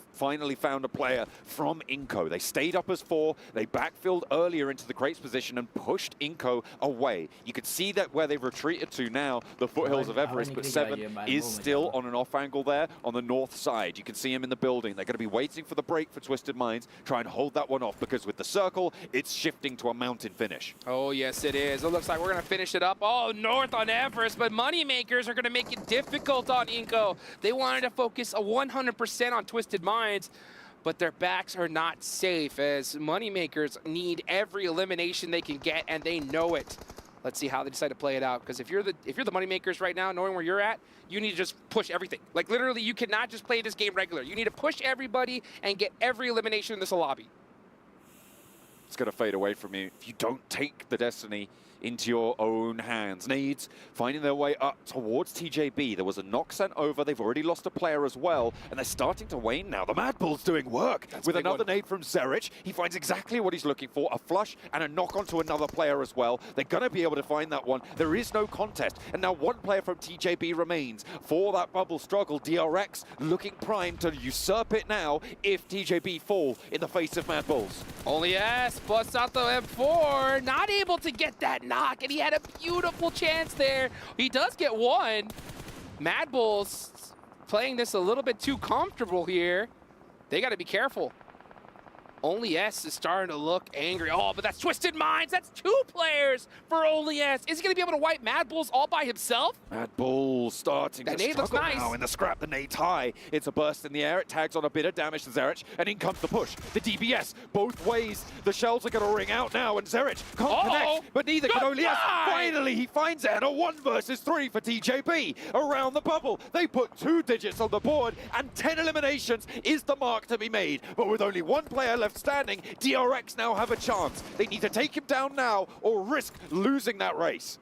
found a player from Inko. They stayed up as 4. They backfilled earlier into the Crates position and pushed Inko away. You could see that where they've retreated to now, the foothills of Everest, but 7 is still on an off angle there on the north side. You can see him in the building. They're going to be waiting for the break for Twisted Minds, try and hold that one off, because with the circle, it's shifting to a mountain finish. Oh, yes, it is. It looks like we're going to finish it up. Oh, north on Everest, but Moneymakers are going to make it difficult on Inko. They wanted to focus 100% on Twisted Minds, but their backs are not safe as Moneymakers need every elimination they can get, and they know it. Let's see how they decide to play it out, because if you're the Moneymakers right now, knowing where you're at, you need to just push everything. Like, literally, you cannot just play this game regular. You need to push everybody and get every elimination in this lobby. It's going to fade away from you. If you don't take the Destiny, into your own hands. Nades finding their way up towards TJB. There was a knock sent over. They've already lost a player as well, and they're starting to wane now. The Mad Bull's doing work with another nade from Zerich. He finds exactly what he's looking for, a flush and a knock onto another player as well. They're going to be able to find that one. There is no contest, and now one player from TJB remains for that bubble struggle. DRX looking primed to usurp it now if TJB fall in the face of Mad Bulls. Only S busts out the M4, not able to get that knock, and he had a beautiful chance there. He does get one. Mad Bulls playing this a little bit too comfortable here. They got to be careful. Only S is starting to look angry. Oh, but that's Twisted Minds. That's 2 players for Only S. Is he going to be able to wipe Mad Bulls all by himself? Mad Bull starting to struggle now in the scrap. The nade's high. It's a burst in the air. It tags on a bit of damage to Zerich, and in comes the push. The DBS, both ways. The shells are going to ring out now, and Zerich can't connect, but neither can Only S. Finally, he finds it, and a 1 versus 3 for TJB. Around the bubble, they put 2 digits on the board, and 10 eliminations is the mark to be made. But with only 1 player left standing, DRX now have a chance. They need to take him down now or risk losing that race.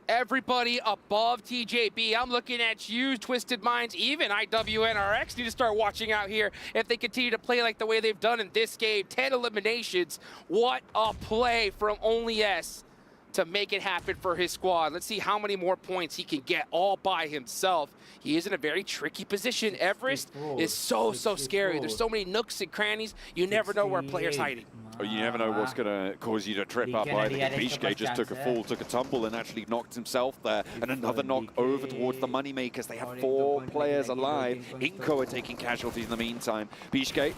Everybody above TJB, I'm looking at you, Twisted Minds, even IWNRX need to start watching out here if they continue to play like the way they've done in this game. 10 eliminations. What a play from Only S to make it happen for his squad. Let's see how many more points he can get all by himself. He is in a very tricky position. Everest is so scary. There's so many nooks and crannies. You never know where a player's hiding. Oh, you never know what's going to cause you to trip up. I think Bishke just took a fall, took a tumble, and actually knocked himself there. And another knock over towards the Moneymakers. They have 4 players alive. Inco are taking casualties in the meantime. Bishke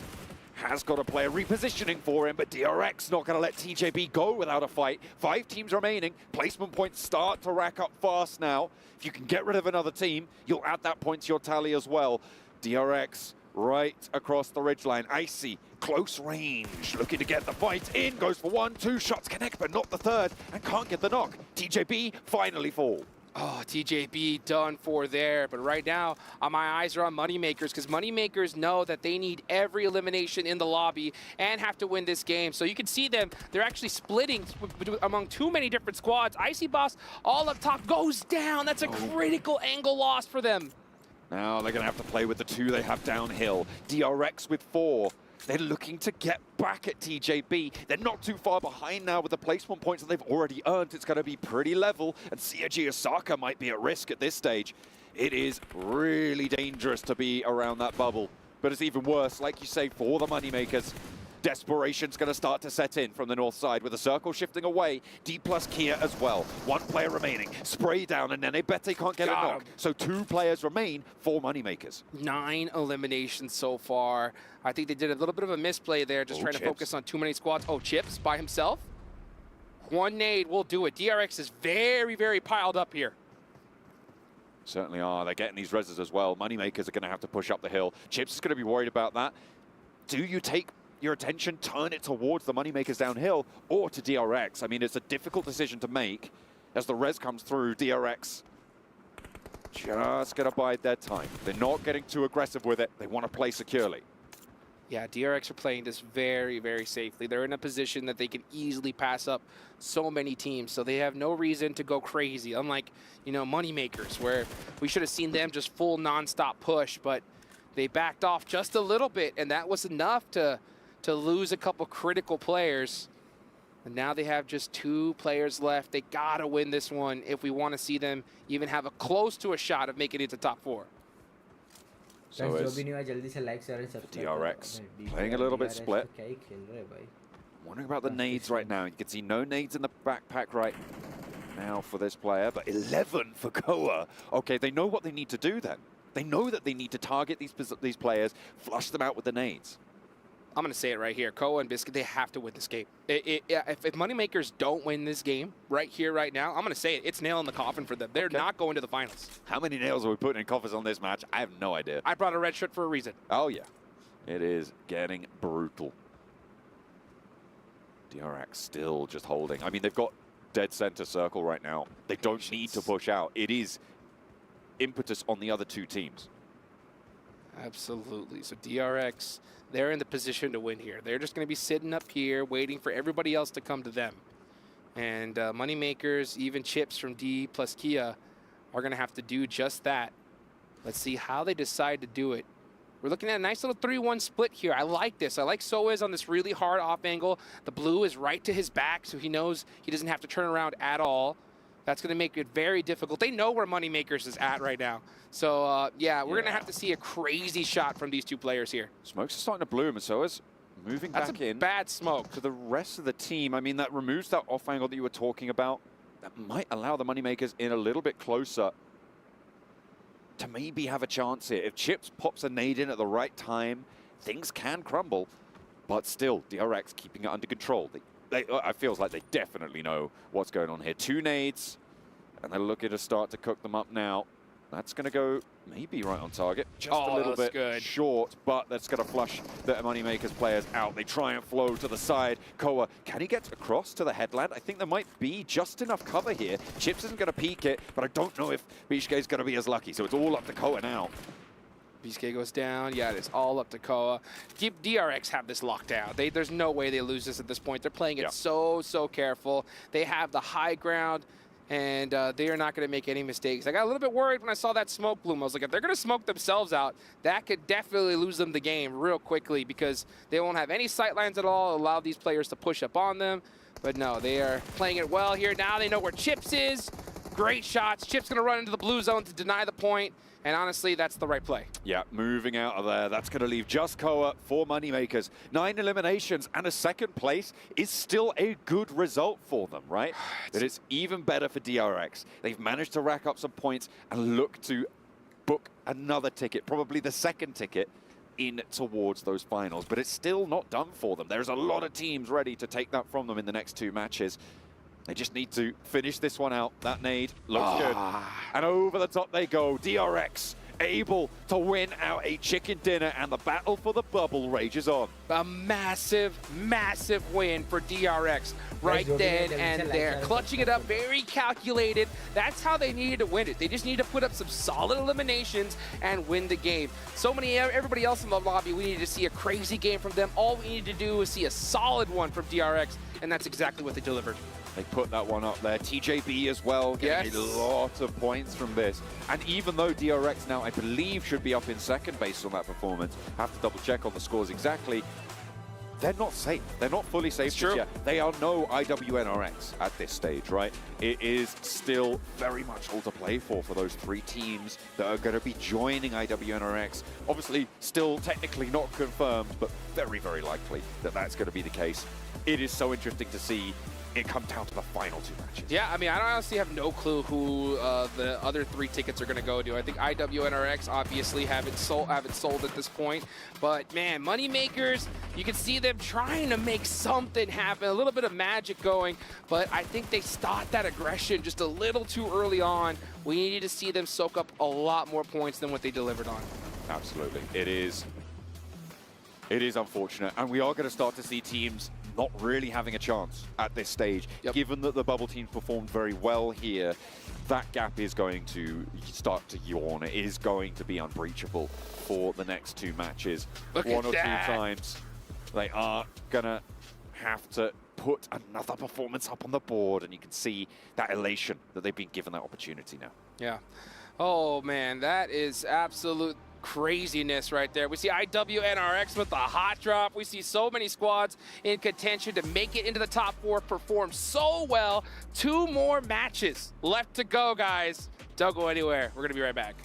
has got a player repositioning for him, but DRX not going to let TJB go without a fight. 5 teams remaining. Placement points start to rack up fast now. If you can get rid of another team, you'll add that point to your tally as well. DRX right across the ridgeline. Icy, close range, looking to get the fight in. Goes for 1, 2 shots, connect, but not the third, and can't get the knock. TJB finally fall. Oh, TJB done for there. But right now, my eyes are on Moneymakers because Moneymakers know that they need every elimination in the lobby and have to win this game. So you can see them, they're actually splitting among too many different squads. Icy Boss all up top goes down. That's a critical angle loss for them. Now they're going to have to play with the 2 they have downhill. DRX with 4. They're looking to get back at TJB. They're not too far behind now with the placement points that they've already earned. It's going to be pretty level, and CRG Osaka might be at risk at this stage. It is really dangerous to be around that bubble, but it's even worse, like you say, for the Moneymakers. Desperation's going to start to set in from the north side with the circle shifting away. D plus Kia as well. 1 player remaining. Spray down, and then they bet they can't get a knock. So 2 players remain for Moneymakers. 9 eliminations so far. I think they did a little bit of a misplay there, just trying to focus on too many squads. Oh, Chips by himself. 1 nade will do it. DRX is very piled up here. Certainly are. They're getting these reses as well. Moneymakers are going to have to push up the hill. Chips is going to be worried about that. Do you take your attention, turn it towards the Moneymakers downhill or to DRX? I mean, it's a difficult decision to make as the res comes through. DRX just going to bide their time. They're not getting too aggressive with it. They want to play securely. Yeah, DRX are playing this very safely. They're in a position that they can easily pass up so many teams, so they have no reason to go crazy. Unlike, you know, Moneymakers, where we should have seen them just full non-stop push, but they backed off just a little bit, and that was enough to lose a couple critical players. And now they have just 2 players left. They gotta win this one if we want to see them even have a close to a shot of making it to top 4. So it's DRX playing a little bit split. Wondering about the nades right now. You can see no nades in the backpack right now for this player, but 11 for Koa. Okay, they know what they need to do then. They know that they need to target these players, flush them out with the nades. I'm going to say it right here. Koa and Biscuit, they have to win this game. If Moneymakers don't win this game right here, right now, I'm going to say it. It's nail in the coffin for them. They're not going to the finals. How many nails are we putting in coffins on this match? I have no idea. I brought a red shirt for a reason. Oh, yeah. It is getting brutal. DRX still just holding. I mean, they've got dead center circle right now. They don't need to push out. It is impetus on the other 2 teams. Absolutely. So DRX, they're in the position to win here. They're just going to be sitting up here waiting for everybody else to come to them. And Moneymakers, even Chips from D plus Kia, are going to have to do just that. Let's see how they decide to do it. We're looking at a nice little 3-1 split here. I like this. I like Soez on this really hard off angle. The blue is right to his back, so he knows he doesn't have to turn around at all. That's going to make it very difficult. They know where Moneymakers is at right now. So, yeah, we're going to have to see a crazy shot from these two players here. Smokes are starting to bloom, and Soez moving That's back a in. bad smoke. To the rest of the team. I mean, that removes that off angle that you were talking about. That might allow the Moneymakers in a little bit closer to maybe have a chance here. If Chips pops a nade in at the right time, things can crumble. But still, DRX keeping it under control. It feels like they definitely know what's going on here. 2 nades, and they're looking to start to cook them up now. That's going to go maybe right on target. Just a little bit short, but that's going to flush the Moneymakers players out. They try and flow to the side. Koa, can he get across to the headland? I think there might be just enough cover here. Chips isn't going to peek it, but I don't know if BGK is going to be as lucky. So it's all up to Koa now. BGK goes down. Yeah, it's all up to Koa. DRX have this locked down. There's no way they lose this at this point. They're playing it so careful. They have the high ground. And they are not going to make any mistakes. I got a little bit worried when I saw that smoke bloom. I was like, if they're going to smoke themselves out, that could definitely lose them the game real quickly because they won't have any sight lines at all, allow these players to push up on them. But no, they are playing it well here. Now they know where Chips is. Great shots. Chips going to run into the blue zone to deny the point. And honestly, that's the right play. Yeah, moving out of there. That's going to leave just Koa for Moneymakers. 9 eliminations and a second place is still a good result for them, right? But it's even better for DRX. They've managed to rack up some points and look to book another ticket, probably the second ticket, in towards those finals. But it's still not done for them. There's a lot of teams ready to take that from them in the next 2 matches. They just need to finish this one out. That nade looks good. And over the top they go. DRX able to win out a chicken dinner, and the battle for the bubble rages on. A massive win for DRX right then and there. Clutching it up, very calculated. That's how they needed to win it. They just need to put up some solid eliminations and win the game. Everybody else in the lobby, we needed to see a crazy game from them. All we needed to do was see a solid one from DRX, and that's exactly what they delivered. They put that one up there. TJB as well, getting a lot of points from this. And even though DRX now, I believe, should be up in second based on that performance, have to double check on the scores exactly, they're not safe. They're not fully safe just yet. They are no IWNRX at this stage, right? It is still very much all to play for those 3 teams that are going to be joining IWNRX. Obviously, still technically not confirmed, but very, very likely that that's going to be the case. It is so interesting to see it come down to the final 2 matches. Yeah, I mean, I honestly have no clue who the other 3 tickets are going to go to. I think IWNRX obviously haven't sold at this point. But man, Moneymakers, you can see them trying to make something happen, a little bit of magic going. But I think they stopped that aggression just a little too early on. We needed to see them soak up a lot more points than what they delivered on. Absolutely, it is unfortunate, and we are going to start to see teams not really having a chance at this stage. Given that the bubble team performed very well here, that gap is going to start to yawn. It is going to be unbreachable for the next 2 matches. One or 2 times, they are going to have to put another performance up on the board, and you can see that elation that they've been given that opportunity now. Yeah. Oh, man, that is absolute craziness right there. We see IWNRX with the hot drop. We see so many squads in contention to make it into the top 4, perform so well. 2 more matches left to go, guys. Don't go anywhere. We're going to be right back.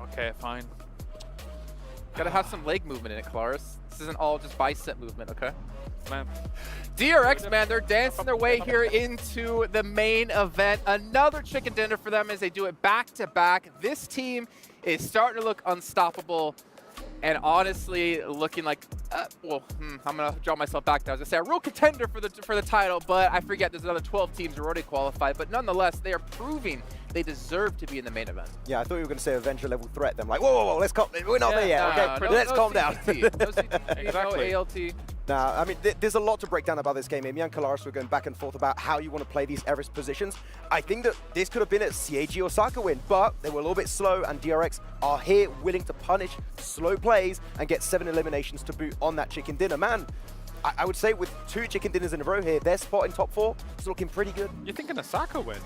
Okay, fine. Gotta have some leg movement in it, Kalaris. This isn't all just bicep movement, okay? Man. DRX, man, they're dancing their way here into the main event. Another chicken dinner for them as they do it back-to-back. This team is starting to look unstoppable. And honestly, looking like, I'm gonna draw myself back now. I was gonna say a real contender for the title, but I forget there's another 12 teams who are already qualified. But nonetheless, they are proving they deserve to be in the main event. Yeah, I thought you were gonna say Avenger level threat. Then like, whoa, let's calm. We're not there yet. Okay, let's calm down. Exactly. No ALT. Nah, I mean, there's a lot to break down about this game. Me and Kalaris were going back and forth about how you want to play these Everest positions. I think that this could have been a CAG Osaka win, but they were a little bit slow, and DRX are here willing to punish slow plays and get 7 eliminations to boot on that chicken dinner. Man, I would say with 2 chicken dinners in a row here, their spot in top 4 is looking pretty good. You're thinking Osaka win?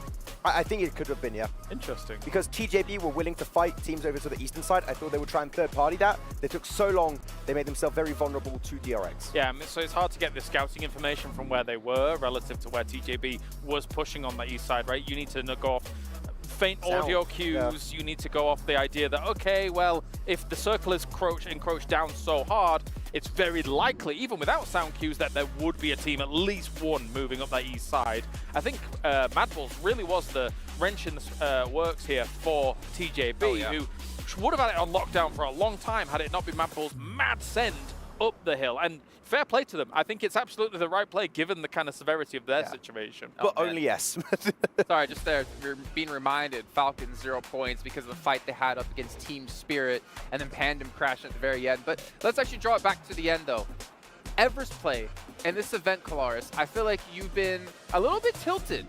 I think it could have been, yeah. Interesting. Because TJB were willing to fight teams over to the eastern side. I thought they would try and third party that. They took so long, they made themselves very vulnerable to DRX. Yeah, so it's hard to get the scouting information from where they were relative to where TJB was pushing on the east side, right? You need to go off faint audio cues. You need to go off the idea that, okay, well, if the circle is encroached down so hard, it's very likely, even without sound cues, that there would be a team, at least one, moving up that east side. I think Mad Bulls really was the wrench in the works here for TJB, who would have had it on lockdown for a long time had it not been Mad Bulls' mad send up the hill. And fair play to them. I think it's absolutely the right play given the kind of severity of their situation. But only yes. Sorry, just there, we're being reminded, Falcons 0 points because of the fight they had up against Team Spirit, and then Pandem crashed at the very end. But let's actually draw it back to the end, though. Everest play and this event, Kalaris, I feel like you've been a little bit tilted,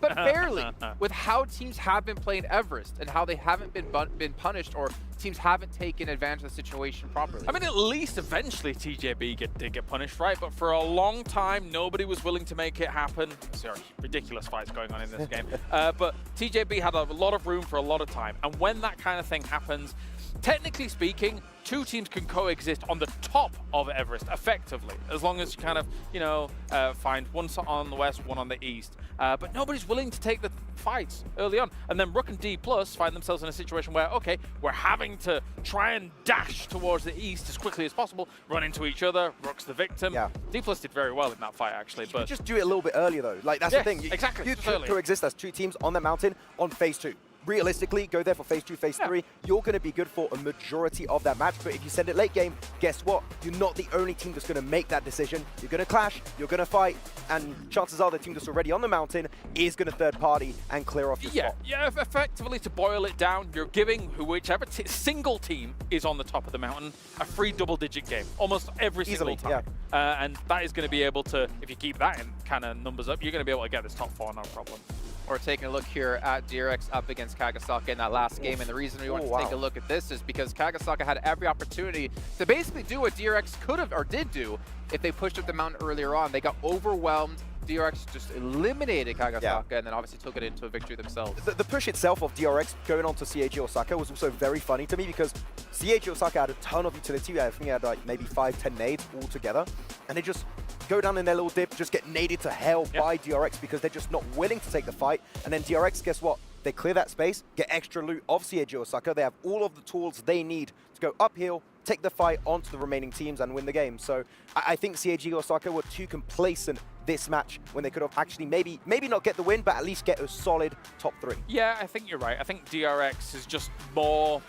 but barely, with how teams have been playing Everest and how they haven't been punished, or teams haven't taken advantage of the situation properly. I mean, at least eventually TJB did get punished, right? But for a long time, nobody was willing to make it happen. Sorry, ridiculous fights going on in this game. But TJB had a lot of room for a lot of time. And when that kind of thing happens, technically speaking, 2 teams can coexist on the top of Everest effectively, as long as you kind of, find one on the west, one on the east. But nobody's willing to take the fights early on. And then Rook and D+ find themselves in a situation where, okay, we're having to try and dash towards the east as quickly as possible, run into each other. Rook's the victim. Yeah. D+ did very well in that fight, actually. But you just do it a little bit earlier, though. Like, that's the thing. Exactly. You coexist as 2 teams on the mountain on phase 2. Realistically, go there for phase 2, phase 3. You're going to be good for a majority of that match. But if you send it late game, guess what? You're not the only team that's going to make that decision. You're going to clash, you're going to fight, and chances are the team that's already on the mountain is going to third party and clear off your spot. Yeah, effectively, to boil it down, you're giving whichever single team is on the top of the mountain a free double-digit game almost every single time. And that is going to be able to, if you keep that in kind of numbers up, you're going to be able to get this top 4, no problem. We're taking a look here at DRX up against Kagasaka in that last game, and the reason we want to take a look at this is because Kagasaka had every opportunity to basically do what DRX could have or did do if they pushed up the mountain earlier on. They got overwhelmed. DRX just eliminated Kagasaka and then obviously took it into a victory themselves. The push itself of DRX going on to CAG Osaka was also very funny to me because CAG Osaka had a ton of utility. I think they had like maybe 5-10 nades all together, and they just go down in their little dip, just get naded to hell by DRX because they're just not willing to take the fight. And then DRX, guess what? They clear that space, get extra loot of CAG Osaka. They have all of the tools they need to go uphill, take the fight onto the remaining teams and win the game. So I think CAG Osaka were too complacent this match when they could have actually maybe not get the win, but at least get a solid top 3. Yeah, I think you're right. I think DRX is just more...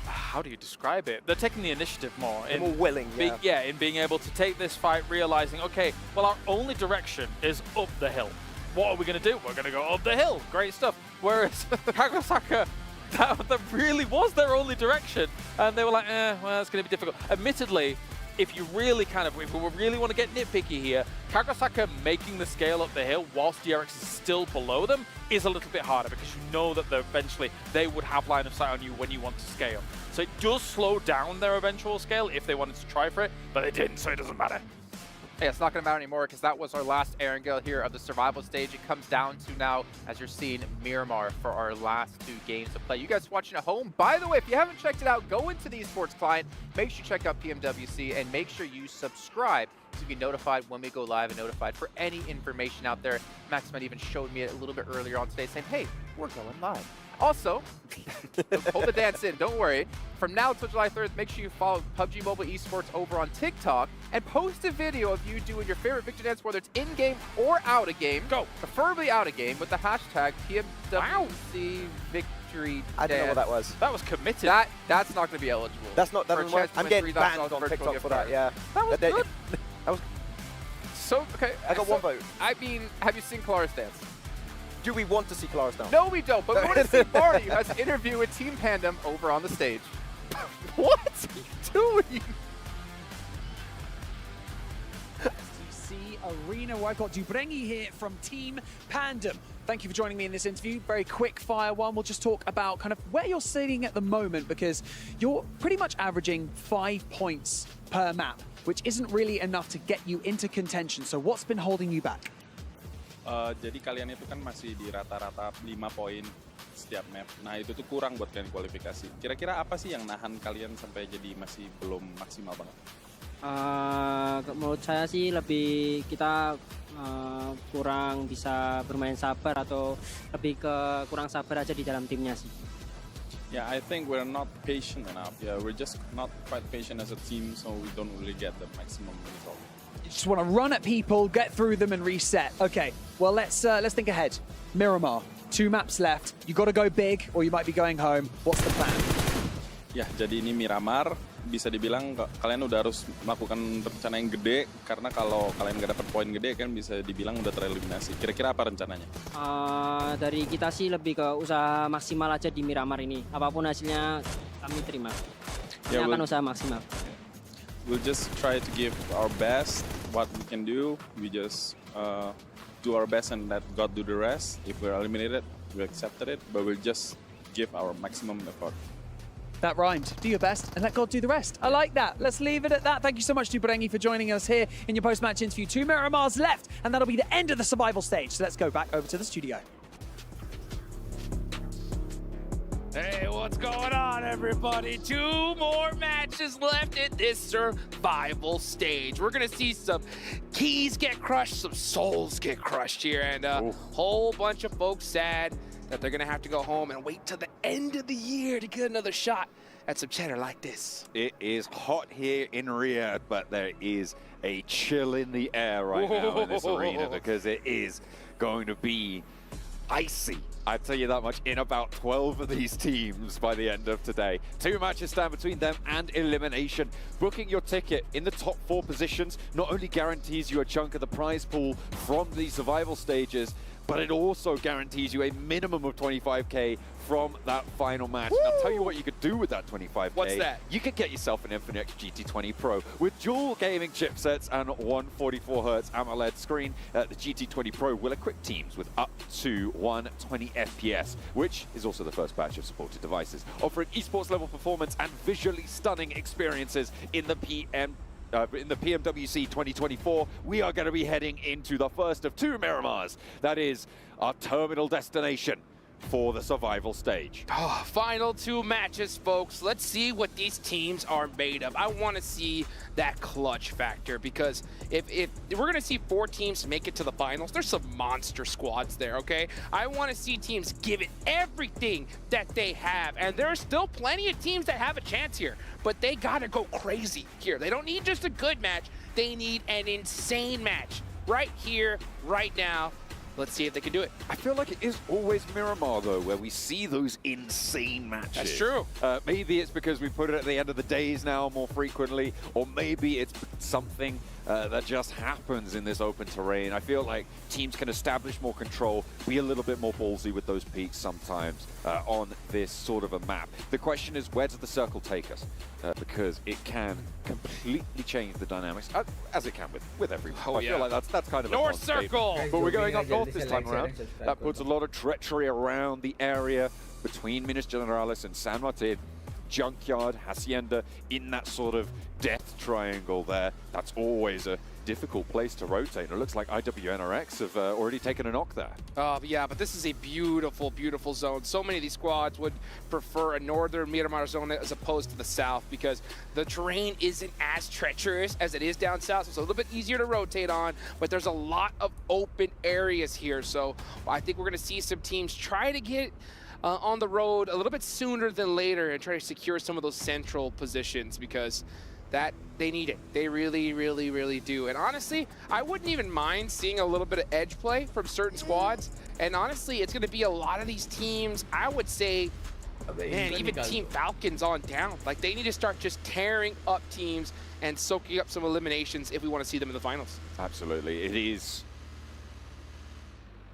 How do you describe it? They're taking the initiative more. They're more willing, in being able to take this fight, realizing, okay, well, our only direction is up the hill. What are we going to do? We're going to go up the hill. Great stuff. Whereas Kagasaka, that really was their only direction. And they were like, well, it's going to be difficult. Admittedly, if you really if we really want to get nitpicky here, Kagasaka making the scale up the hill whilst DRX is still below them is a little bit harder because you know that eventually they would have line of sight on you when you want to scale. So it does slow down their eventual scale if they wanted to try for it, but they didn't, so it doesn't matter. Yeah, it's not going to matter anymore because that was our last Erangel here of the survival stage. It comes down to now, as you're seeing, Miramar for our last 2 games to play. You guys watching at home, by the way, if you haven't checked it out, go into the esports client, make sure you check out PMWC, and make sure you subscribe to be notified when we go live and notified for any information out there. Max might even showed me it a little bit earlier on today saying, hey, we're going live. Also, hold the dance in, don't worry. From now until July 3rd, make sure you follow PUBG Mobile Esports over on TikTok and post a video of you doing your favorite victory dance, whether it's in-game or out-of-game. Go! Preferably out-of-game with the hashtag PMWC Victory I don't know what that was. That was committed. That's not going to be eligible. That's not. For a chance to I'm win getting $3,000 banned on virtual TikTok gift for that. card. Yeah. That was good. That was. So, okay. I got one vote. I mean, have you seen Clara's dance? Do we want to see Clara's dance? No, we don't, but we want to see Marty, who has an interview with Team Pandem over on the stage. What are you doing? STC Arena, where I've got Dubrengi here from Team Pandem. Thank you for joining me in this interview. Very quick fire one. We'll just talk about kind of where you're sitting at the moment, because you're pretty much averaging 5 points per map, which isn't really enough to get you into contention. So what's been holding you back? Jadi kalian itu kan masih di rata-rata 5 poin setiap map. Nah itu tuh kurang buat kalian kualifikasi. Kira-kira apa sih yang nahan kalian sampai jadi masih belum maksimal banget? Menurut saya sih lebih kita kurang bisa bermain sabar, atau lebih ke kurang sabar aja di dalam timnya sih. Yeah, I think we're not patient enough. Yeah, we're just not quite patient as a team, so we don't really get the maximum result. You just want to run at people, get through them, and reset. Okay, well let's think ahead. Miramar, 2 maps left. You got to go big, or you might be going home. What's the plan? Ya, jadi ini Miramar. Bisa dibilang kalian udah harus melakukan rencana yang gede, karena kalau kalian nggak dapat poin gede kan bisa dibilang udah tereliminasi. Kira-kira apa rencananya? Dari kita sih lebih ke usaha maksimal aja di Miramar ini. Apapun hasilnya kami terima. Ini akan usaha maksimal. We'll just try to give our best, what we can do. We just do our best and let God do the rest. If we're eliminated, we accepted it, but we'll just give our maximum effort. That rhymed. Do your best and let God do the rest. I like that. Let's leave it at that. Thank you so much, Dubrengi, for joining us here in your post-match interview. 2 Miramars left, and that'll be the end of the survival stage. So let's go back over to the studio. Hey, what's going on, everybody? 2 more matches left in this survival stage. We're gonna see some keys get crushed, some souls get crushed here, and a whole bunch of folks sad that they're gonna have to go home and wait till the end of the year to get another shot at some cheddar like this. It is hot here in Riyadh, but there is a chill in the air right now in this arena, because it is going to be icy. I'd tell you that much, in about 12 of these teams by the end of today. 2 matches stand between them and elimination. Booking your ticket in the top 4 positions not only guarantees you a chunk of the prize pool from these survival stages, but it also guarantees you a minimum of 25k from that final match. And I'll tell you what you could do with that 25k. What's that? You could get yourself an Infinix GT20 Pro with dual gaming chipsets and 144Hz AMOLED screen. The GT20 Pro will equip teams with up to 120 FPS, which is also the first batch of supported devices, offering esports level performance and visually stunning experiences in the PMWC 2024, we are going to be heading into the first of 2 Miramars. That is our terminal destination for the survival stage. Final 2 matches, folks. Let's see what these teams are made of. I want to see that clutch factor, because if we're going to see 4 teams make it to the finals, there's some monster squads there, okay? I want to see teams give it everything that they have, and there's still plenty of teams that have a chance here, but they got to go crazy here. They don't need just a good match. They need an insane match right here, right now. Let's see if they can do it. I feel like it is always Miramar, though, where we see those insane matches. That's true. Maybe it's because we put it at the end of the days now more frequently, or maybe it's something that just happens in this open terrain. I feel like teams can establish more control, be a little bit more ballsy with those peaks sometimes on this sort of a map. The question is, where does the circle take us? Because it can completely change the dynamics, as it can with every map. I feel like that's kind of North a circle! But we're going up north this time around. That puts a lot of treachery around the area between Minas Generalis and San Martin. Junkyard, Hacienda, in that sort of death triangle there. That's always a difficult place to rotate. It looks like IWNRX have already taken a knock there. Yeah, but this is a beautiful, beautiful zone. So many of these squads would prefer a northern Miramar zone as opposed to the south, because the terrain isn't as treacherous as it is down south, so it's a little bit easier to rotate on, but there's a lot of open areas here. So I think we're going to see some teams try to get on the road a little bit sooner than later and try to secure some of those central positions, because that they need it. They really, really, really do. And honestly, I wouldn't even mind seeing a little bit of edge play from certain squads. And honestly, it's going to be a lot of these teams, I would say, man, even Team Falcons on down. Like, they need to start just tearing up teams and soaking up some eliminations if we want to see them in the finals. Absolutely. It is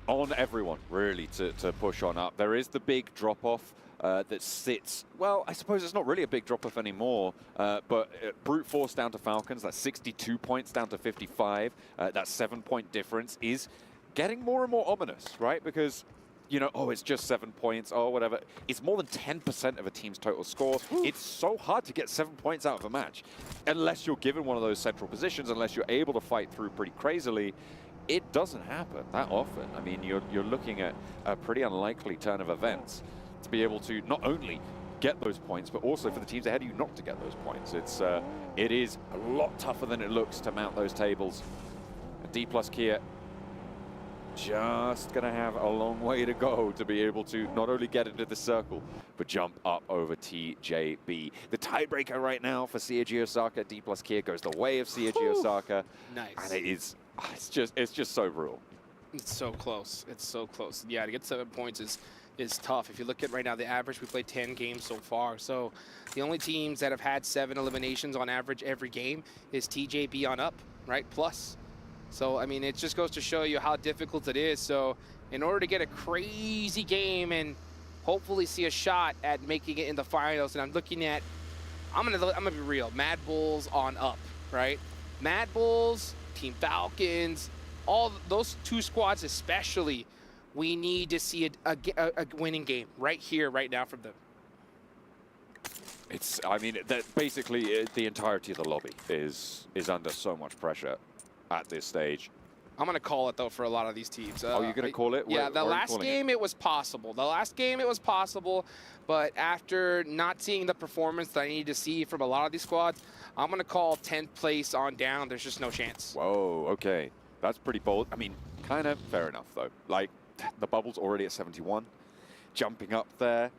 on everyone, really, to push on up. There is the big drop-off that sits, well, I suppose it's not really a big drop-off anymore, but brute force down to Falcons, that's 62 points down to 55. That 7-point difference is getting more and more ominous, right? Because, you know, oh, it's just 7 points, oh, whatever. It's more than 10% of a team's total score. It's so hard to get 7 points out of a match. Unless you're given one of those central positions, unless you're able to fight through pretty crazily, it doesn't happen that often. I mean, you're looking at a pretty unlikely turn of events to be able to not only get those points, but also for the teams ahead of you not to get those points. It is a lot tougher than it looks to mount those tables. And D+ Kia just gonna have a long way to go to be able to not only get into the circle, but jump up over TJB. The tiebreaker right now for CAG Osaka, D+ Kia goes the way of CAG Osaka. Nice. And it's just so brutal. It's so close. It's so close. Yeah, to get 7 points is tough. If you look at right now the average, we played 10 games so far. So the only teams that have had 7 eliminations on average every game is TJB on up, right? Plus. So, I mean, it just goes to show you how difficult it is. So in order to get a crazy game and hopefully see a shot at making it in the finals, and I'm looking at, I'm gonna be real, Mad Bulls on up, right? Mad Bulls, Team Falcons, all those 2 squads especially, we need to see a winning game right here, right now from them. I mean, basically the entirety of the lobby is under so much pressure at this stage. I'm going to call it, though, for a lot of these teams. Oh, you're going to call it? Yeah, the last game it was possible. The last game it was possible, but after not seeing the performance that I need to see from a lot of these squads, I'm going to call 10th place on down. There's just no chance. Whoa, okay. That's pretty bold. I mean, kind of fair enough, though. Like, the bubble's already at 71. Jumping up there,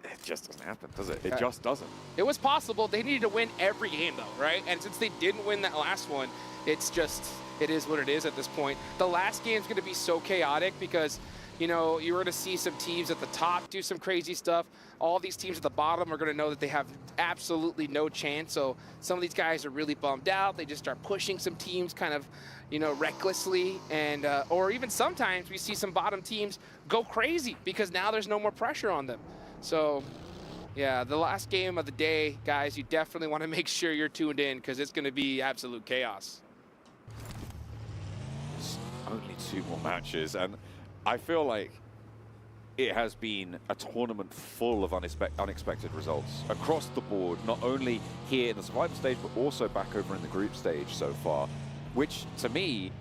it just doesn't happen, does it? It just doesn't. It was possible. They needed to win every game, though, right? And since they didn't win that last one, it's just, it is what it is at this point. The last game's going to be so chaotic because, you know, you're going to see some teams at the top do some crazy stuff. All these teams at the bottom are going to know that they have absolutely no chance. So some of these guys are really bummed out. They just start pushing some teams kind of, you know, recklessly. And or even sometimes we see some bottom teams go crazy because now there's no more pressure on them. So, yeah, the last game of the day, guys, you definitely want to make sure you're tuned in because it's going to be absolute chaos. Only 2 more matches, and I feel like it has been a tournament full of unexpected results across the board, not only here in the survival stage, but also back over in the group stage so far, which to me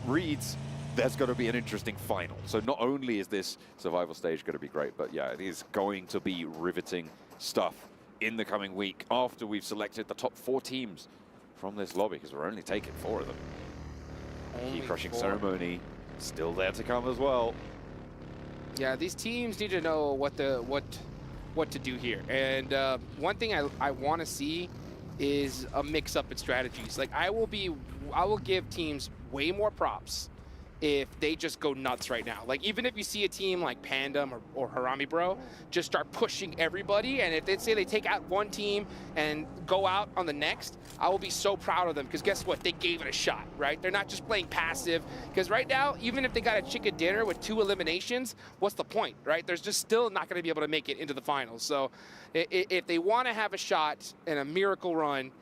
reads there's going to be an interesting final. So not only is this survival stage going to be great, but yeah, it is going to be riveting stuff in the coming week after we've selected the top 4 teams from this lobby, because we're only taking 4 of them. Key crushing ceremony still there to come as well. Yeah, these teams need to know what to do here. And one thing I want to see is a mix-up in strategies. Like, I will give teams way more props if they just go nuts right now. Like, even if you see a team like Pandem or Harami Bro just start pushing everybody, and if they say they take out one team and go out on the next, I will be so proud of them, because guess what? They gave it a shot, right? They're not just playing passive, because right now, even if they got a chicken dinner with 2 eliminations, what's the point, right? There's just still not going to be able to make it into the finals. So if they want to have a shot and a miracle run,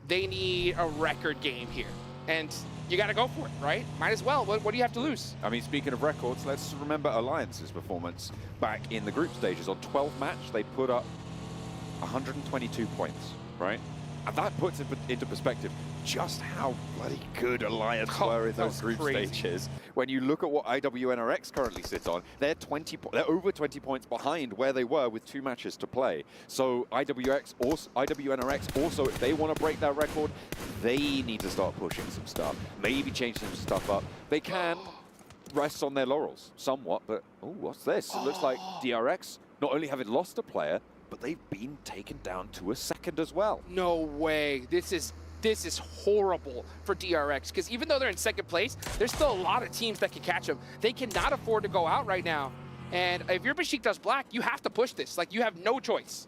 they need a record game here. And you got to go for it, right? Might as well. What do you have to lose? I mean, speaking of records, let's remember Alliance's performance back in the group stages. On 12 match, they put up 122 points, right? And that puts it into perspective just how bloody good Alliance were in those group stages. When you look at what IWNRX currently sits on, they're over 20 points behind where they were with 2 matches to play. So IWNRX also, if they want to break that record, they need to start pushing some stuff. Maybe change some stuff up. They can. rest on their laurels somewhat, but oh, what's this? It looks like DRX not only having lost a player, but they've been taken down to a second as well. No way. This is horrible for DRX, because even though they're in second place, there's still a lot of teams that can catch them. They cannot afford to go out right now. And if you're Besiktas Black, you have to push this. Like, you have no choice.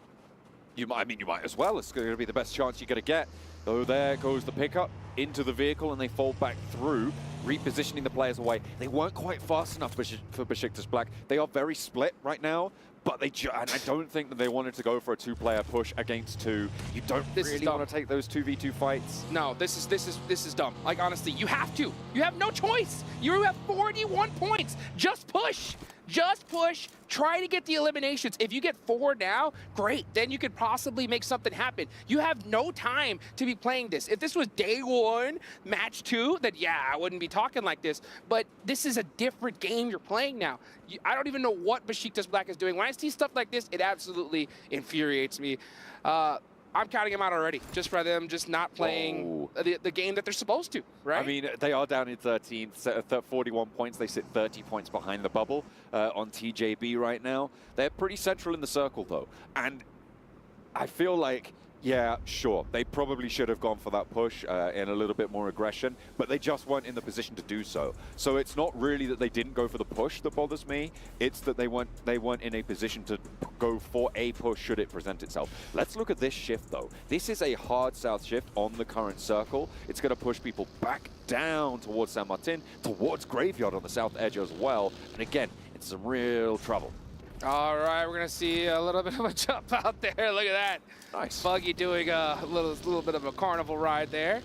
You might as well. It's going to be the best chance you're going to get. Oh, there goes the pickup into the vehicle, and they fall back through, repositioning the players away. They weren't quite fast enough for Besiktas Black. They are very split right now, but and I don't think that they wanted to go for a two-player push against two. You don't really want to take those 2v2 fights. No, this is dumb. Like, honestly, you have to. You have no choice. You have 41 points. Just push. Just push. Try to get the eliminations. If you get 4 now, great. Then you could possibly make something happen. You have no time to be playing this. If this was day 1, match 2, then yeah, I wouldn't be talking like this. But this is a different game you're playing now. I don't even know what Besiktas Black is doing. When I see stuff like this, it absolutely infuriates me. I'm counting them out already, just for them just not playing the game that they're supposed to, right? I mean, they are down in 13th, 41 points. They sit 30 points behind the bubble on TJB right now. They're pretty central in the circle, though. And I feel like, yeah, sure, they probably should have gone for that push in a little bit more aggression, but they just weren't in the position to do so. So it's not really that they didn't go for the push that bothers me. It's that they weren't in a position to go for a push should it present itself. Let's look at this shift, though. This is a hard south shift on the current circle. It's going to push people back down towards San Martin, towards Graveyard on the south edge as well. And again, it's some real trouble. All right, we're gonna see a little bit of a jump out there. Look at that. Nice. Buggy doing a little bit of a carnival ride there.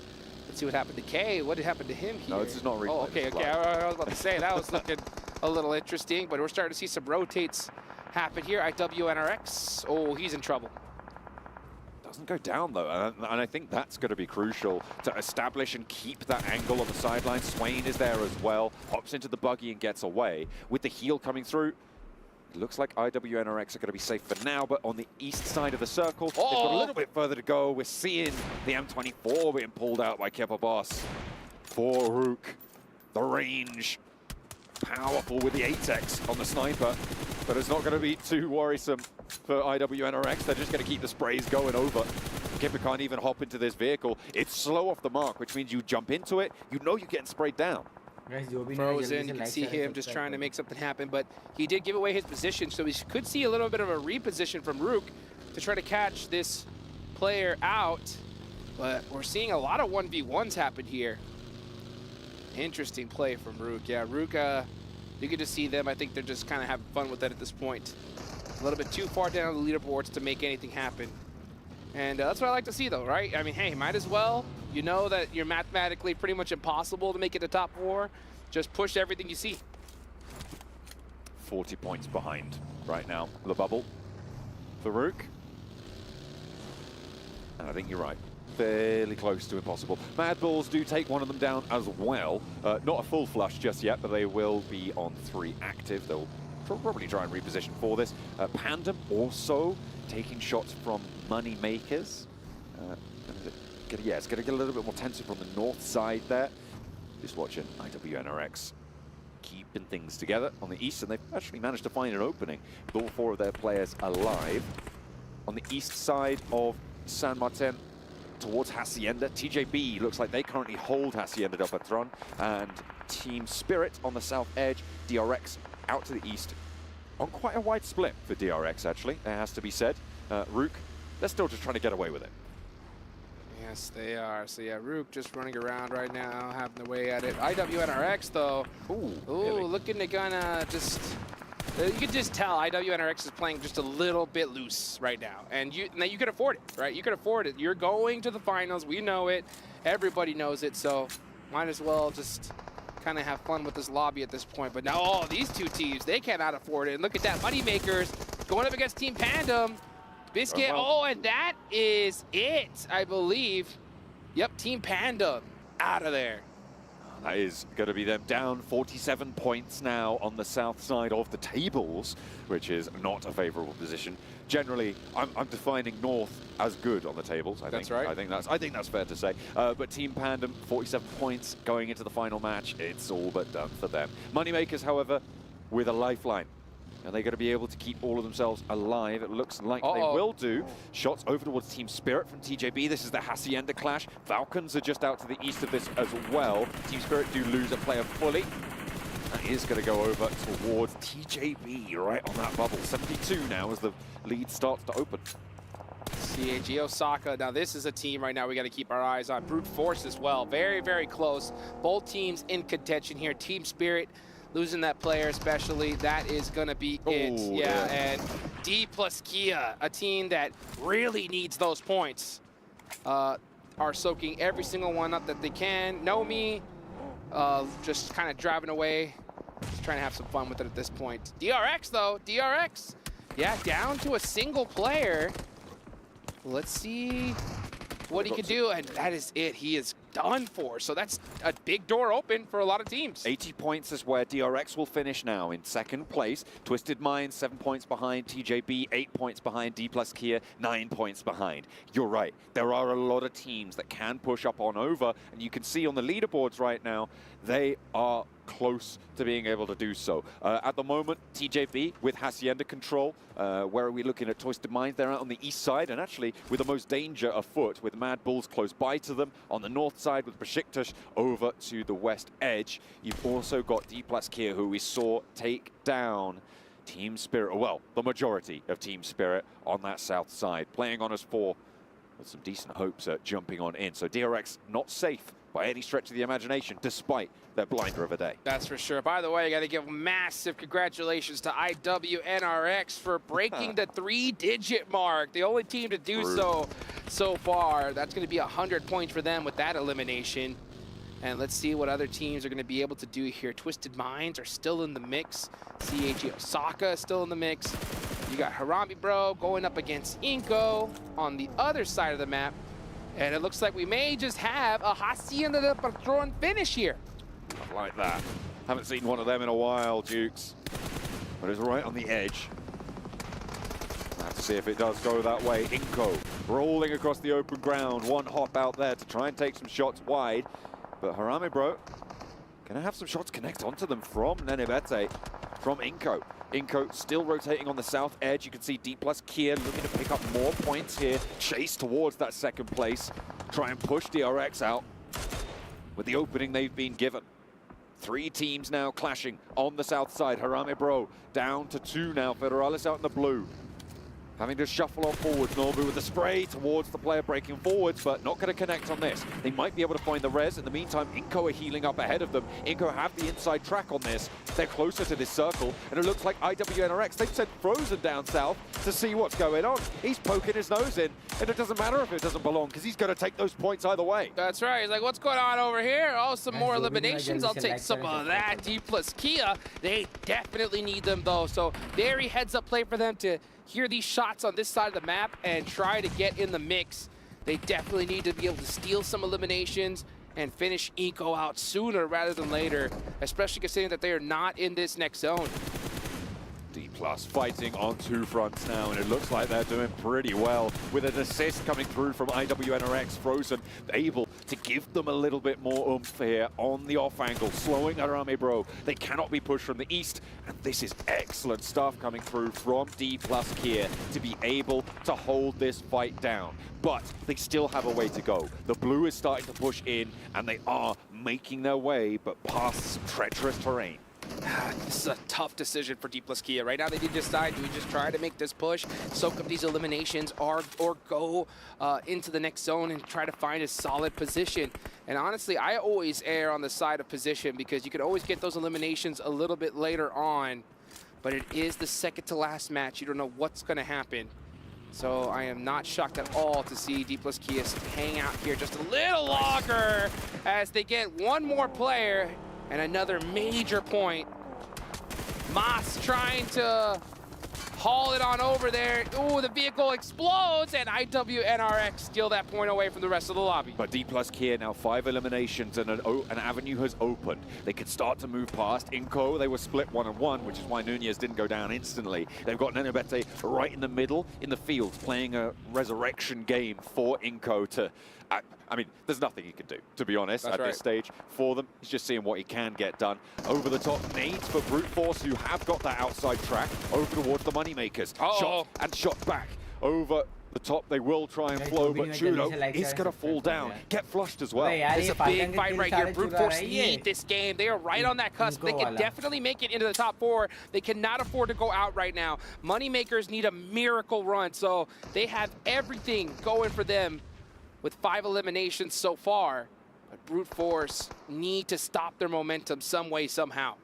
Let's see what happened to Kay. What happened to him here? No, this is not replay. Oh, okay. I was about to say, that was looking a little interesting, but we're starting to see some rotates happen here. IWNRX. Oh, he's in trouble. Doesn't go down, though, and I think that's going to be crucial to establish and keep that angle on the sideline. Swain is there as well, hops into the buggy and gets away. With the heal coming through, it looks like IWNRX are going to be safe for now, but on the east side of the circle, they've got a little bit further to go. We're seeing the M24 being pulled out by Kepa Boss. For Rook, the range, powerful with the 8x on the sniper, but it's not going to be too worrisome for IWNRX. They're just going to keep the sprays going over. Kepa can't even hop into this vehicle. It's slow off the mark, which means you jump into it, you know you're getting sprayed down. Frozen, you can see him just trying to make something happen, but he did give away his position, so we could see a little bit of a reposition from Rook to try to catch this player out, but we're seeing a lot of 1v1s happen here. Interesting play from Rook. Yeah, Rook, you can just see them. I think they're just kind of having fun with it at this point. A little bit too far down the leaderboards to make anything happen. And that's what I like to see, though, right? I mean, hey, might as well. You know that you're mathematically pretty much impossible to make it to top 4. Just push everything you see. 40 points behind right now, the bubble for Rook. And I think you're right. Fairly close to impossible. Mad Bulls do take one of them down as well. Not a full flush just yet, but they will be on 3 active. They'll probably try and reposition for this. Pandem also taking shots from money makers. Yeah, it's going to get a little bit more tensive from the north side there. Just watching IWNRX keeping things together on the east, and they've actually managed to find an opening with all 4 of their players alive. On the east side of San Martin, towards Hacienda, TJB looks like they currently hold Hacienda del Patron, and Team Spirit on the south edge, DRX out to the east. On quite a wide split for DRX, actually, it has to be said. Rook, they're still just trying to get away with it. Yes, they are. So yeah, Rook just running around right now, having their way at it. IWNRX, though. Ooh, really? Looking to gonna just... You can just tell IWNRX is playing just a little bit loose right now. And you can afford it, right? You can afford it. You're going to the finals. We know it. Everybody knows it. So might as well just kind of have fun with this lobby at this point. But now, these 2 teams, they cannot afford it. And look at that. Moneymakers going up against Team Pandem. Biscuit, and that is it, I believe. Yep, Team Pandem out of there. That is going to be them down 47 points now on the south side of the tables, which is not a favorable position. Generally, I'm defining North as good on the tables. That's right. I think that's fair to say. But Team Pandem, 47 points going into the final match. It's all but done for them. Moneymakers, however, with a lifeline. Are they going to be able to keep all of themselves alive? It looks like they will do. Shots over towards Team Spirit from TJB. This is the Hacienda clash. Falcons are just out to the east of this as well. Team Spirit do lose a player fully. That is going to go over towards TJB right on that bubble. 72 now as the lead starts to open. CAG Osaka. Now this is a team right now we got to keep our eyes on. Brute Force as well. Very, very close. Both teams in contention here. Team Spirit losing that player especially, that is going to be it. Yeah, and D plus Kia, a team that really needs those points, are soaking every single one up that they can. Nomi, just kind of driving away, just trying to have some fun with it at this point. DRX though, DRX, yeah, down to a single player. Let's see what he can do, and that is it. He is done for. So that's a big door open for a lot of teams. 80 points is where DRX will finish now in second place. Twisted Minds, 7 points behind. TJB, 8 points behind. D plus Kia, 9 points behind. You're right. There are a lot of teams that can push up on over, and you can see on the leaderboards right now, they are close to being able to do so. At the moment, TJB with Hacienda control. Where are we looking at Twisted Minds? They're out on the east side, and actually with the most danger afoot, with Mad Bulls close by to them. On the north side with Besiktas over to the west edge. You've also got D plus Kia, who we saw take down Team Spirit, well, the majority of Team Spirit on that south side. Playing on us 4 with some decent hopes at jumping on in. So DRX not safe by any stretch of the imagination, despite their blinder of a day. That's for sure. By the way, I got to give massive congratulations to IWNRX for breaking the 3-digit mark. The only team to do so far. That's going to be 100 points for them with that elimination. And let's see what other teams are going to be able to do here. Twisted Minds are still in the mix. CAG Osaka is still in the mix. You got Harami Bro going up against Inko on the other side of the map. And it looks like we may just have a Hacienda de Patron finish here. I like that. Haven't seen one of them in a while, Dukes. But it's right on the edge. Let's see if it does go that way. Inko rolling across the open ground. One hop out there to try and take some shots wide. But Harami Bro gonna have some shots connect onto them from Nenebete, from Inko. Inko still rotating on the south edge. You can see D plus Kia looking to pick up more points here. Chase towards that second place. Try and push DRX out with the opening they've been given. 3 teams now clashing on the south side. Harami Bro down to 2 now. Federalis out in the blue. Having to shuffle on forwards. Norbu with the spray towards the player breaking forwards, but not going to connect on this. They might be able to find the res. In the meantime, Inko are healing up ahead of them. Inko have the inside track on this. They're closer to this circle, and it looks like IWNRX, they've sent Frozen down south to see what's going on. He's poking his nose in, and it doesn't matter if it doesn't belong, because he's going to take those points either way. That's right. He's like, what's going on over here? Oh, some more eliminations. I'll take some of that. D plus Kia, they definitely need them, though. So very heads-up play for them to hear these shots on this side of the map and try to get in the mix. They definitely need to be able to steal some eliminations and finish Inko out sooner rather than later, especially considering that they are not in this next zone. D plus fighting on 2 fronts now, and it looks like they're doing pretty well with an assist coming through from IWNRX. Frozen able to give them a little bit more oomph here on the off angle, slowing Harami Bro. They cannot be pushed from the east, and this is excellent stuff coming through from D plus Kia to be able to hold this fight down. But they still have a way to go. The blue is starting to push in, and they are making their way, but past some treacherous terrain. This is a tough decision for D plus Kia. Right now they need to decide, do we just try to make this push, soak up these eliminations, or go into the next zone and try to find a solid position. And honestly, I always err on the side of position because you can always get those eliminations a little bit later on. But it is the second to last match. You don't know what's going to happen. So I am not shocked at all to see D plus Kia hang out here just a little longer as they get one more player. And another major point. Mas trying to haul it on over there. Ooh, the vehicle explodes, and IWNRX steal that point away from the rest of the lobby. But D+ Kia now 5 eliminations and an avenue has opened. They could start to move past. Inco, they were split 1-1, which is why Nunez didn't go down instantly. They've got Nenobete right in the middle, in the field, playing a resurrection game for Inco to... I mean, there's nothing he can do, to be honest, at this stage for them. He's just seeing what he can get done. Over the top nades for Brute Force, who have got that outside track, over towards the Moneymakers. Shot and shot back. Over the top, they will try and flow, but Judo is going to fall down. Get flushed as well. It's a big fight right here. Brute Force need this game. They are right on that cusp. They can definitely make it into the top 4. They cannot afford to go out right now. Moneymakers need a miracle run, so they have everything going for them with 5 eliminations so far. But Brute Force need to stop their momentum some way, somehow.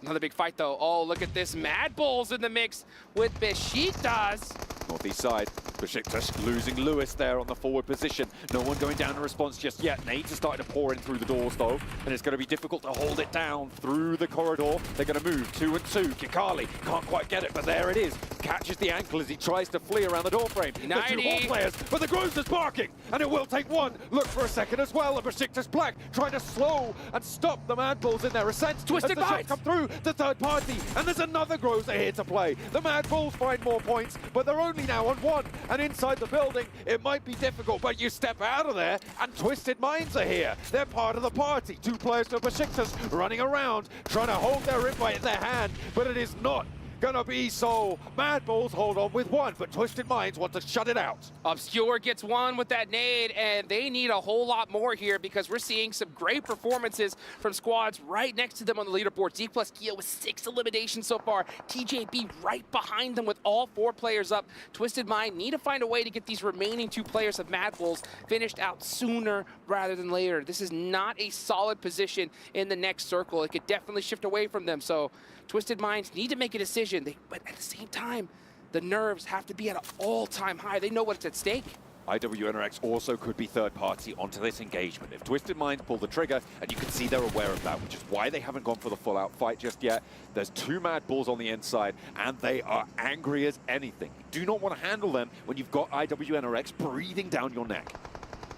Another big fight, though. Oh, look at this. Mad Bulls in the mix with Besiktas. Northeast side, Besiktas losing Lewis there on the forward position. No one going down in response just yet. Nades are starting to pour in through the doors, though, and it's going to be difficult to hold it down through the corridor. They're going to move 2 and 2. Kikali can't quite get it, but there it is. Catches the ankle as he tries to flee around the door frame. The 2 ball players, but the Groves is barking, and it will take 1. Look for a second as well. And Besiktas Black trying to slow and stop the Mad Bulls in their ascent. Twisted Minds come through the third party, and there's another Groves here to play. The Mad Bulls find more points, but they're only now on 1. And inside the building, it might be difficult, but you step out of there, and Twisted Minds are here. They're part of the party. 2 players for Besiktas running around, trying to hold their invite in their hand, but it is not gonna be so. Mad Bulls hold on with 1, but Twisted Minds want to shut it out. Obscure gets 1 with that nade, and they need a whole lot more here because we're seeing some great performances from squads right next to them on the leaderboard. D+ Kia with 6 eliminations so far. TJB right behind them with all 4 players up. Twisted Mind need to find a way to get these remaining 2 players of Mad Bulls finished out sooner rather than later. This is not a solid position in the next circle. It could definitely shift away from them, so Twisted Minds need to make a decision, but at the same time, the nerves have to be at an all-time high. They know what's at stake. IWNRX also could be third party onto this engagement. If Twisted Minds pull the trigger, and you can see they're aware of that, which is why they haven't gone for the full-out fight just yet. There's 2 Mad Bulls on the inside, and they are angry as anything. You do not want to handle them when you've got IWNRX breathing down your neck.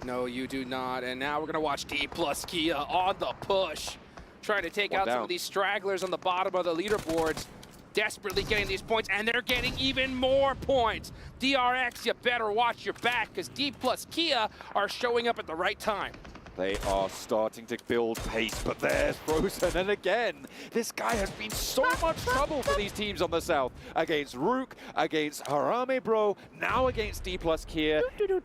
No, you do not. And now we're going to watch D+ Kia on the push, trying to take out some of these stragglers on the bottom of the leaderboards. Desperately getting these points, and they're getting even more points. DRX, you better watch your back, because D+ Kia are showing up at the right time. They are starting to build pace, but there's Frozen, and again, this guy has been so much trouble for these teams on the south. Against Rook, against Harame Bro, now against D+ Kia.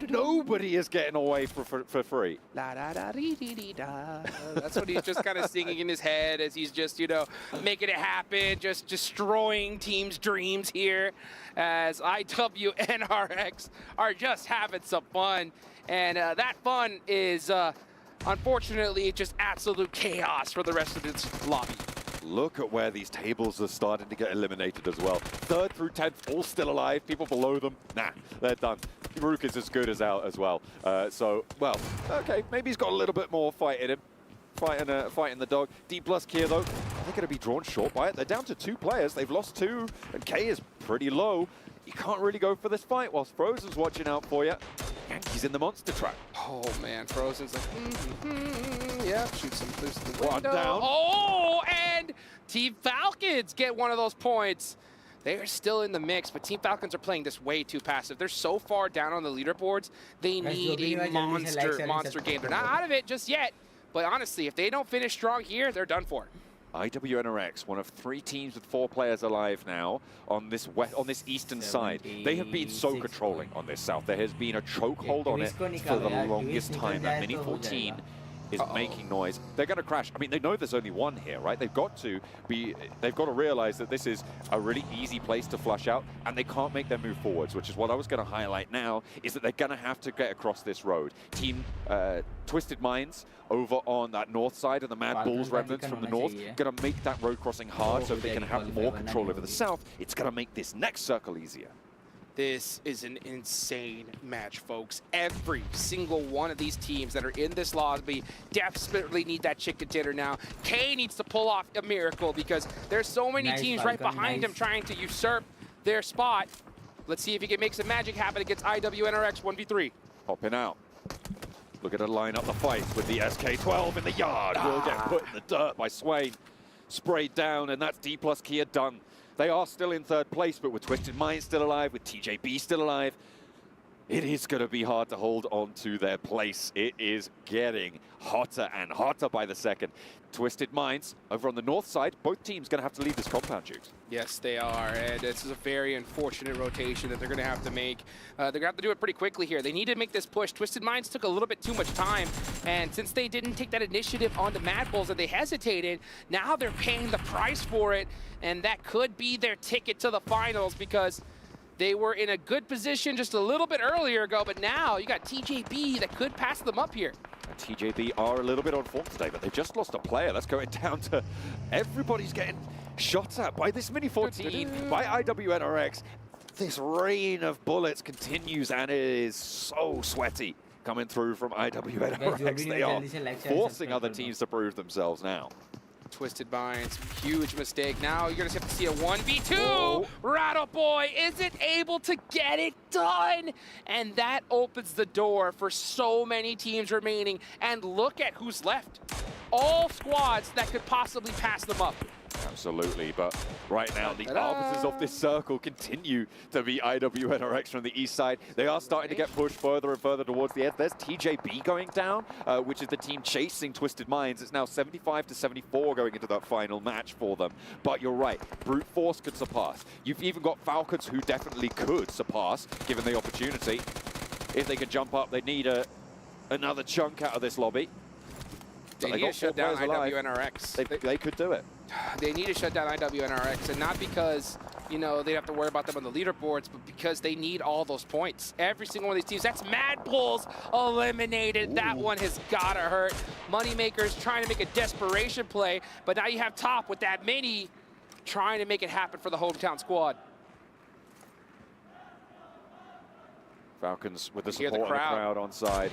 Nobody is getting away for free. La da da dee dee dee da. That's what he's just kind of singing in his head as he's just, you know, making it happen, just destroying teams' dreams here as IWNRX are just having some fun. And that fun is, unfortunately, just absolute chaos for the rest of its lobby. Look at where these tables are starting to get eliminated as well. 3rd through 10th, all still alive. People below them, nah, they're done. Rook is as good as out as well. So, well, okay, maybe he's got a little bit more fight in him. Fighting the dog. D+ Kia, though, they're going to be drawn short by it. They're down to 2 players. They've lost 2, and K is pretty low. You can't really go for this fight whilst Frozen's watching out for you. And he's in the monster trap. Oh, man, Frozen's like, yeah, shoots him through the window. 1 down. Oh, and Team Falcons get 1 of those points. They are still in the mix, but Team Falcons are playing this way too passive. They're so far down on the leaderboards, they need a monster game. They're not out of it just yet, but honestly, if they don't finish strong here, they're done for. IWNRX, one of 3 teams with 4 players alive now on this eastern side. They have been so controlling on this south. There has been a chokehold on it for the longest time. That Mini 14 is making noise. They're going to crash. I mean, they know there's only 1 here, right? They've got to realize that this is a really easy place to flush out, and they can't make their move forwards, which is what I was going to highlight now, is that they're going to have to get across this road. Team Twisted Minds over on that north side, and the Mad Bulls remnants from the north, going to make that road crossing hard so they can have more control over the south. It's going to make this next circle easier. This is an insane match, folks. Every single one of these teams that are in this lobby desperately need that chicken dinner now. K needs to pull off a miracle because there's so many teams right behind him trying to usurp their spot. Let's see if he can make some magic happen against IWNRX 1v3. Hopping out. Look at her line up the fight with the SK-12 in the yard. Will get put in the dirt by Swain. Sprayed down, and that's D plus Kia done. They are still in third place, but with Twisted Mind still alive, with TJB still alive, it is going to be hard to hold on to their place. It is getting hotter and hotter by the second. Twisted Minds over on the north side, both teams going to have to leave this compound, Jukes. Yes, they are, and this is a very unfortunate rotation that they're going to have to make. They're going to have to do it pretty quickly here. They need to make this push. Twisted Minds took a little bit too much time, and since they didn't take that initiative on the Mad Bulls and they hesitated, now they're paying the price for it, and that could be their ticket to the finals because they were in a good position just a little bit earlier ago, but now you got TJB that could pass them up here. And TJB are a little bit on form today, but they've just lost a player. Let's go down to everybody's getting shot at by this Mini 14, by IWNRX. This rain of bullets continues, and it is so sweaty coming through from IWNRX. They are forcing other teams to prove themselves now. Twisted Minds, huge mistake. Now you're going to have to see a 1v2. Rattle Boy isn't able to get it done. And that opens the door for so many teams remaining. And look at who's left. All squads that could possibly pass them up. Absolutely, but right now the arbiters of this circle continue to be IWNRX from the east side. They are starting to get pushed further and further towards the edge. There's TJB going down, which is the team chasing Twisted Minds. It's now 75 to 74 going into that final match for them. But you're right, Brute Force could surpass. You've even got Falcons who definitely could surpass, given the opportunity. If they can jump up, they need another chunk out of this lobby. They need to shut down IWNRX. They could do it. They need to shut down IWNRX, and not because, you know, they have to worry about them on the leaderboards, but because they need all those points. Every single one of these teams, that's Mad Bulls eliminated. Ooh. That one has gotta hurt. Moneymakers trying to make a desperation play, but now you have Top with that mini trying to make it happen for the hometown squad. Falcons with the support of the crowd on side.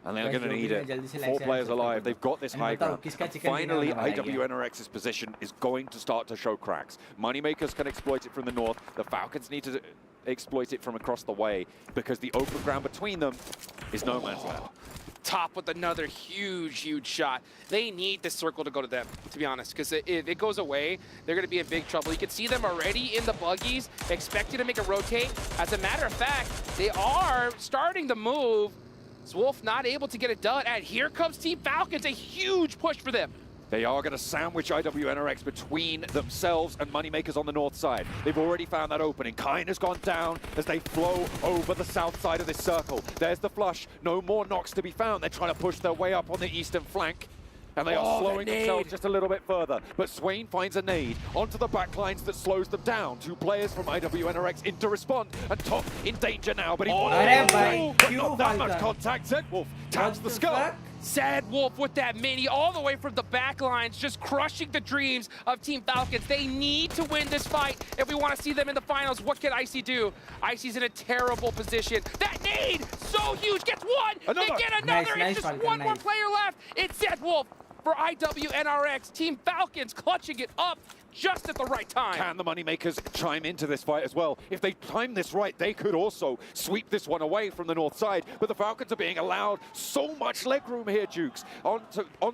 And they're going to need it. 4 players alive. They've got this high ground. And finally, IWNRX's position is going to start to show cracks. Moneymakers can exploit it from the north. The Falcons need to exploit it from across the way because the open ground between them is no man's land. Top with another huge, huge shot. They need this circle to go to them, to be honest, because if it goes away, they're going to be in big trouble. You can see them already in the buggies, expecting to make a rotate. As a matter of fact, they are starting to move. Wolf not able to get it done, and here comes Team Falcons, a huge push for them. They are going to sandwich IWNRX between themselves and Moneymakers on the north side. They've already found that opening. Kine has gone down as they flow over the south side of this circle. There's the flush. No more knocks to be found. They're trying to push their way up on the eastern flank. And they are slowing themselves just a little bit further. But Swain finds a nade onto the backlines that slows them down. 2 players from IWNRX in to respond. And Top in danger now, but he but not that much contact. Zedwolf taps the skull. Zedwolf with that mini all the way from the backlines, just crushing the dreams of Team Falcons. They need to win this fight if we want to see them in the finals. What can Icy do? Icy's in a terrible position. That nade, so huge, gets one. They get another. It's just one more player left. It's Zedwolf for IWNRX. Team Falcons clutching it up just at the right time. Can the Moneymakers chime into this fight as well? If they time this right, they could also sweep this one away from the north side. But the Falcons are being allowed so much leg room here, Jukes, on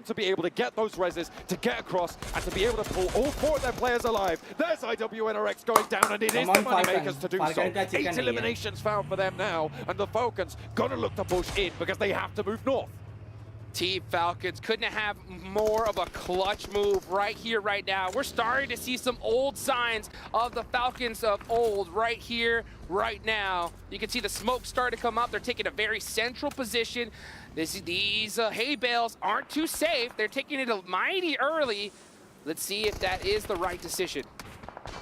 to be able to get those reses, to get across, and to be able to pull all 4 of their players alive. There's IWNRX going down, and it is the Moneymakers to do so. 8 eliminations found for them now, and the Falcons gonna look to push in because they have to move north. Team Falcons couldn't have more of a clutch move right here, right now. We're starting to see some old signs of the Falcons of old right here, right now. You can see the smoke start to come up. They're taking a very central position. These hay bales aren't too safe. They're taking it mighty early. Let's see if that is the right decision.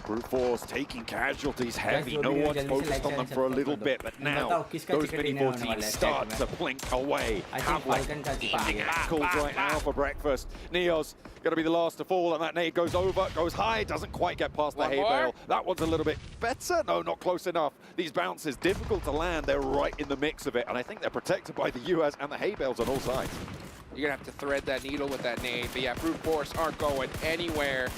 Brute Force taking casualties heavy. No one's focused on them for a little bit, but now those mini 14 start to blink away. Hamlet eating apples right now for breakfast. Neo's going to be the last to fall, and that nade goes over, goes high, doesn't quite get past the hay bale. That one's a little bit better. No, not close enough. These bounces, difficult to land. They're right in the mix of it, and I think they're protected by the US and the hay bales on all sides. You're going to have to thread that needle with that nade. But yeah, Brute Force aren't going anywhere.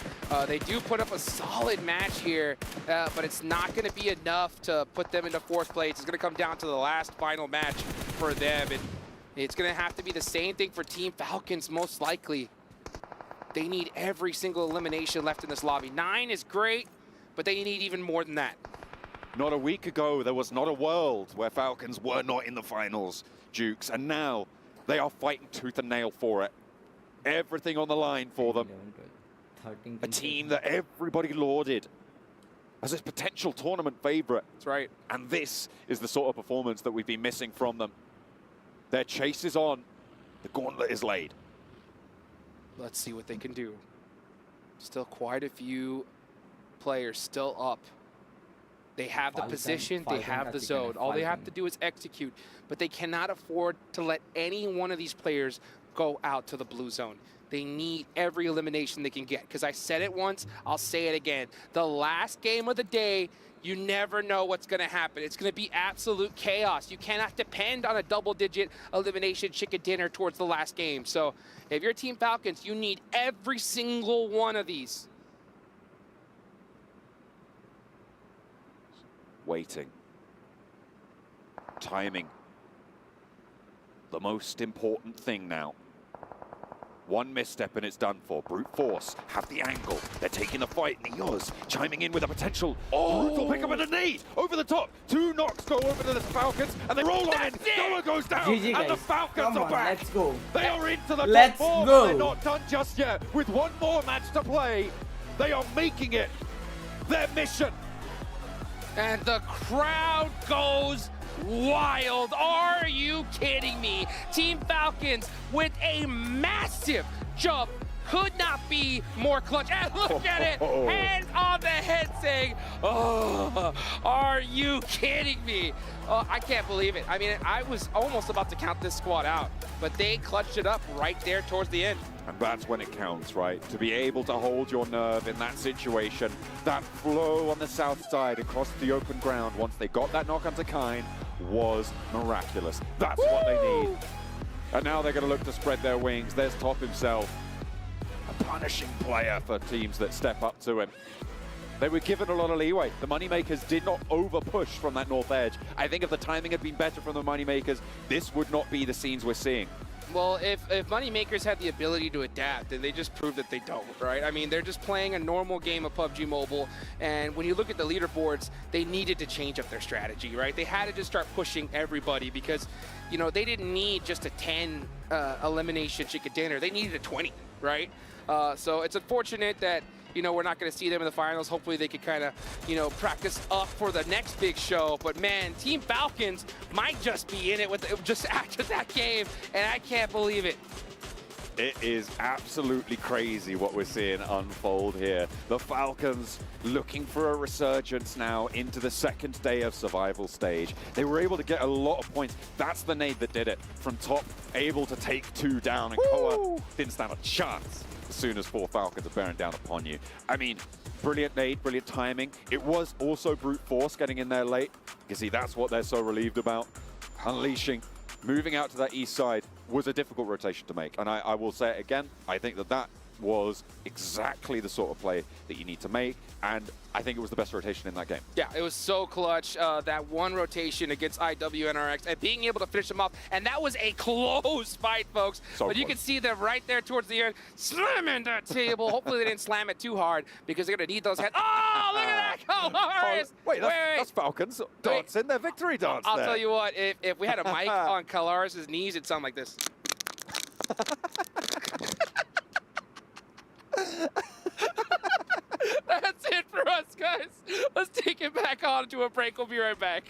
They do put up a solid match here, but it's not going to be enough to put them into 4th place. It's going to come down to the last final match for them. And it's going to have to be the same thing for Team Falcons, most likely. They need every single elimination left in this lobby. 9 is great, but they need even more than that. Not a week ago, there was not a world where Falcons were not in the finals, Jukes. And now they are fighting tooth and nail for it. Everything on the line for them. A team that everybody lauded as a potential tournament favorite. That's right. And this is the sort of performance that we've been missing from them. Their chase is on. The gauntlet is laid. Let's see what they can do. Still quite a few players still up. They have the position, they have the zone. All they have to do is execute, but they cannot afford to let any one of these players go out to the blue zone. They need every elimination they can get, because I said it once, I'll say it again. The last game of the day, you never know what's going to happen. It's going to be absolute chaos. You cannot depend on a double-digit elimination chicken dinner towards the last game. So if you're Team Falcons, you need every single one of these. Waiting. Timing. The most important thing now. One misstep and it's done for. Brute Force have the angle. They're taking the fight. Neos chiming in with a potential brutal pickup and a nade over the top. 2 knocks go over to the Falcons and they roll on in. Noah goes down and the Falcons are back. Let's go. They are into the Let's top 4, go. but they're not done just yet. With one more match to play, they are making it their mission. And the crowd goes wild. Are you kidding me? Team Falcons with a massive jump. Could not be more clutch. And look at it. Hands on the head saying, oh, are you kidding me? I can't believe it. I mean, I was almost about to count this squad out, but they clutched it up right there towards the end. And that's when it counts, right? To be able to hold your nerve in that situation. That flow on the south side across the open ground once they got that knock onto Kine was miraculous. That's what they need. And now they're going to look to spread their wings. There's Top himself. A punishing player for teams that step up to him. They were given a lot of leeway. The Moneymakers did not over-push from that north edge. I think if the timing had been better from the Moneymakers, this would not be the scenes we're seeing. Well, if Moneymakers had the ability to adapt, then they just proved that they don't, right? I mean, they're just playing a normal game of PUBG Mobile, and when you look at the leaderboards, they needed to change up their strategy, right? They had to just start pushing everybody because, you know, they didn't need just a 10 elimination chicken dinner. They needed a 20, right? So it's unfortunate that, you know, we're not going to see them in the finals. Hopefully they could kind of, you know, practice up for the next big show. But man, Team Falcons might just be in it with just after that game, and I can't believe it. It is absolutely crazy what we're seeing unfold here. The Falcons looking for a resurgence now into the second day of survival stage. They were able to get a lot of points. That's the nade that did it. From top, able to take 2 down, and Koa didn't stand a chance as soon as 4 Falcons are bearing down upon you. I mean, brilliant nade, brilliant timing. It was also Brute Force getting in there late. You see, that's what they're so relieved about. Unleashing, moving out to that east side was a difficult rotation to make. And I will say it again, I think that that was exactly the sort of play that you need to make. And I think it was the best rotation in that game. Yeah, it was so clutch. That one rotation against IWNRX and being able to finish them off. And that was a close fight, folks. So but you can see them right there towards the end, slamming that table. Hopefully they didn't slam it too hard because they're going to need those heads. Oh, look at that! Colaris! Wait, that's Falcons dancing their victory dance. I'll tell you what, if we had a mic on Colaris' knees, it'd sound like this. That's it for us, guys. Let's take it back on to a break. We'll be right back.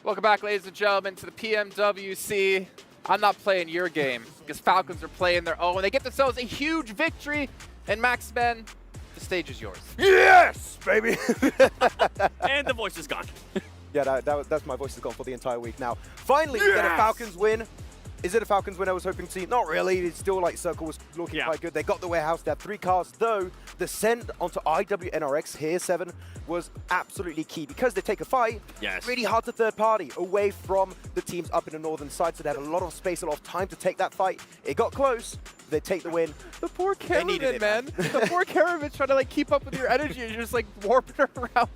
Welcome back, ladies and gentlemen, to the PMWC. I'm not playing your game because Falcons are playing their own. They get themselves a huge victory. And Max Ben, the stage is yours. Yes, baby. And the voice is gone. Yeah, that's my voice is gone for the entire week now. Finally, we get a Falcons win. Is it a Falcons win I was hoping to see? Not really. It's still like Circle was looking quite good. They got the warehouse. They had 3 cars, though the send onto IWNRX here, 7, was absolutely key because they take a fight. Yes. It's really hard to third party away from the teams up in the northern side, so they had a lot of space, a lot of time to take that fight. It got close. They take the win. The poor Caravan, man. The poor Caravan trying to like keep up with your energy and you're just like warping around.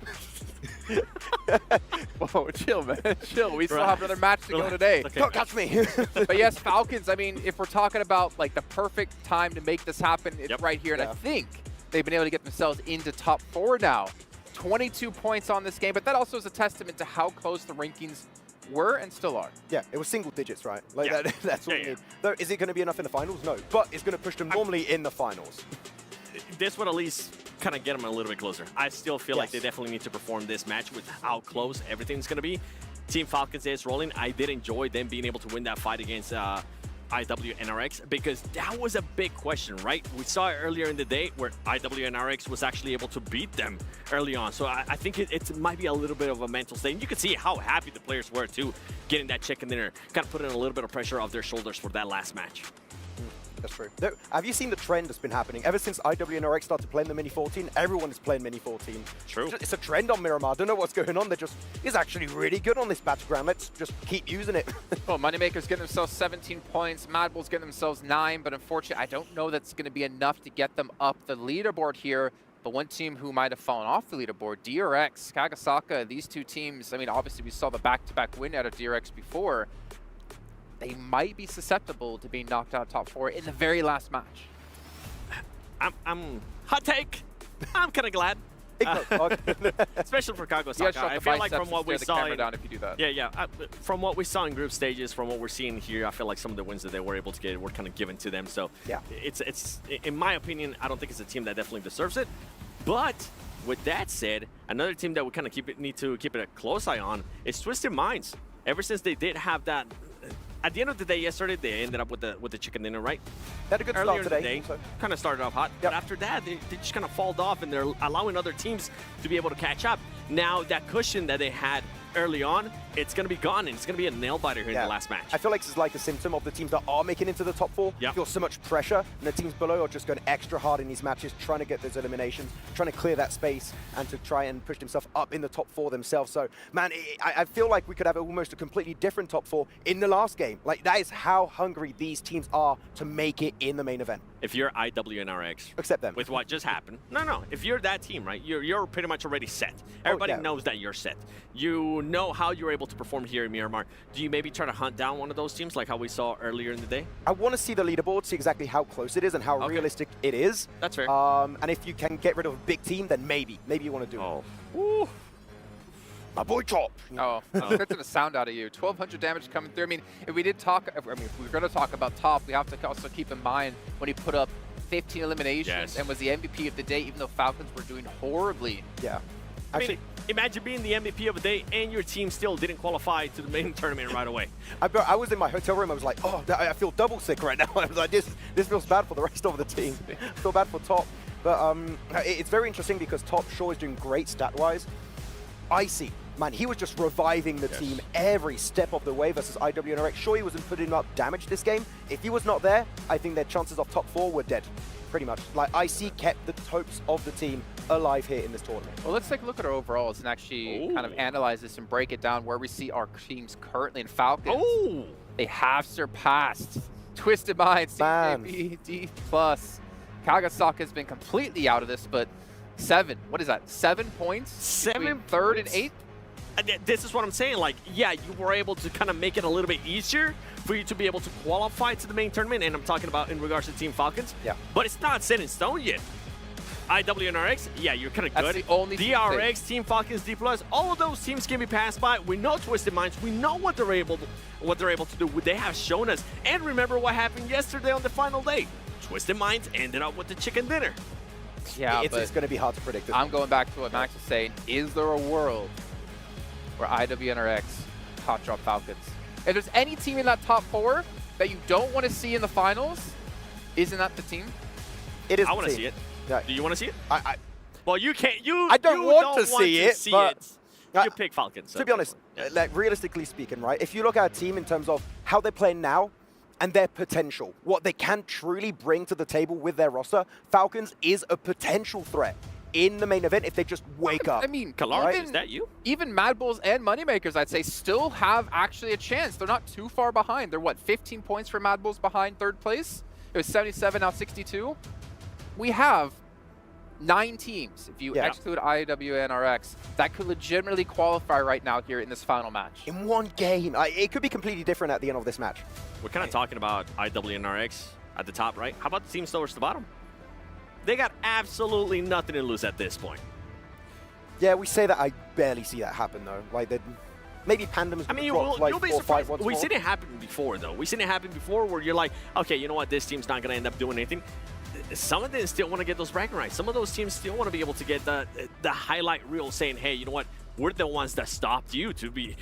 Whoa, chill, man. Chill. We still have another match to go today. Okay. Don't catch me. But yes, Falcons, I mean, if we're talking about like the perfect time to make this happen, it's right here. And I think they've been able to get themselves into top 4 now. 22 points on this game, but that also is a testament to how close the rankings were and still are. Yeah, it was single digits, right? Like that's what we need. Though, is it going to be enough in the finals? No, but it's going to push them normally in the finals. This would at least kind of get them a little bit closer. I still feel like they definitely need to perform this match with how close everything's going to be. Team Falcons is rolling. I did enjoy them being able to win that fight against IWNRX because that was a big question, right? We saw it earlier in the day where IWNRX was actually able to beat them early on. So I think it might be a little bit of a mental state. And you can see how happy the players were too, getting that chicken dinner, kind of putting a little bit of pressure off their shoulders for that last match. That's true. Have you seen the trend that's been happening? Ever since IWNRX started playing the Mini 14, everyone is playing Mini 14. True. It's a trend on Miramar. I don't know what's going on. It's actually really good on this battleground. Let's just keep using it. Well, Moneymaker's getting themselves 17 points. Mad Bull's getting themselves 9, but unfortunately, I don't know that's going to be enough to get them up the leaderboard here. But one team who might have fallen off the leaderboard, DRX, Kagasaka, these two teams, I mean, obviously we saw the back-to-back win out of DRX before. They might be susceptible to being knocked out of top 4 in the very last match. I'm hot take. I'm kind of glad. Especially for Kagasaka. I feel like from what we saw down if you do that. From what we saw in group stages, from what we're seeing here, I feel like some of the wins that they were able to get were kind of given to them. So it's in my opinion, I don't think it's a team that definitely deserves it. But with that said, another team that we kind of need to keep a close eye on is Twisted Minds. Ever since they did have that. At the end of the day, yesterday, they ended up with the chicken dinner, right? They had a good Earlier start today. In the day, kind of started off hot. But after that, they just kind of falled off, and they're allowing other teams to be able to catch up. Now, that cushion that they had early on, it's going to be gone, and it's going to be a nail-biter here in the last match. I feel like this is like a symptom of the teams that are making into the top 4. Feel so much pressure, and the teams below are just going extra hard in these matches, trying to get those eliminations, trying to clear that space, and to try and push themselves up in the top 4 themselves. So, man, I feel like we could have almost a completely different top 4 in the last game. Like, that is how hungry these teams are to make it in the main event. If you're IWNRX, accept them. With what just happened. No. If you're that team, right, you're pretty much already set. Everybody knows that you're set. You know how you're able to perform here in Miramar. Do you maybe try to hunt down one of those teams like how we saw earlier in the day? I want to see the leaderboard, see exactly how close it is and how realistic it is. That's fair. And if you can get rid of a big team, then maybe you want to do it. Ooh. My boy Chop. Oh, expecting a sound out of you. 1,200 damage coming through. I mean, if we did talk, if we're going to talk about Top, we have to also keep in mind when he put up 15 eliminations and was the MVP of the day, even though Falcons were doing horribly. Yeah. Actually, imagine being the MVP of a day and your team still didn't qualify to the main tournament right away. I was in my hotel room. I was like, oh, I feel double sick right now. I was like, this feels bad for the rest of the team. I feel bad for Top. But it's very interesting because Top sure is doing great stat-wise. Icy, man, he was just reviving the team every step of the way versus IWNRX. Sure, he wasn't putting up damage this game. If he was not there, I think their chances of top 4 were dead, pretty much. Like, Icy kept the hopes of the team alive here in this tournament. Well, let's take a look at our overalls and actually kind of analyze this and break it down where we see our teams currently in Falcons. They have surpassed Twisted Minds, CJB, D+. Kagasaka has been completely out of this, but 7 points? 7 3rd and 8th? This is what I'm saying. Like, yeah, you were able to kind of make it a little bit easier for you to be able to qualify to the main tournament, and I'm talking about in regards to Team Falcons. Yeah. But it's not set in stone yet. IWNRX, yeah, you're kind of good. That's the only DRX, Team Falcons, D+, all of those teams can be passed by. We know Twisted Minds. We know what they're able to do. They have shown us. And remember what happened yesterday on the final day. Twisted Minds ended up with the chicken dinner. Yeah, it's going to be hard to predict. I'm going back to what Max was saying. Is there a world where IWNRX Hot Drop Falcons. If there's any team in that top 4 that you don't want to see in the finals, isn't that the team? It is. I want to see it. Yeah. Do you want to see it? I well, you can't. I don't want to see it, but you pick Falcons. To be honest, like realistically speaking, right? If you look at a team in terms of how they're playing now and their potential, what they can truly bring to the table with their roster, Falcons is a potential threat in the main event if they just wake up. I mean, Kalaris, is that you? Even Mad Bulls and Moneymakers, I'd say, still have actually a chance. They're not too far behind. They're, what, 15 points for Mad Bulls behind third place? It was 77, now 62. We have 9 teams, if you exclude IW and RX, that could legitimately qualify right now here in this final match. In one game. It could be completely different at the end of this match. We're kind of talking about IW and RX at the top, right? How about the teams towards the bottom? They got absolutely nothing to lose at this point. Yeah, we say that. I barely see that happen, though. Like, maybe Pandem's I mean, drop, like, you'll be 4 or 5 surprised. once We've more. seen it happen before, though. We've seen it happen before where you're like, okay, you know what? This team's not going to end up doing anything. Some of them still want to get those bragging rights. Some of those teams still want to be able to get the highlight reel saying, hey, you know what? We're the ones that stopped you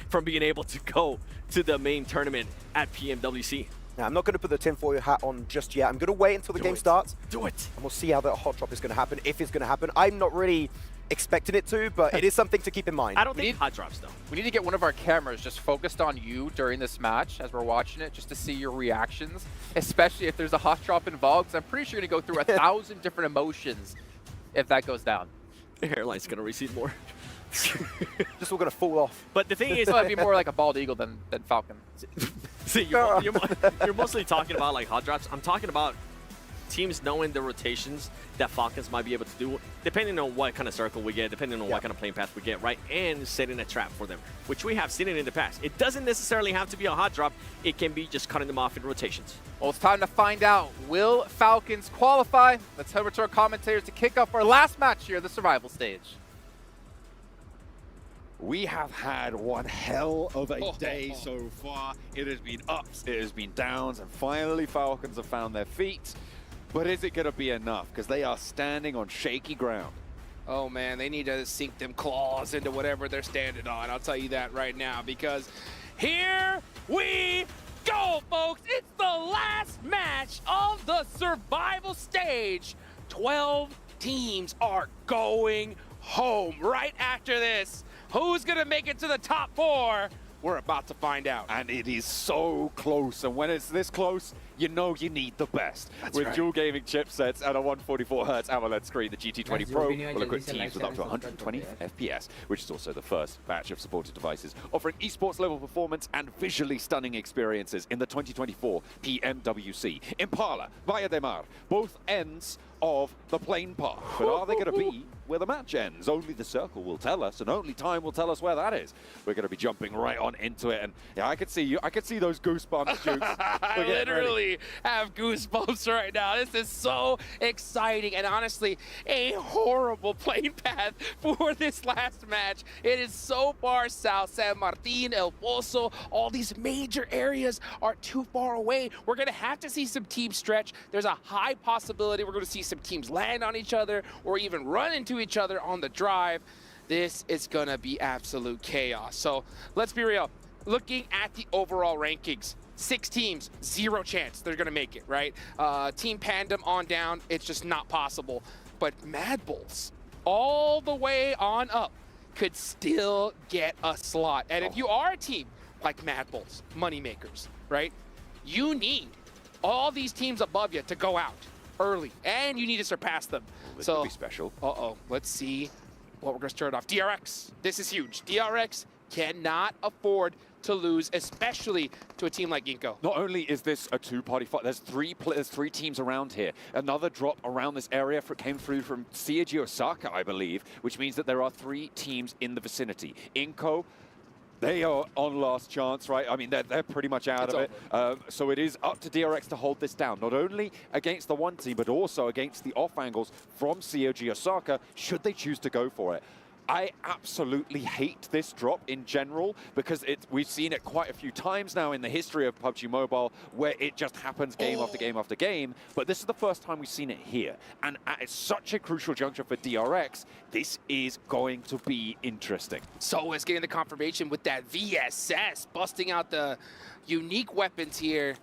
from being able to go to the main tournament at PMWC. Now, I'm not going to put the tinfoil hat on just yet. I'm going to wait until the game starts. Do it. And we'll see how the hot drop is going to happen, if it's going to happen. I'm not really expecting it to, but it is something to keep in mind. I don't think hot drops, though. We need to get one of our cameras just focused on you during this match as we're watching it, just to see your reactions, especially if there's a hot drop involved, because I'm pretty sure you're going to go through 1,000 different emotions if that goes down. The hairline's going to recede more. Just all going to fall off. But the thing is, so it'd be more like a bald eagle than Falcon. See, you're mostly talking about like hot drops. I'm talking about teams knowing the rotations that Falcons might be able to do, depending on what kind of circle we get, depending on what kind of playing path we get, right? And setting a trap for them, which we have seen it in the past. It doesn't necessarily have to be a hot drop. It can be just cutting them off in rotations. Well, it's time to find out. Will Falcons qualify? Let's head over to our commentators to kick off our last match here, the survival stage. We have had one hell of a day so far. It has been ups, it has been downs, and finally Falcons have found their feet. But is it going to be enough? Because they are standing on shaky ground. Oh man, they need to sink them claws into whatever they're standing on. I'll tell you that right now, because here we go, folks. It's the last match of the survival stage. 12 teams are going home right after this. Who's going to make it to the top 4? We're about to find out. And it is so close. And when it's this close, you know you need the best. With dual gaming chipsets and a 144Hz AMOLED screen, the GT20 Pro will equip teams with up to 120 FPS, which is also the first batch of supported devices, offering esports level performance and visually stunning experiences in the 2024 PMWC. Impala, Via de Mar, both ends of the plane path. But are they going to be where the match ends? Only the circle will tell us, and only time will tell us where that is. We're going to be jumping right on into it, and yeah, I could see you. I could see those goosebumps, Jukes. I literally have goosebumps right now. This is so exciting, and honestly, a horrible plane path for this last match. It is so far south. San Martin, El Pozo, all these major areas are too far away. We're going to have to see some teams stretch. There's a high possibility we're going to see some teams land on each other or even run into each other on the drive. This is going to be absolute chaos. So let's be real. Looking at the overall rankings, 6 teams, 0 chance they're going to make it, right? Team Pandem on down, it's just not possible. But Mad Bulls, all the way on up, could still get a slot. And if you are a team like Mad Bulls, Moneymakers, right? You need all these teams above you to go out early, and you need to surpass them. This so would be special. Let's see what we're going to start off. DRX, this is huge. DRX cannot afford to lose, especially to a team like Ginkgo. Not only is this a two-party fight, there's three teams around here. Another drop around this area came through from COG Osaka, I believe, which means that there are 3 teams in the vicinity. Inco, they are on last chance, right? I mean, they're pretty much out of it. So it is up to DRX to hold this down, not only against the one team, but also against the off angles from COG Osaka, should they choose to go for it. I absolutely hate this drop in general because we've seen it quite a few times now in the history of PUBG Mobile where it just happens game after game after game. But this is the first time we've seen it here. And at such a crucial juncture for DRX, this is going to be interesting. So it's getting the confirmation with that VSS, busting out the unique weapons here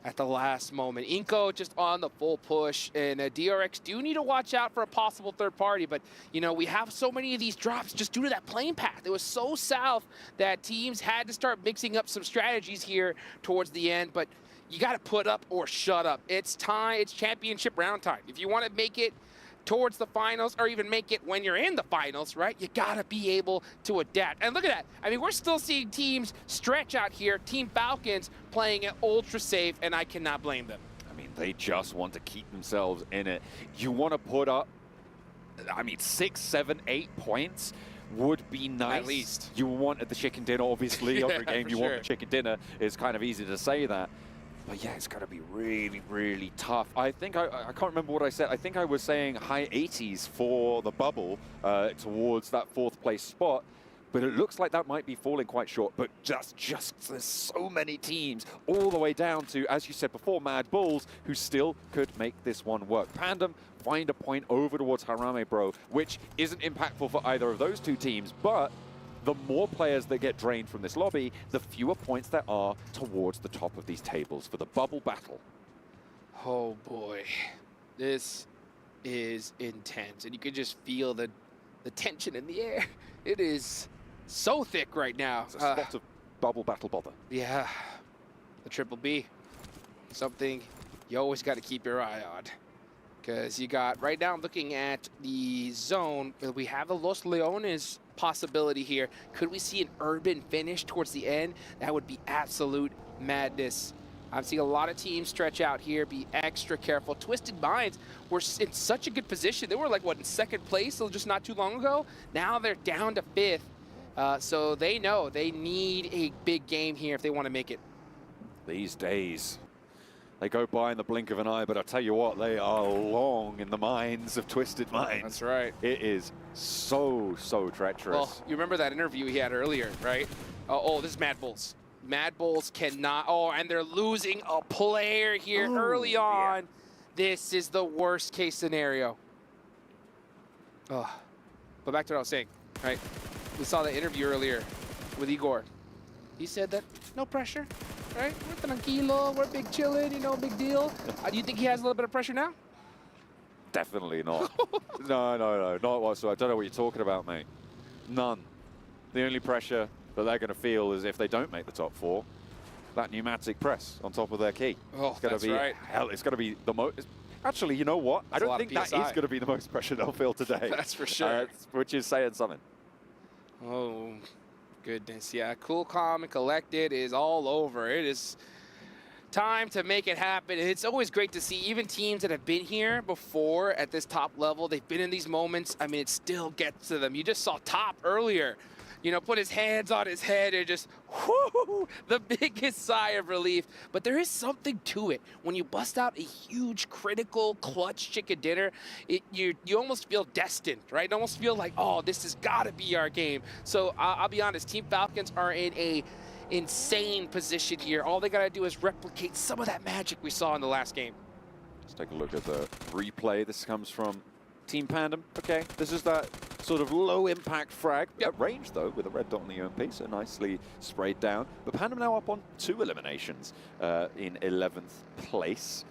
at the last moment. Inko just on the full push, and DRX do need to watch out for a possible third party, but you know, we have so many of these drops just due to that plane path. It was so south that teams had to start mixing up some strategies here towards the end, but you got to put up or shut up. It's time, it's championship round time. If you want to make it towards the finals or even make it when you're in the finals, right? You gotta be able to adapt. And look at that. I mean, we're still seeing teams stretch out here. Team Falcons playing it ultra safe, and I cannot blame them. I mean, they just want to keep themselves in it. You want to put up, I mean, 6, 7, 8 points would be nice. At least. You want the chicken dinner, obviously. Yeah, Every game you sure. want the chicken dinner. It's kind of easy to say that. But yeah, it's going to be really, really tough. I think, I can't remember what I said. I think I was saying high 80s for the bubble towards that 4th place spot. But it looks like that might be falling quite short. But just there's so many teams all the way down to, as you said before, Mad Bulls, who still could make this one work. Pandem find a point over towards Harame Bro, which isn't impactful for either of those two teams, but the more players that get drained from this lobby, the fewer points there are towards the top of these tables for the bubble battle. Oh boy, this is intense, and you can just feel the tension in the air. It is so thick right now. It's a spot of bubble battle bother. Yeah, the triple B, something you always got to keep your eye on. Because you got, right now I'm looking at the zone, we have a Los Leones possibility here. Could we see an urban finish towards the end? That would be absolute madness. I'm seeing a lot of teams stretch out here, be extra careful. Twisted Minds were in such a good position. They were like, what, in 2nd place just not too long ago? Now they're down to 5th. So they know they need a big game here if they want to make it. These days, they go by in the blink of an eye, but I tell you what, they are long in the minds of Twisted Minds. That's right. It is so treacherous. Well, you remember that interview he had earlier, right? Oh, this is Mad Bulls. Mad Bulls cannot, and they're losing a player here early on. Yeah. This is the worst case scenario. But back to what I was saying, right? We saw the interview earlier with Igor. He said that no pressure. Right? We're tranquilo, we're big chillin', you know, big deal. Do you think he has a little bit of pressure now? Definitely not. No, not whatsoever. I don't know what you're talking about, mate. None. The only pressure that they're going to feel is if they don't make the top 4, that pneumatic press on top of their key. Oh, it's gonna that's be, right. Hell, it's going to be the most... Actually, you know what? I don't think that is going to be the most pressure they'll feel today. That's for sure. Which is saying something. Oh, goodness, yeah. Cool, calm, and collected is all over. It is time to make it happen. It's always great to see even teams that have been here before at this top level. They've been in these moments. I mean, it still gets to them. You just saw Top earlier, you know, put his hands on his head and just, whoo, the biggest sigh of relief. But there is something to it. When you bust out a huge, critical, clutch chicken dinner, you almost feel destined, right? You almost feel like, oh, this has got to be our game. So I'll be honest, Team Falcons are in a insane position here. All they got to do is replicate some of that magic we saw in the last game. Let's take a look at the replay. This comes from Team Pandem. Okay, this is that sort of low impact frag. At range though, with a red dot on the UMP, so nicely sprayed down. But Pandem now up on 2 eliminations in 11th place.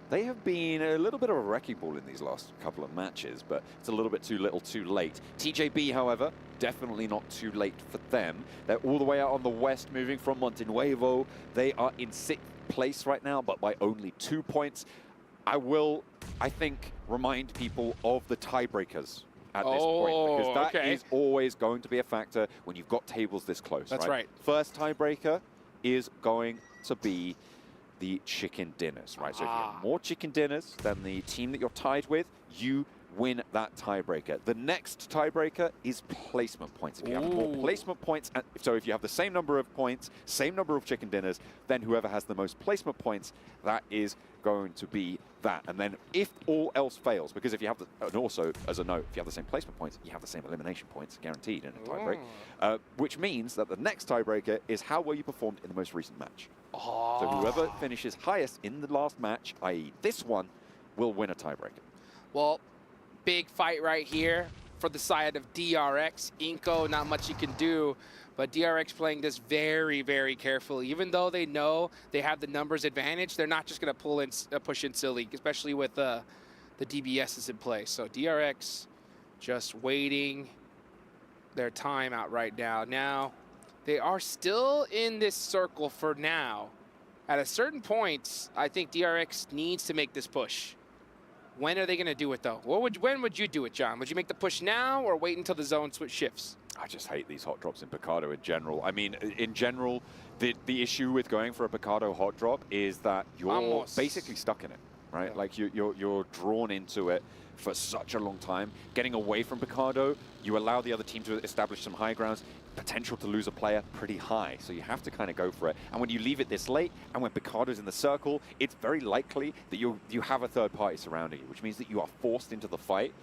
They have been a little bit of a wrecking ball in these last couple of matches, but it's a little bit too little too late. TJB, however, definitely not too late for them. They're all the way out on the west, moving from Montenuevo. They are in 6th place right now, but by only 2 points. I will, I think, remind people of the tiebreakers at this point, because that is always going to be a factor when you've got tables this close. That's right. First tiebreaker is going to be the chicken dinners, right? So if you have more chicken dinners than the team that you're tied with, you win that tiebreaker. The next tiebreaker is placement points. If you have more placement points, so if you have the same number of points, same number of chicken dinners, then whoever has the most placement points, that is going to be that. And then if all else fails, because if you have the, and also as a note, if you have the same placement points, you have the same elimination points guaranteed in a tiebreak, which means that the next tiebreaker is how well you performed in the most recent match. So whoever finishes highest in the last match, i.e. this one, will win a tiebreaker. Well, big fight right here for the side of DRX. Inko, not much you can do, but DRX playing this very, very carefully. Even though they know they have the numbers advantage, they're not just going to pull in, push in silly, especially with the DBSs in place. So DRX just waiting their time out right now. Now, they are still in this circle for now. At a certain point, I think DRX needs to make this push. When are they going to do it, though? When would you do it, John? Would you make the push now or wait until the zone switch shifts? I just hate these hot drops in Picado in general. I mean, in general, the issue with going for a Picado hot drop is that you're basically stuck in it, right? Yeah. Like you're drawn into it for such a long time. Getting away from Picado, you allow the other team to establish some high grounds. Potential to lose a player pretty high, so you have to kind of go for it. And when you leave it this late, and when Picado's in the circle, it's very likely that you have a third party surrounding you, which means that you are forced into the fight.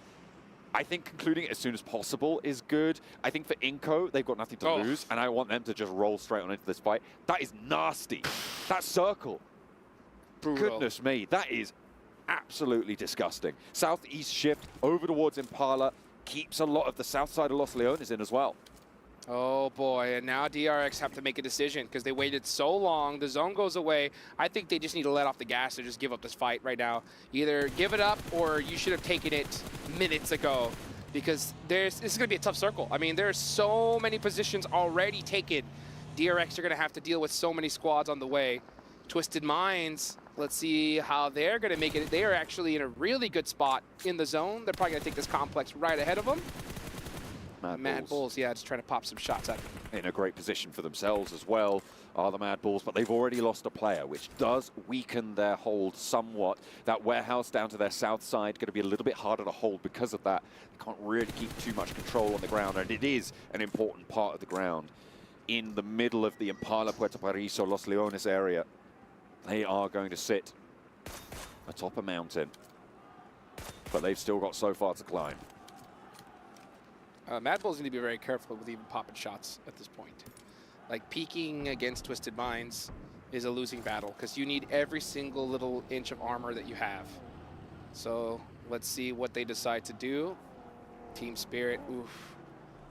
I think concluding it as soon as possible is good. I think for Inko, they've got nothing to lose, and I want them to just roll straight on into this fight. That is nasty. That circle. Brutal. Goodness me, that is absolutely disgusting. Southeast shift over towards Impala keeps a lot of the south side of Los Leones in as well. Oh boy, and now DRX have to make a decision because they waited so long. The zone goes away. I think they just need to let off the gas or just give up this fight right now. Either give it up or you should have taken it minutes ago because this is going to be a tough circle. I mean, there's so many positions already taken. DRX are going to have to deal with so many squads on the way. Twisted Minds, let's see how they're going to make it. They are actually in a really good spot in the zone. They're probably going to take this complex right ahead of them. Mad Bulls, yeah, just trying to pop some shots at them. In a great position for themselves as well are the Mad Bulls, but they've already lost a player, which does weaken their hold somewhat. That warehouse down to their south side going to be a little bit harder to hold because of that. They can't really keep too much control on the ground, and it is an important part of the ground. In the middle of the Impala, Puerto Paraiso, Los Leones area, they are going to sit atop a mountain, but they've still got so far to climb. Mad Bulls need to be very careful with even popping shots at this point. Like, peeking against Twisted Minds is a losing battle because you need every single little inch of armor that you have. So let's see what they decide to do. Team Spirit, oof.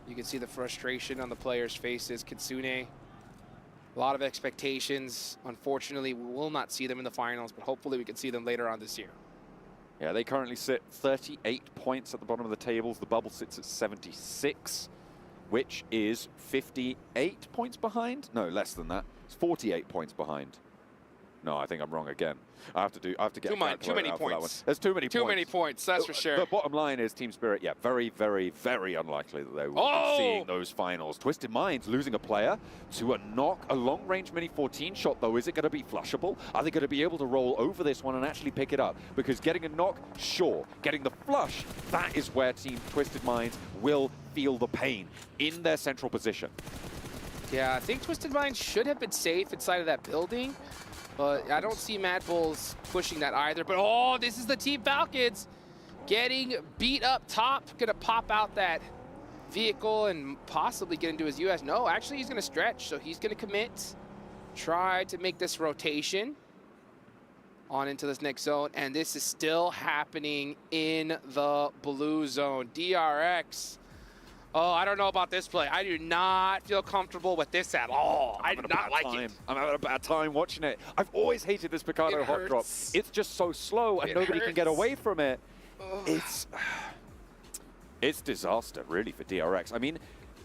You can see the frustration on the players' faces. Kitsune, a lot of expectations. Unfortunately, we will not see them in the finals, but hopefully we can see them later on this year. Yeah, they currently sit 38 points at the bottom of the tables. The bubble sits at 76, which is 58 points behind. No, less than that. It's 48 points behind. No, I think I'm wrong again. I have to get too many points. There's too many points. Too many points, that's for sure. The bottom line is Team Spirit, yeah, very, very, very unlikely that they will be seeing those finals. Twisted Minds losing a player to a knock, a long-range Mini 14 shot, though. Is it going to be flushable? Are they going to be able to roll over this one and actually pick it up? Because getting a knock, sure. Getting the flush, that is where Team Twisted Minds will feel the pain in their central position. Yeah, I think Twisted Minds should have been safe inside of that building. But I don't see Mad Bulls pushing that either. But, oh, this is the Team Falcons getting beat up top. Going to pop out that vehicle and possibly get into his US. No, actually, he's going to stretch. So he's going to commit, try to make this rotation on into this next zone. And this is still happening in the blue zone. DRX. Oh, I don't know about this play. I do not feel comfortable with this at all. I do not like it. I'm having a bad time watching it. I've always hated this Picado hot drop. It's just so slow and nobody can get away from it. It's disaster, really, for DRX. I mean,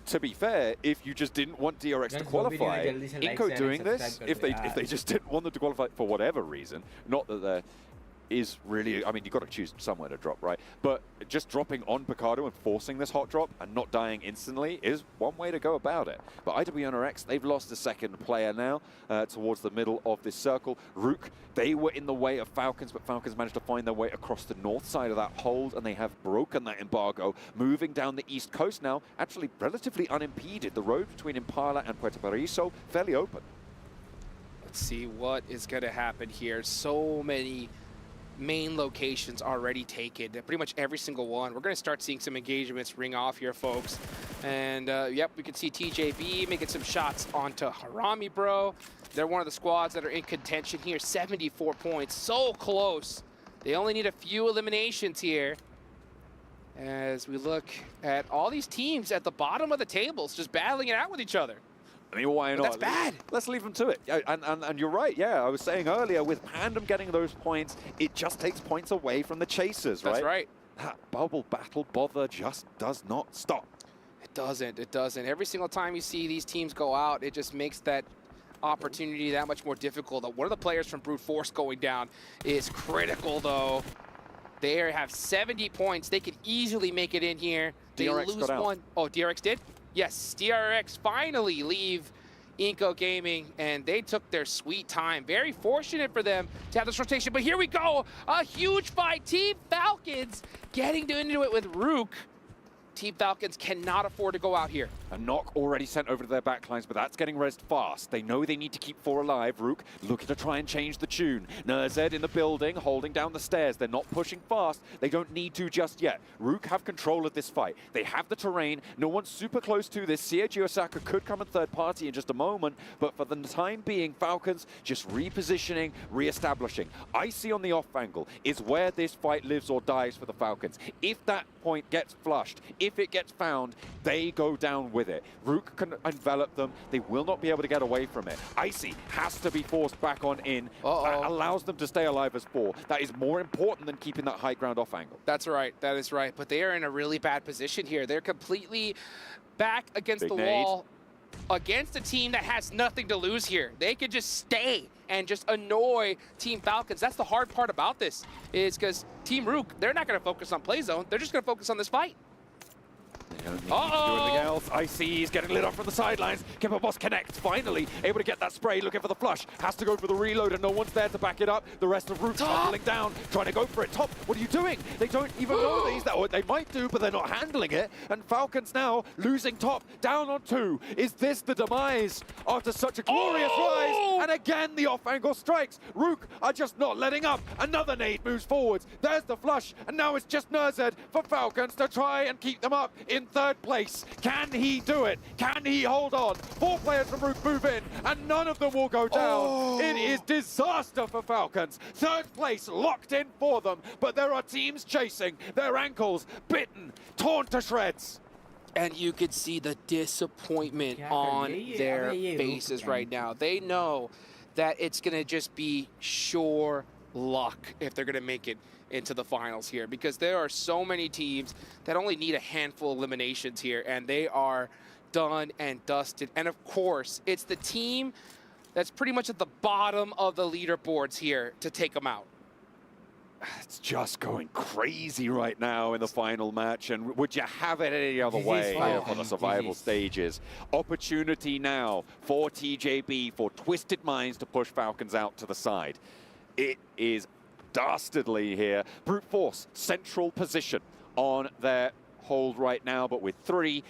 to be fair, if you just didn't want DRX to qualify, Inko doing this, if they just didn't want them to qualify for whatever reason, not that they're is really, I mean, you've got to choose somewhere to drop, right? But just dropping on Picado and forcing this hot drop and not dying instantly is one way to go about it. But IWNRX, they've lost a second player now towards the middle of this circle. Rook, they were in the way of Falcons, but Falcons managed to find their way across the north side of that hold, and they have broken that embargo, moving down the east coast now, actually relatively unimpeded. The road between Impala and Puerto Paraiso, fairly open. Let's see what is going to happen here. So many main locations already taken. Pretty much every single one. We're going to start seeing some engagements ring off here, folks. And yep, we can see TJB making some shots onto Harami, bro. They're one of the squads that are in contention here. 74 points, so close. They only need a few eliminations here. As we look at all these teams at the bottom of the tables, just battling it out with each other. I mean, why not? That's bad. Let's leave them to it. And you're right, yeah. I was saying earlier, with Pandem getting those points, it just takes points away from the chasers, right? That's right. That bubble battle bother just does not stop. It doesn't. It doesn't. Every single time you see these teams go out, it just makes that opportunity that much more difficult. One of the players from Brute Force going down is critical, though. They have 70 points. They could easily make it in here. They DRX lose one. Oh, DRX did? Yes, DRX finally leave Inco Gaming, and they took their sweet time. Very fortunate for them to have this rotation. But here we go. A huge fight. Team Falcons getting into it with Rook. Team Falcons cannot afford to go out here. A knock already sent over to their backlines, but that's getting rezzed fast. They know they need to keep 4 alive. Rook looking to try and change the tune. Nerzed in the building, holding down the stairs. They're not pushing fast. They don't need to just yet. Rook have control of this fight. They have the terrain. No one's super close to this. CAG Osaka could come in third party in just a moment, but for the time being, Falcons just repositioning, re-establishing. Icy on the off angle is where this fight lives or dies for the Falcons. If that point gets flushed, if it gets found, they go down with it. Rook can envelop them. They will not be able to get away from it. Icy has to be forced back on in. That allows them to stay alive as 4. That is more important than keeping that high ground off angle. That's right. That is right. But they are in a really bad position here. They're completely back against Big the nade. wall against a team that has nothing to lose here. They could just stay and just annoy Team Falcons. That's the hard part about this, is because Team Rook, they're not going to focus on play zone. They're just going to focus on this fight. They don't need to do anything else. Icy is getting lit up from the sidelines. Kimber Boss connects, finally able to get that spray, looking for the flush. Has to go for the reload, and no one's there to back it up. The rest of Rook tumbling down, trying to go for it. Top, what are you doing? They don't even know these. Or they might do, but they're not handling it. And Falcons now losing top, down on 2. Is this the demise after such a glorious rise? And again, the off-angle strikes. Rook are just not letting up. Another nade moves forwards. There's the flush, and now it's just Nerzed for Falcons to try and keep them up in third place. Can he do it? Can he hold on? 4 players from Rook move in, and none of them will go down. It is disaster for Falcons. Third place locked in for them, but there are teams chasing. Their ankles bitten, torn to shreds. And you could see the disappointment on their faces right now. They know that it's going to just be sure luck if they're going to make it into the finals here, because there are so many teams that only need a handful of eliminations here, and they are done and dusted. And of course, it's the team that's pretty much at the bottom of the leaderboards here to take them out. It's just going crazy right now in the final match, and would you have it any other way here for the survival stages? Opportunity now for TJB, for Twisted Minds to push Falcons out to the side. It is dastardly here. Brute Force, central position on their hold right now, but with 3.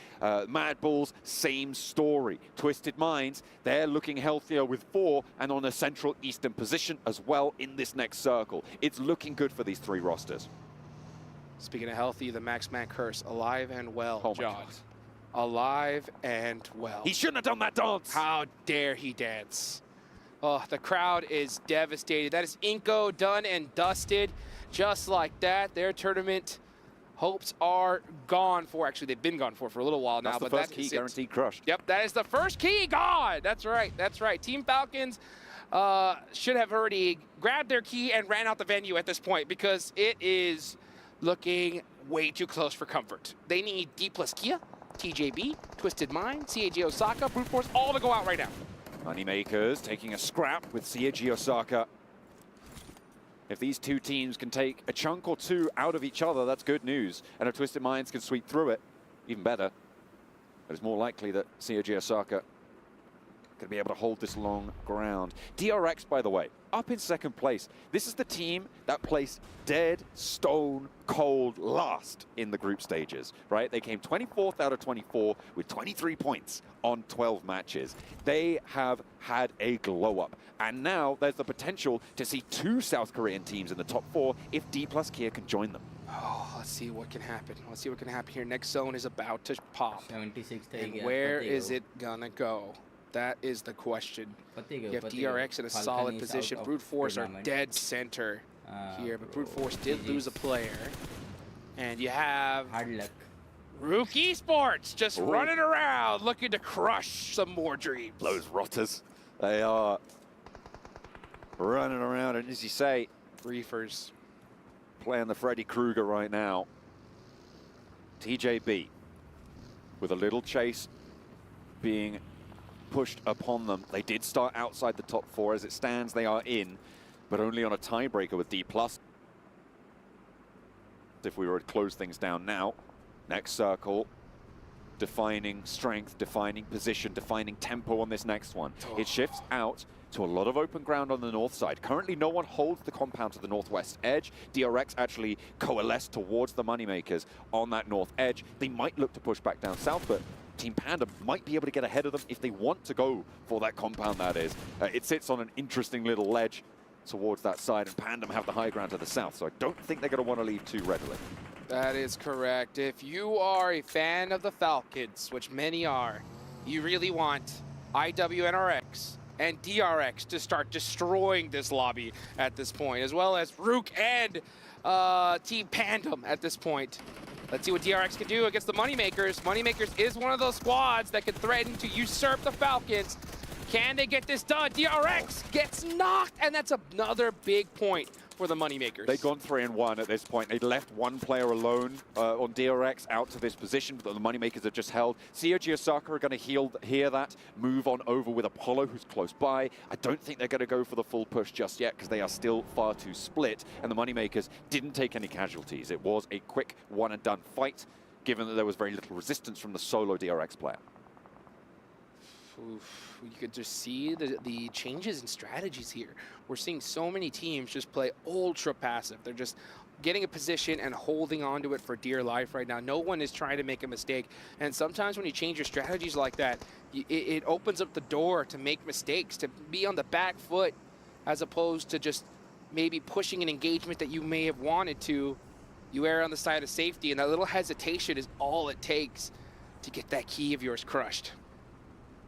Mad Bulls, same story. Twisted Minds, they're looking healthier with 4 and on a central eastern position as well in this next circle. It's looking good for these 3 rosters. Speaking of healthy, the Max Man curse, alive and well, oh my John. God. Alive and well. He shouldn't have done that dance. How dare he dance? Oh, the crowd is devastated. That is Inco done and dusted. Just like that, their tournament hopes are gone for. Actually, they've been gone for a little while now. That's the but first key guaranteed crushed. Yep, that is the first key gone. That's right. That's right. Team Falcons should have already grabbed their key and ran out the venue at this point, because it is looking way too close for comfort. They need D plus Kia, TJB, Twisted Mind, CAG Osaka, Brute Force, all to go out right now. Moneymakers taking a scrap with CAG Osaka. If these 2 teams can take a chunk or 2 out of each other, that's good news. And if Twisted Minds can sweep through it, even better. But it's more likely that CAG Osaka going to be able to hold this long ground. DRX, by the way, up in second place. This is the team that placed dead, stone, cold last in the group stages, right? They came 24th out of 24 with 23 points on 12 matches. They have had a glow up. And now there's the potential to see 2 South Korean teams in the top 4 if D plus Kia can join them. Oh, let's see what can happen. Let's see what can happen here. Next zone is about to pop. 76 and where is it gonna go? That is the question. You have DRX in a solid position. Brute Force are dead center here, but Brute Force did lose a player. And you have Rook Esports just running around looking to crush some more dreams. Those rotters, they are running around, and as you say, Reefers playing the Freddy Krueger right now. TJB with a little chase being pushed upon them. They did start outside the top 4. As it stands, they are in, but only on a tiebreaker with D+. If we were to close things down now, next circle, defining strength, defining position, defining tempo on this next one. It shifts out to a lot of open ground on the north side. Currently, no one holds the compound to the northwest edge. DRX actually coalesced towards the Moneymakers on that north edge. They might look to push back down south, but Team Panda might be able to get ahead of them if they want to go for that compound, that is. It sits on an interesting little ledge towards that side, and Pandem have the high ground to the south, so I don't think they're going to want to leave too readily. That is correct. If you are a fan of the Falcons, which many are, you really want IWNRX and DRX to start destroying this lobby at this point, as well as Rook and Team Pandem at this point. Let's see what DRX can do against the Moneymakers. Moneymakers is one of those squads that can threaten to usurp the Falcons. Can they get this done? DRX gets knocked, and that's another big point for the Moneymakers. They've gone 3-1 at this point. They left one player alone on DRX out to this position, but the Moneymakers have just held. COG Osaka are going to hear that, move on over with Apollo, who's close by. I don't think they're going to go for the full push just yet because they are still far too split, and the Moneymakers didn't take any casualties. It was a quick one-and-done fight, given that there was very little resistance from the solo DRX player. Oof. You could just see the changes in strategies here. We're seeing so many teams just play ultra passive. They're just getting a position and holding on to it for dear life right now. No one is trying to make a mistake. And sometimes when you change your strategies like that, it opens up the door to make mistakes, to be on the back foot, as opposed to just maybe pushing an engagement that you may have wanted to. You err on the side of safety, and that little hesitation is all it takes to get that key of yours crushed.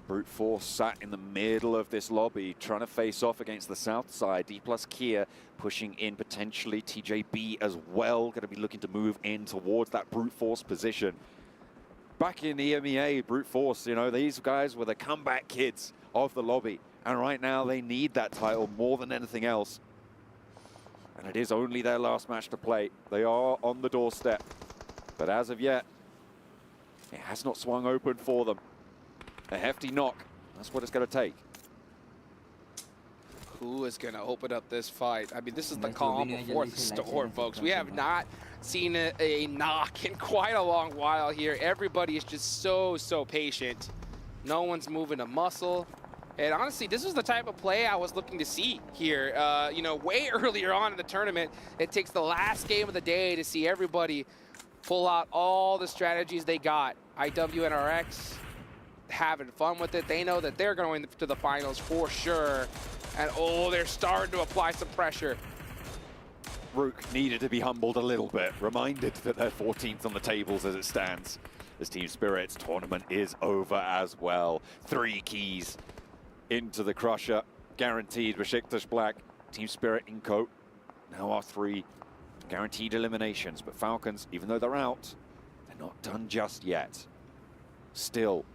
Brute Force sat in the middle of this lobby, trying to face off against the south side. D plus Kia pushing in potentially. TJB as well, going to be looking to move in towards that Brute Force position. Back in EMEA, Brute Force, you know, these guys were the comeback kids of the lobby. And right now they need that title more than anything else. And it is only their last match to play. They are on the doorstep. But as of yet, it has not swung open for them. A hefty knock, that's what it's going to take. Who is going to open up this fight? I mean, this is the calm before the storm, folks. We have not seen a knock in quite a long while here. Everybody is just so patient. No one's moving a muscle. And honestly, this is the type of play I was looking to see here. You know, way earlier on in the tournament, it takes the last game of the day to see everybody pull out all the strategies they got. IWNRX having fun with it. They know that they're going to the finals for sure. And oh, they're starting to apply some pressure. Rook needed to be humbled a little bit, reminded that they're 14th on the tables as it stands. This Team Spirit's tournament is over as well. 3 keys into the Crusher, guaranteed. Besiktas Black, Team Spirit in coat. Now our 3 guaranteed eliminations, but Falcons, even though they're out, they're not done just yet. Still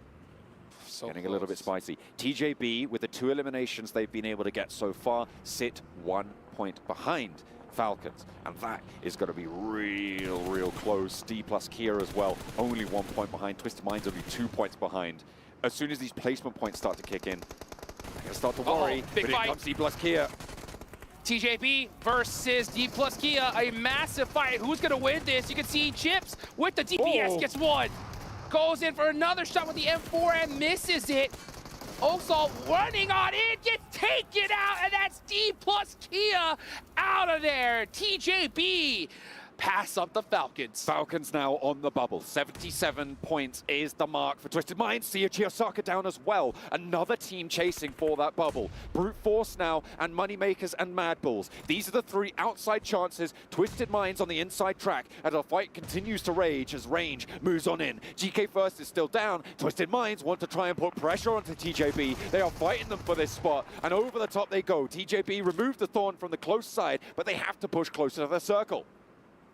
getting a little bit spicy. TJB, with the 2 eliminations they've been able to get so far, sit 1 point behind Falcons. And that is going to be real close. D plus Kia as well, only 1 point behind. Twisted Minds only 2 points behind. As soon as these placement points start to kick in, they're going to start to worry. Big but fight. Here comes D plus Kia. TJB versus D plus Kia, a massive fight. Who's going to win this? You can see Chips with the DPS gets one. Goes in for another shot with the M4 and misses it. Osalt running on in, gets taken out, and that's D plus Kia out of there. TJB pass up the Falcons. Falcons now on the bubble. 77 points is the mark for Twisted Minds. See Chiosaka down as well. Another team chasing for that bubble. Brute Force now and Moneymakers and Mad Bulls. These are the three outside chances. Twisted Minds on the inside track, and the fight continues to rage as Range moves on in. GK First is still down. Twisted Minds want to try and put pressure onto TJB. They are fighting them for this spot, and over the top they go. TJB removed the Thorn from the close side, but they have to push closer to the circle.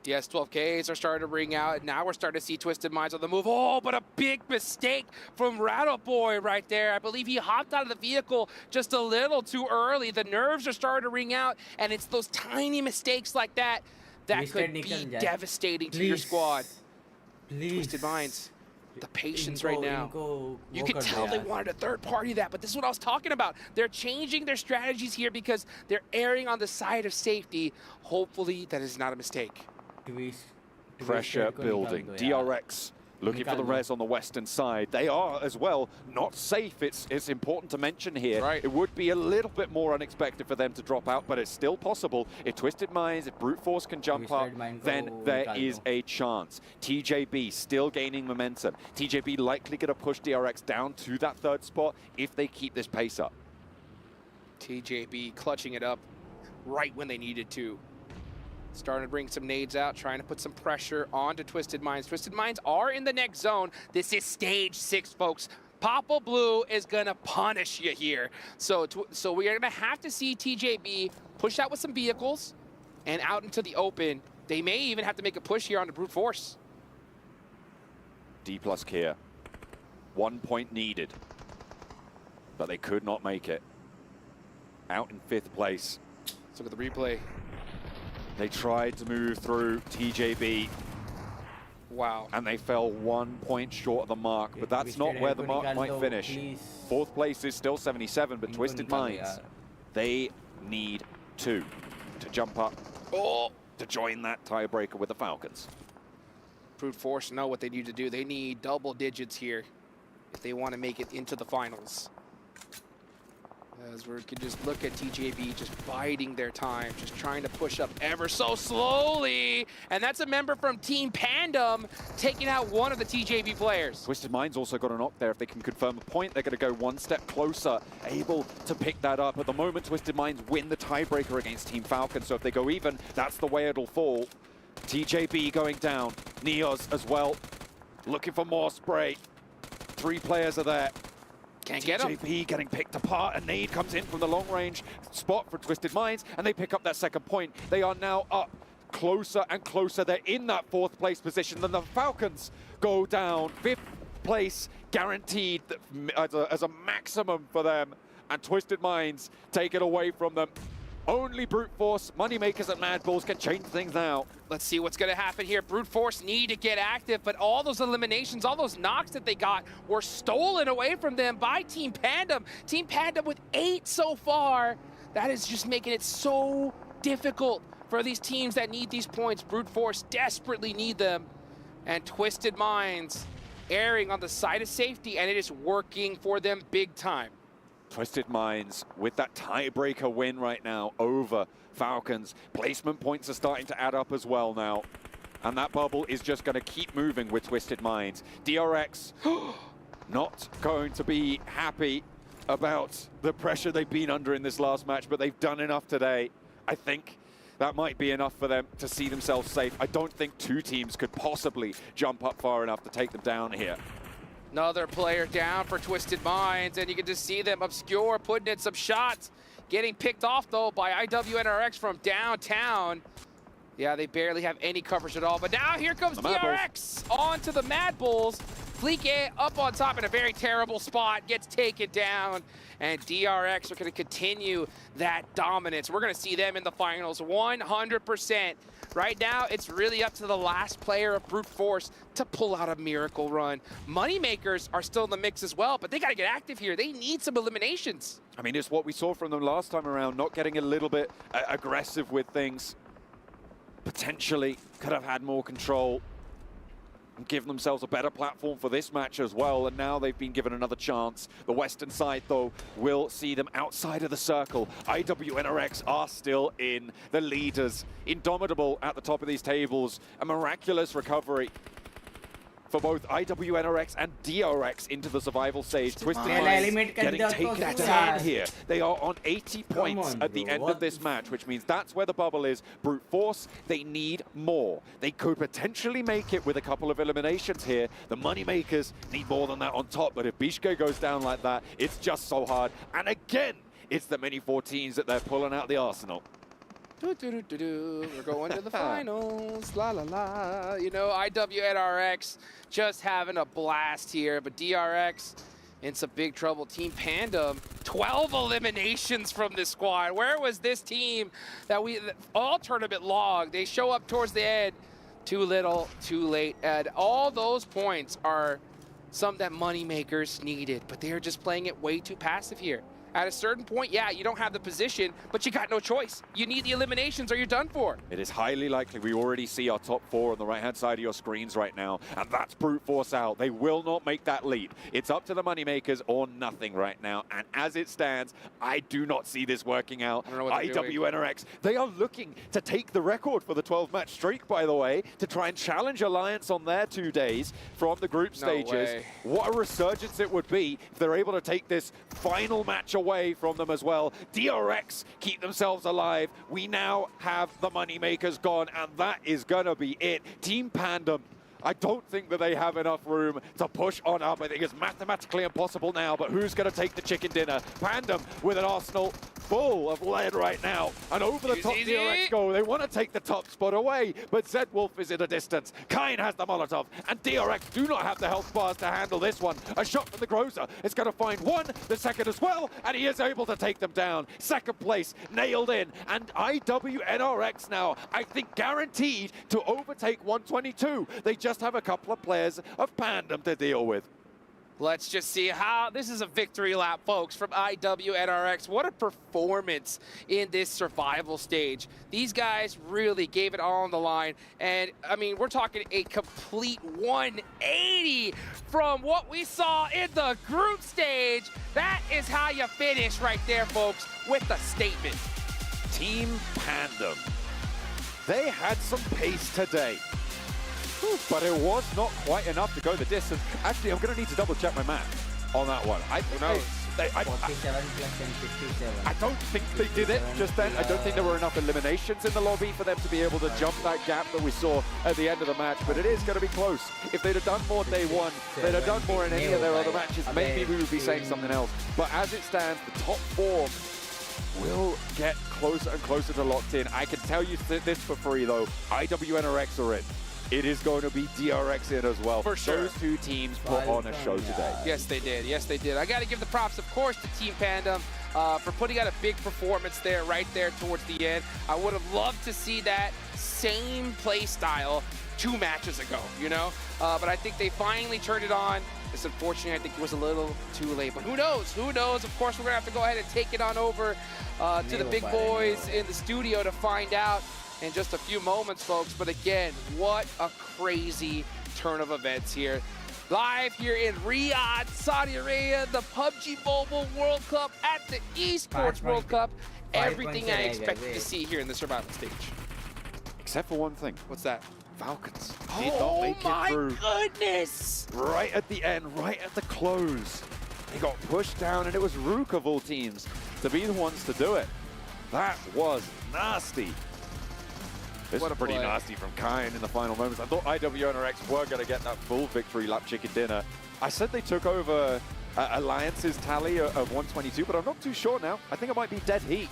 Yes, 12Ks are starting to ring out, and now we're starting to see Twisted Minds on the move. Oh, but a big mistake from Rattleboy right there. I believe he hopped out of the vehicle just a little too early. The nerves are starting to ring out, and it's those tiny mistakes like that that could be devastating to your squad. Twisted Minds, the patience right now. You can tell they wanted a third party that, but this is what I was talking about. They're changing their strategies here because they're erring on the side of safety. Hopefully, that is not a mistake. Pressure building. DRX looking for the res on the western side. They are as well not safe. It's important to mention here. Right. It would be a little bit more unexpected for them to drop out, but it's still possible. If Twisted Minds, if Brute Force can jump up, then there is a chance. TJB still gaining momentum. TJB likely going to push DRX down to that third spot if they keep this pace up. TJB clutching it up right when they needed to. Starting to bring some nades out, trying to put some pressure onto Twisted Minds. Twisted Minds are in the next zone. This is stage 6, folks. Papa Blue is going to punish you here. So we are going to have to see TJB push out with some vehicles and out into the open. They may even have to make a push here onto Brute Force. D plus Kia. 1 point needed, but they could not make it. Out in 5th place. Let's look at the replay. They tried to move through TJB. Wow. And they fell 1 point short of the mark, but that's not where the mark might finish. 4th place is still 77, but Twisted Minds, they need 2 to jump up to join that tiebreaker with the Falcons. Brute Force know what they need to do. They need double digits here if they want to make it into the finals. As we can just look at TJB just biding their time, just trying to push up ever so slowly. And that's a member from Team Pandem taking out one of the TJB players. Twisted Minds also got a knock there. If they can confirm a point, they're going to go 1 step closer, able to pick that up. At the moment, Twisted Minds win the tiebreaker against Team Falcon. So if they go even, that's the way it'll fall. TJB going down. Neos as well. Looking for more spray. 3 players are there. Can't get him. TJB getting picked apart. A nade comes in from the long range spot for Twisted Minds, and they pick up that 2nd point. They are now up closer and closer. They're in that 4th place position. Then the Falcons go down. 5th place guaranteed as a maximum for them. And Twisted Minds take it away from them. Only Brute Force, Moneymakers, and Mad Bulls can change things now. Let's see what's going to happen here. Brute Force need to get active, but all those eliminations, all those knocks that they got were stolen away from them by Team Pandem. Team Pandem with 8 so far. That is just making it so difficult for these teams that need these points. Brute Force desperately need them. And Twisted Minds erring on the side of safety, and it is working for them big time. Twisted Minds with that tiebreaker win right now over Falcons. Placement points are starting to add up as well now. And that bubble is just going to keep moving with Twisted Minds. DRX not going to be happy about the pressure they've been under in this last match, but they've done enough today. I think that might be enough for them to see themselves safe. I don't think 2 teams could possibly jump up far enough to take them down here. Another player down for Twisted Minds, and you can just see them obscure, putting in some shots. Getting picked off, though, by IWNRX from downtown. Yeah, they barely have any coverage at all. But now here comes DRX onto the Mad Bulls. Fleek up on top in a very terrible spot, gets taken down. And DRX are going to continue that dominance. We're going to see them in the finals 100%. Right now, it's really up to the last player of Brute Force to pull out a miracle run. Moneymakers are still in the mix as well, but they got to get active here. They need some eliminations. I mean, it's what we saw from them last time around, not getting a little bit aggressive with things. Potentially could have had more control. and give themselves a better platform for this match as well, and now they've been given another chance. The Western side, though, will see them outside of the circle. IWNRX are still in, the leaders, indomitable at the top of these tables. A miraculous recovery for both IWNRX and DRX into the survival stage. Twisted Minds getting taken down here. They are on 80 points at the end of this match, which means that's where the bubble is. Brute Force, they need more. They could potentially make it with a couple of eliminations here. The Moneymakers need more than that on top, but if Bishke goes down like that, it's just so hard. And again, it's the many 14s that they're pulling out the arsenal. We're going to the finals, la la la. You know, IWNRX just having a blast here, but DRX in some big trouble. Team Pandem, 12 eliminations from this squad. Where was this team that all tournament long? They show up towards the end, too little, too late, and all those points are some that Moneymakers needed, but they're just playing it way too passive here. At a certain point, yeah, you don't have the position, but you got no choice. You need the eliminations or you're done for. It is highly likely we already see our top 4 on the right-hand side of your screens right now, and that's Brute Force out. They will not make that leap. It's up to the Moneymakers or nothing right now, and as it stands, I do not see this working out. IWNRX, they are looking to take the record for the 12-match streak, by the way, to try and challenge Alliance on their 2 days from the group stages. What a resurgence it would be if they're able to take this final match away from them as well. DRX keep themselves alive. We now have the Moneymakers gone, and that is gonna be it. Team Pandem, I don't think that they have enough room to push on up. I think it's mathematically impossible now, but who's gonna take the chicken dinner? Pandem with an arsenal full of lead right now. And over the top DRX go. They want to take the top spot away, but Zedwolf is in a distance. Kain has the Molotov, and DRX do not have the health bars to handle this one. A shot from the Groza. It's going to find one, the second as well, and he is able to take them down. Second place, nailed in. And IWNRX now, I think, guaranteed to overtake 122. They just have a couple of players of Pandem to deal with. Let's just see how this is a victory lap, folks, from IWNRX. What a performance in this survival stage. These guys really gave it all on the line. And, I mean, we're talking a complete 180 from what we saw in the group stage. That is how you finish right there, folks, with a statement. Team Pandem. They had some pace today, but it was not quite enough to go the distance. Actually, I'm going to need to double check my math on that one. I don't think they did it just then. I don't think there were enough eliminations in the lobby for them to be able to jump that gap that we saw at the end of the match, but it is going to be close. If they'd have done more day one, they'd have done more in any of their other matches, maybe we would be saying something else. But as it stands, the top 4 will get closer and closer to locked in. I can tell you this for free, though. IWNRX are in. It is going to be DRX in as well. For sure. Those 2 teams put on a show today. Yes, they did. Yes, they did. I got to give the props, of course, to Team Pandem for putting out a big performance there, right there towards the end. I would have loved to see that same play style 2 matches ago, you know? But I think they finally turned it on. It's unfortunate. I think it was a little too late. But who knows? Who knows? Of course, we're going to have to go ahead and take it on over to the big boys in the studio to find out in just a few moments, folks. But again, what a crazy turn of events here. Live here in Riyadh, Saudi Arabia, the PUBG Mobile World Cup at the ESPORTS World Cup. Everything I expected to see here in the survival stage. Except for one thing. What's that? Falcons did not make it through. Oh my goodness! Right at the end, right at the close. They got pushed down, and it was Rook of all teams to be the ones to do it. That was nasty. This was pretty nasty from Kain in the final moments. I thought IWNRX were going to get that full victory lap chicken dinner. I said they took over Alliance's tally of 122, but I'm not too sure now. I think it might be dead heat,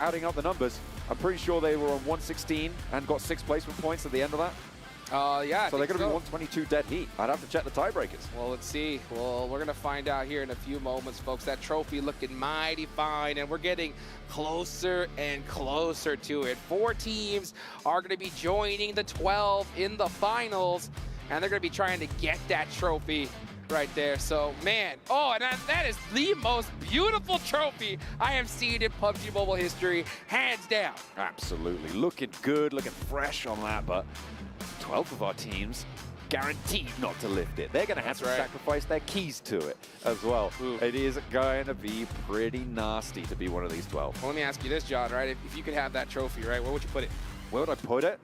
adding up the numbers. I'm pretty sure they were on 116 and got 6 placement points at the end of that. Yeah. So they're going to be 122 dead heat. I'd have to check the tiebreakers. Well, let's see. Well, we're going to find out here in a few moments, folks. That trophy looking mighty fine, and we're getting closer and closer to it. 4 teams are going to be joining the 12 in the finals, and they're going to be trying to get that trophy right there. So, man, and that is the most beautiful trophy I have seen in PUBG Mobile history, hands down. Absolutely. Looking good, looking fresh on that, but 12 of our teams guaranteed not to lift it. They're going to have to sacrifice their keys to it as well. It is going to be pretty nasty to be one of these 12. Well, let me ask you this, John, right? If you could have that trophy, right, where would you put it? Where would I put it?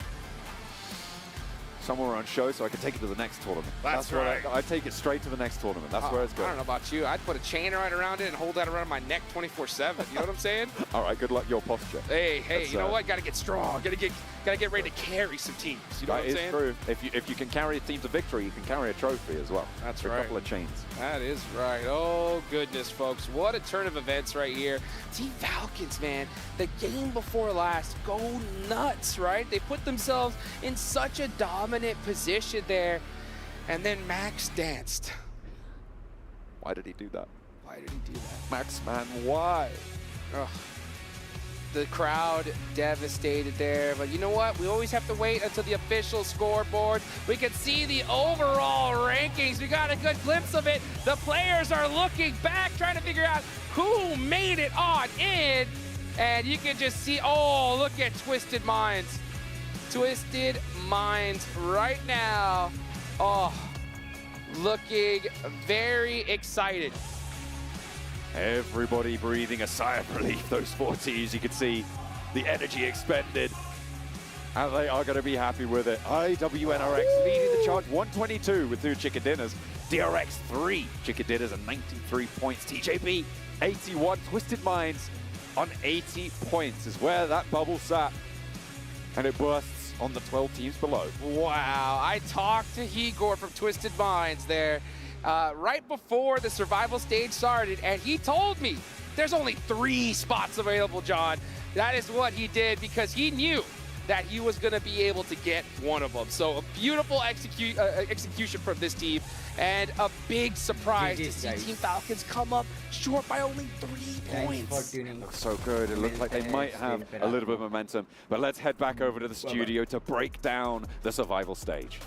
Somewhere on show so I can take it to the next tournament. That's right. I take it straight to the next tournament. That's where it's going. I don't know about you. I'd put a chain right around it and hold that around my neck 24/7. You know what I'm saying? All right, good luck your posture. Hey, you know what? Got to get strong. Got to get ready to carry some teams. You know what I'm saying? That is true. If you can carry a team to victory, you can carry a trophy as well. That's right. right. A couple of chains. That is right. Oh, goodness, folks. What a turn of events right here. Team Falcons, man. The game before last, go nuts, right? They put themselves in such a dominant position there. And then Max danced. Why did he do that? Why did he do that? Max, man, why? Ugh. The crowd devastated there, but you know what? We always have to wait until the official scoreboard. We can see the overall rankings. We got a good glimpse of it. The players are looking back, trying to figure out who made it on in. And you can just see, oh, look at Twisted Minds. Twisted Minds right now. Oh, looking very excited. Everybody breathing a sigh of relief, those 4 teams. You can see the energy expended, and they are going to be happy with it. IWNRX leading the charge, 122 with 2 chicken dinners. DRX 3 chicken dinners and 93 points. TJP 81. Twisted Minds on 80 points is where that bubble sat, and it bursts on the 12 teams below. Wow, I talked to Hegor from Twisted Minds there. Right before the survival stage started, and he told me there's only 3 spots available, John. That is what he did because he knew that he was going to be able to get one of them. So a beautiful execution from this team, and a big surprise to see Team Falcons come up short by only 3 points. Looks so good. It looks like they might have a little bit of momentum. But let's head back over to the studio to break down the survival stage.